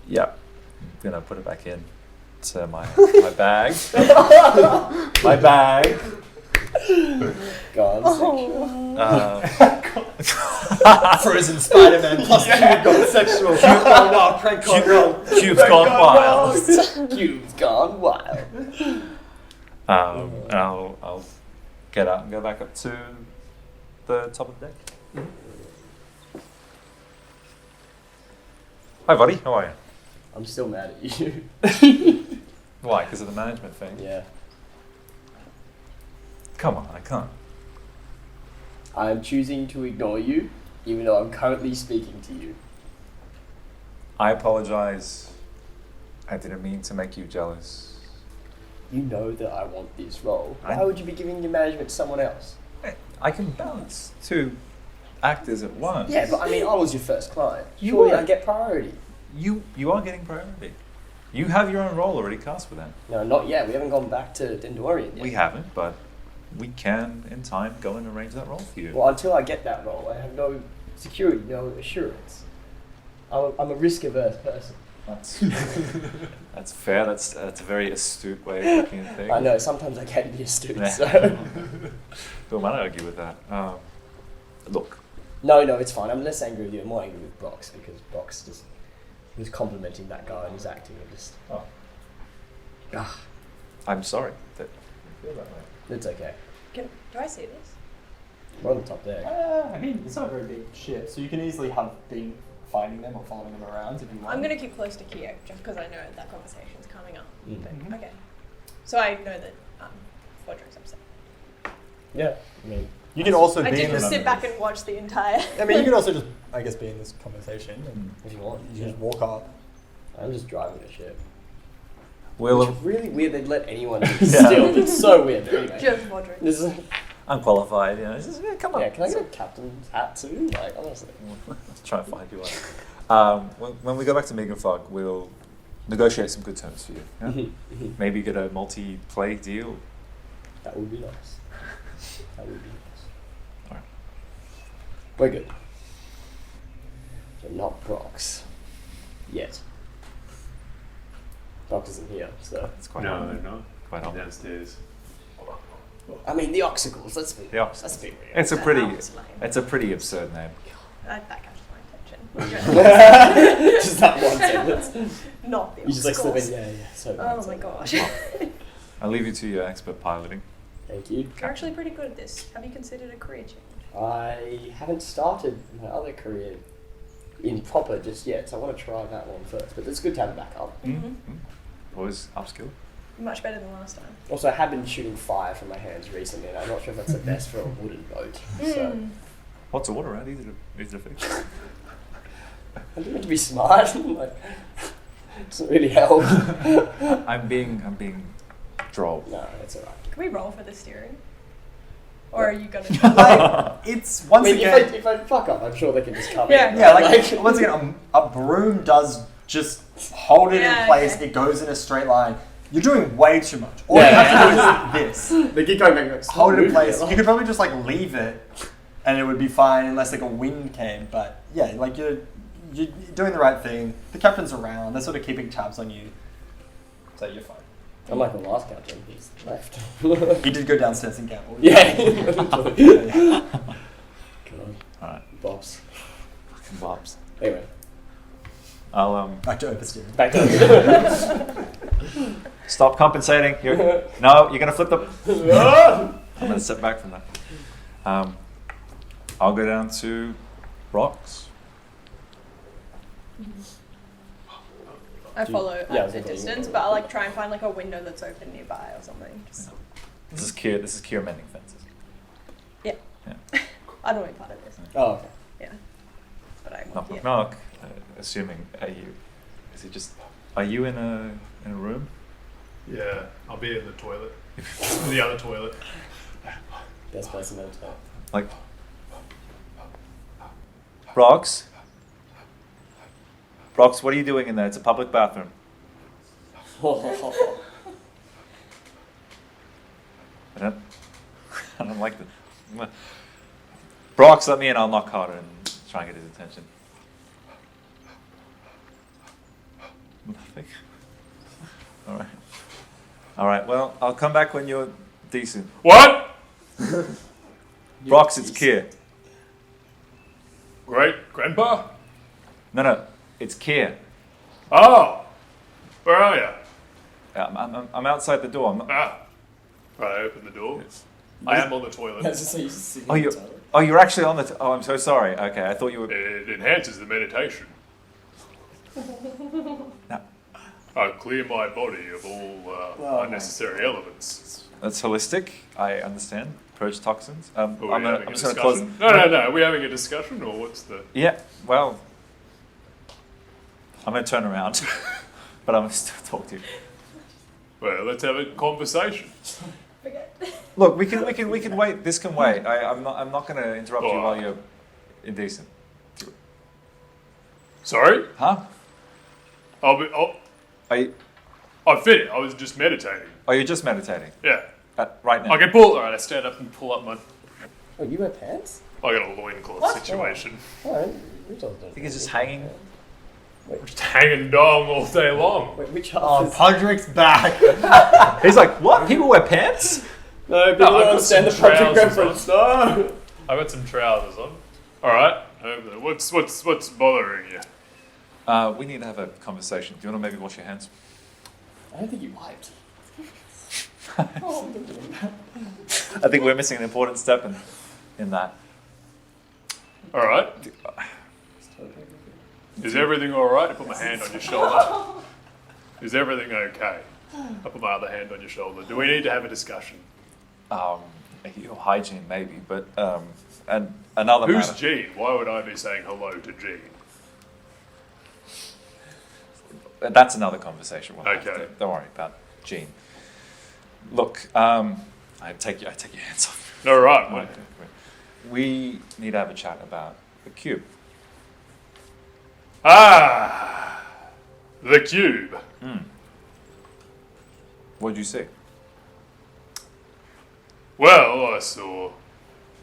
S5: Yeah, I'm gonna put it back in to my bag. My bag.
S4: God,
S1: Frozen Spider-Man plus cube gone sexual. No, prank call roll.
S5: Cube's gone wild.
S4: cube's gone wild.
S5: And I'll get out and go back up to the top of the deck. Hi, buddy. How are you?
S4: I'm still mad at you.
S5: Why? Because of the management thing?
S4: Yeah.
S5: Come on, I can't.
S4: I'm choosing to ignore you, even though I'm currently speaking to you.
S5: I apologize. I didn't mean to make you jealous.
S4: You know that I want this role.
S5: I-
S4: Why would you be giving your management to someone else?
S5: I can balance two actors at once.
S4: Yeah, but I mean, I was your first client.
S5: You
S4: Surely
S5: were.
S4: I get priority.
S5: You are getting priority. You have your own role already cast for them.
S4: No, not yet. We haven't gone back to Dendorian yet.
S5: We haven't, but we can, in time, go and arrange that role for you.
S4: Well, until I get that role, I have no security, no assurance. I'm a risk-averse person.
S5: That's fair. That's a very astute way of looking at things.
S4: I know, sometimes I can be astute,
S5: Yeah.
S4: so...
S5: Who might argue with that? Look,
S4: No, it's fine. I'm less angry with you. I'm more angry with Brox, because Brox just... He was complimenting that guy and his acting and just...
S5: Oh.
S4: Ah,
S5: I'm sorry that you feel that way.
S4: it's okay.
S2: Do I see this?
S4: We're on the top deck.
S1: I mean, it's not a very big ship, so you can easily have been finding them or following them around if you want.
S2: I'm going to keep close to Kyo just because I know that conversation's coming up.
S4: Mm.
S2: But, okay. So I know that Fodrick's upset.
S4: Yeah, I mean...
S1: You can also
S2: I
S1: be in
S2: didn't
S1: this.
S2: sit back and watch the entire...
S1: I mean, you can also just, I guess, be in this conversation and
S4: If you want.
S1: you just walk up.
S4: I'm just driving a ship.
S5: We'll,
S4: It's really weird they'd let anyone steal. It's so weird. But anyway.
S2: Just Fodrick.
S4: This is...
S5: unqualified, you know. Just, yeah, come on.
S4: Yeah, can I get a captain's hat too? Like, honestly.
S5: Let's try and find you one. When we go back to Meganfog, we'll negotiate some good terms for you. Yeah? Maybe get a multi-play deal.
S4: That would be nice. That would be nice.
S5: Alright.
S4: We're good. But not Brox. Yet. Brox isn't here, so...
S5: It's quite
S3: No,
S5: obvious.
S3: they're not.
S5: Quite obvious.
S3: Downstairs.
S4: I mean, the Oxicles, let's be...
S5: The Oxicles.
S4: Let's be real.
S5: It's a
S2: That
S5: pretty,
S2: was lame.
S5: it's a pretty absurd name.
S2: That catches my attention.
S4: Just that one sentence.
S2: Not the
S4: You just like slip
S2: obstacles.
S4: in, yeah. So
S2: Oh my gosh.
S5: I'll leave you to your expert piloting.
S4: Thank you.
S2: You're actually pretty good at this. Have you considered a career change?
S4: I haven't started my other career in proper just yet, so I want to try that one first. But it's good to have a backup.
S5: Mm-hmm. Always upskill.
S2: Much better than last time.
S4: Also, I have been shooting fire from my hands recently, and I'm not sure if that's the best for a wooden boat. So
S5: Lots of water around, easy to fix.
S4: I'm doing it to be smart. Like, doesn't really help.
S5: I'm being droll.
S4: No, it's alright.
S2: Can we roll for the steering? Or are you gonna?
S1: Like, it's
S4: I
S1: once
S4: mean,
S1: again.
S4: if I fuck up, I'm sure they can just come
S2: Yeah.
S4: in.
S1: Yeah, like once again, a broom does just hold it
S2: Yeah,
S1: in place.
S2: okay.
S1: It goes in a straight line. You're doing way too much. All
S4: Yeah.
S1: you have to do is this.
S4: They keep going back. Like,
S1: Hold it in
S4: move
S1: place.
S4: it.
S1: You could probably just like leave it, and it would be fine unless like a wind came. But yeah, like you're you're doing the right thing. The captain's around. They're sort of keeping tabs on you. So you're fine.
S4: Unlike the last captain, he's left.
S1: He did go downstairs and gamble.
S4: Yeah. God.
S5: Alright.
S4: Bobs.
S5: Fucking Bobs.
S4: Anyway,
S5: I'll
S1: Back to oversteering.
S4: back to
S5: stop compensating. No, you're gonna flip the. I'm gonna step back from that. I'll go down to rocks.
S2: I follow
S4: yeah, I
S2: at
S4: was
S2: a
S4: thinking
S2: distance,
S4: you
S2: but I like try and find like a window that's open nearby or something. Just,
S5: This is Kier mending fences.
S2: yeah.
S5: Yeah.
S2: I don't want to be part of this.
S4: Oh, okay.
S2: Yeah. But I
S5: Knock,
S2: want
S5: knock, knock. Assuming, are you in a room?
S3: Yeah, I'll be in the toilet. In the other toilet.
S4: Best place to meditate.
S5: Like, Brox? Brox, what are you doing in there? It's a public bathroom. I don't like that. Brox, let me in. I'll knock harder and try and get his attention. Nothing. All right. Well, I'll come back when you're decent.
S3: What?
S5: Brox, it's Kier.
S3: Great grandpa?
S5: No, it's Kier.
S3: Oh, where are you?
S5: I'm outside the door. I'm not,
S3: Ah, right. I open the door. I am on the toilet.
S5: you're actually on the. I'm so sorry. Okay, I thought you were.
S3: It enhances the meditation.
S5: No.
S3: I clear my body of all unnecessary elements.
S5: That's holistic. I understand. Purge toxins.
S3: Are we
S5: I'm
S3: having a
S5: just going to close.
S3: discussion? No. Are we having a discussion or what's the?
S5: Yeah. Well, I'm going to turn around, but I'm going to still talk to you.
S3: Well, let's have a conversation.
S5: Look, we can wait. This can wait. I'm not going to interrupt you while you're indecent.
S3: Sorry?
S5: Huh?
S3: I'll be.
S5: Are you,
S3: I finished. I was just meditating.
S5: are you just meditating
S3: Yeah.
S5: right now?
S3: I can pull. All right. I stand up and pull up my.
S4: Oh, you wear pants?
S3: I got a loincloth situation.
S4: Alright, which other
S5: I think he's just hanging.
S3: Just hanging dong all day long.
S4: Wait, which half
S1: Oh,
S4: is...
S1: Podrick's back.
S5: He's like, what? People wear pants?
S4: No, people
S3: I've
S4: don't
S3: got
S4: understand the
S3: some
S4: Podrick
S3: trousers
S4: reference. No!
S3: I got some trousers on. All right. What's bothering you?
S5: We need to have a conversation. Do you want to maybe wash your hands?
S4: I don't think you wiped.
S5: I think we're missing an important step in that.
S3: All right. Is everything all right? I put my hand on your shoulder. Is everything okay? I put my other hand on your shoulder. Do we need to have a discussion?
S5: Your hygiene maybe, but and another
S3: Who's
S5: matter.
S3: Jean? Why would I be saying hello to Jean?
S5: That's another conversation. We'll have
S3: Okay.
S5: to- don't worry about Gene. Look, I take your hands off.
S3: All right. Well,
S5: We need to have a chat about the cube.
S3: the cube.
S5: What did you see?
S3: Well, I saw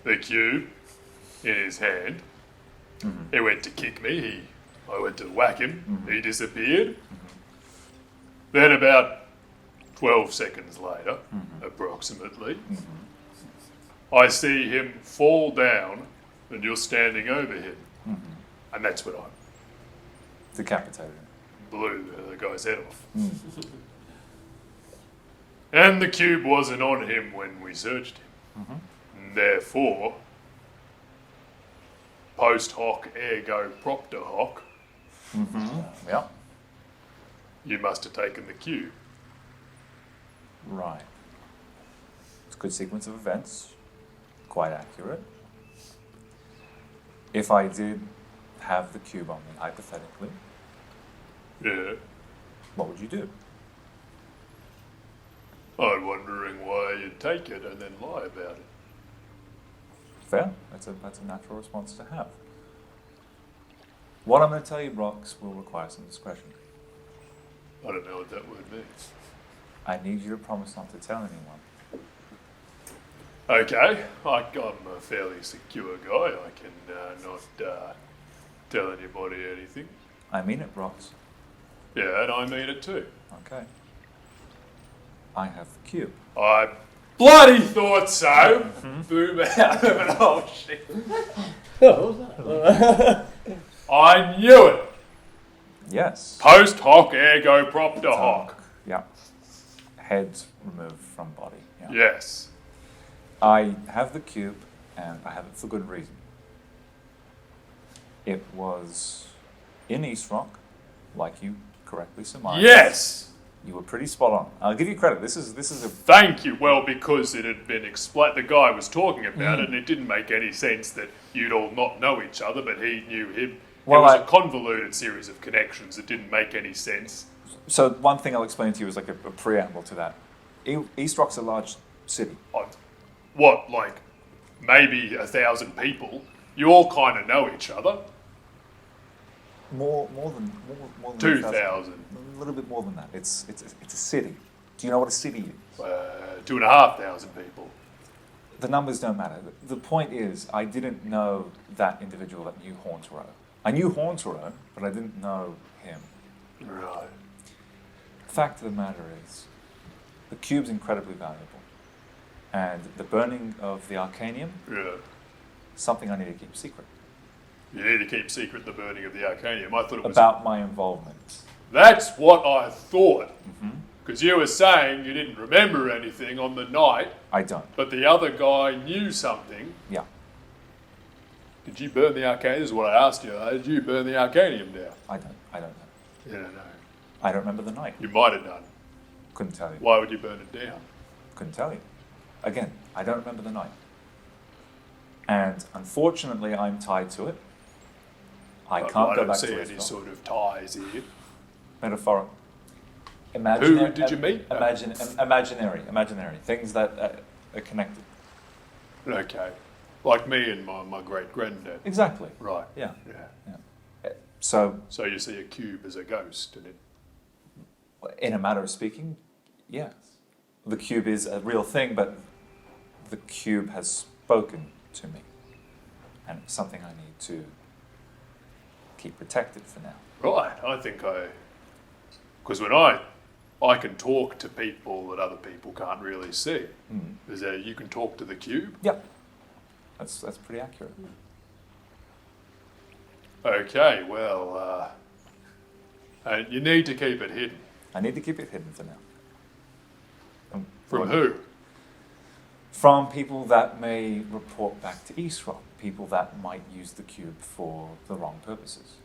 S3: the cube in his hand. He went to kick me. I went to whack him. He disappeared. Then about 12 seconds later, approximately, I see him fall down and you're standing over him. And that's when I
S5: Decapitated.
S3: blew the guy's head off. And the cube wasn't on him when we searched him. Therefore, post hoc ergo propter hoc,
S5: Yeah.
S3: you must have taken the cube.
S5: Right. It's a good sequence of events. Quite accurate. If I did have the cube on me, hypothetically,
S3: Yeah.
S5: what would you do?
S3: I'm wondering why you'd take it and then lie about it.
S5: Fair. That's a natural response to have. What I'm going to tell you, Brox, will require some discretion.
S3: I don't know what that word means.
S5: I need you to promise not to tell anyone.
S3: Okay, I'm a fairly secure guy. I can not tell anybody anything.
S5: I mean it, Rox.
S3: Yeah, and I mean it too.
S5: Okay. I have the cube.
S3: I bloody thought so. Boom out of it. Oh shit. I knew it.
S5: Yes.
S3: Post hoc ergo propter hoc.
S5: Yeah. Head removed from body. Yeah.
S3: Yes.
S5: I have the cube, and I have it for good reason. It was in East Rock, like you correctly surmised.
S3: Yes.
S5: You were pretty spot on. I'll give you credit. This is a
S3: Thank you. Well, because it had been explained, the guy was talking about it, and it didn't make any sense that you'd all not know each other, but he knew him.
S5: Well,
S3: it was
S5: I-
S3: a convoluted series of connections that didn't make any sense.
S5: So one thing I'll explain to you is like a preamble to that. East Rock's a large city.
S3: What, like maybe 1,000 people? You all kind of know each other.
S5: More than
S3: 2,000.
S5: A little bit more than that. It's a city. Do you know what a city is?
S3: 2,500 people.
S5: The numbers don't matter. The point is, I didn't know that individual that knew Horns Row. I knew Horns Row, but I didn't know him.
S3: Right.
S5: The fact of the matter is, the cube's incredibly valuable. And the burning of the Arcanium,
S3: Yeah.
S5: something I need to keep secret.
S3: You need to keep secret the burning of the Arcanium. I thought it was
S5: About my involvement.
S3: That's what I thought.
S5: Mm-hmm.
S3: Because you were saying you didn't remember anything on the night,
S5: I don't.
S3: but the other guy knew something.
S5: Yeah,
S3: Did you burn the Arcanium? This is what I asked you. Did you burn the Arcanium down?
S5: I don't know.
S3: You don't know.
S5: I don't remember the night.
S3: You might have done.
S5: Couldn't tell you.
S3: Why would you burn it down?
S5: Couldn't tell you. Again, I don't remember the night. And unfortunately, I'm tied to it. I can't
S3: I
S5: go
S3: don't
S5: back
S3: see
S5: to
S3: any
S5: East Rock.
S3: sort of ties here.
S5: Metaphorical.
S3: Who did you meet?
S5: Imaginary. Things that are connected.
S3: Okay. Like me and my great-granddad.
S5: Exactly.
S3: Right.
S5: Yeah.
S3: Yeah.
S5: So,
S3: So you see a cube as a ghost, and it.
S5: in a matter of speaking, yes. The cube is a real thing, but the cube has spoken to me. And it's something I need to keep protected for now.
S3: Right. I think because when I can talk to people that other people can't really see. Is there you can talk to the cube?
S5: Yep. That's pretty accurate.
S3: Okay, well, and you need to keep it hidden.
S5: I need to keep it hidden for now.
S3: From who?
S5: From people that may report back to East Rock, people that might use the cube for the wrong purposes.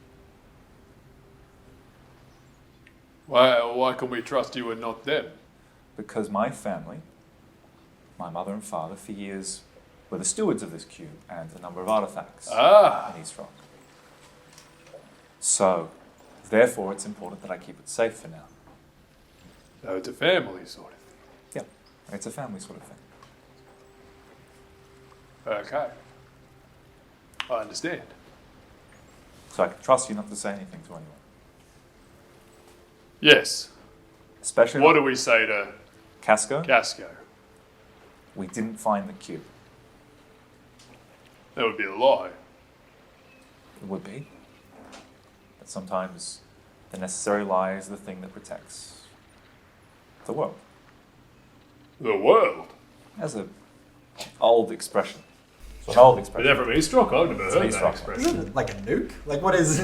S3: Why can we trust you and not them?
S5: Because my family, my mother and father, for years were the stewards of this cube and a number of artifacts in East Rock. So, therefore, it's important that I keep it safe for now.
S3: So it's a family sort of
S5: Yeah, it's a family sort of thing.
S3: thing. Okay. I understand.
S5: So I can trust you not to say anything to anyone.
S3: Yes.
S5: Especially
S3: What do we say to
S5: Casco.
S3: Casco?
S5: We didn't find the cube.
S3: That would be a lie.
S5: It would be. But sometimes the necessary lie is the thing that protects the world.
S3: The world?
S5: That's an old expression. It's an old
S3: Is
S5: expression.
S3: that from East Rock? I've never
S5: It's
S3: heard
S5: East
S3: that
S5: Rock.
S3: expression.
S1: Isn't it like a nuke? Like what is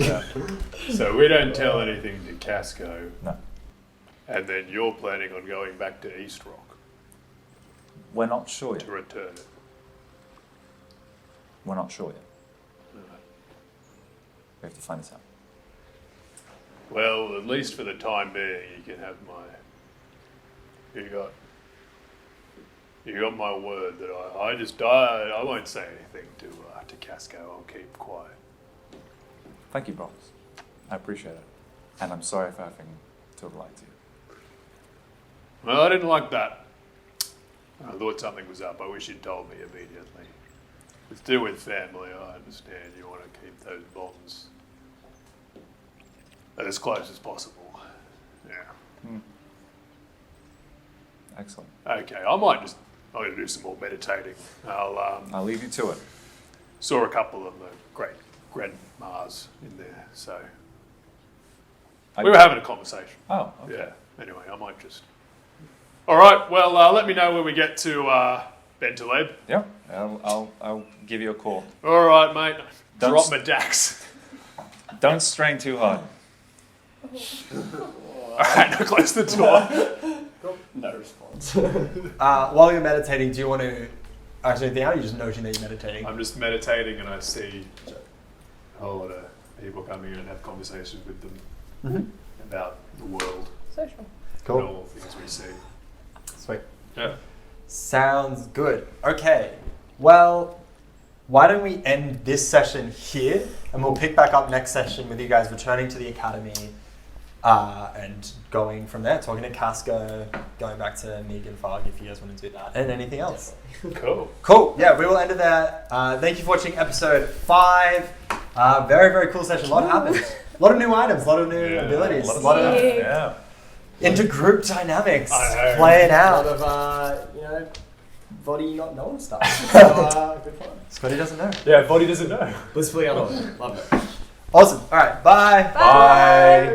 S5: Yeah.
S3: So we don't tell anything to Casco,
S5: No,
S3: and then you're planning on going back to East Rock
S5: we're not sure
S3: to
S5: yet.
S3: return it.
S5: We're not sure yet. We have to find this out.
S3: Well, at least for the time being, you can have my. You got my word that I won't say anything to Casco. I'll keep quiet.
S5: Thank you, Bronx. I appreciate it. And I'm sorry for having to lie to you.
S3: Well, I didn't like that. I thought something was up. I wish you'd told me immediately. It's to do with family. I understand you want to keep those bonds as close as possible. Yeah.
S5: Excellent.
S3: Okay, I'm going to do some more meditating.
S5: I'll leave you to it.
S3: saw a couple of the great grandmas in there, so we were having a conversation.
S5: Oh, okay.
S3: Yeah. Anyway, I might just. All right. Well, let me know when we get to Bentaleb.
S5: Yeah, I'll give you a call.
S3: All right, mate.
S5: Don't
S3: Drop
S5: s-
S3: my dax.
S5: Don't strain too hard.
S3: All right. Now close the door.
S6: No response.
S1: While you're meditating, do you want to actually anything out? Or are you just noting that you're meditating?
S3: I'm just meditating, and I see a whole lot of people coming in and have conversations with them about the world
S2: Social.
S3: and
S1: Cool.
S3: all the things we see.
S1: Sweet.
S3: Yeah.
S1: Sounds good. Okay. Well, why don't we end this session here, and we'll pick back up next session with you guys returning to the academy and going from there, talking to Casco, going back to Megan Fogg if you guys want to do that, and anything else.
S3: Cool.
S1: Cool. Yeah, we will end it there. Thank you for watching episode 5. Very, very cool session. A lot happened. A lot of new items, a lot of new abilities, a lot of
S2: Sick.
S5: Yeah.
S1: intergroup dynamics
S3: I know.
S1: playing
S4: A
S1: out.
S4: lot of, body not knowing stuff. So, good fun.
S1: Scotty doesn't know.
S6: Yeah, body doesn't know.
S4: Blissfully unaware. Love it.
S1: Awesome. All right. Bye.
S2: Bye.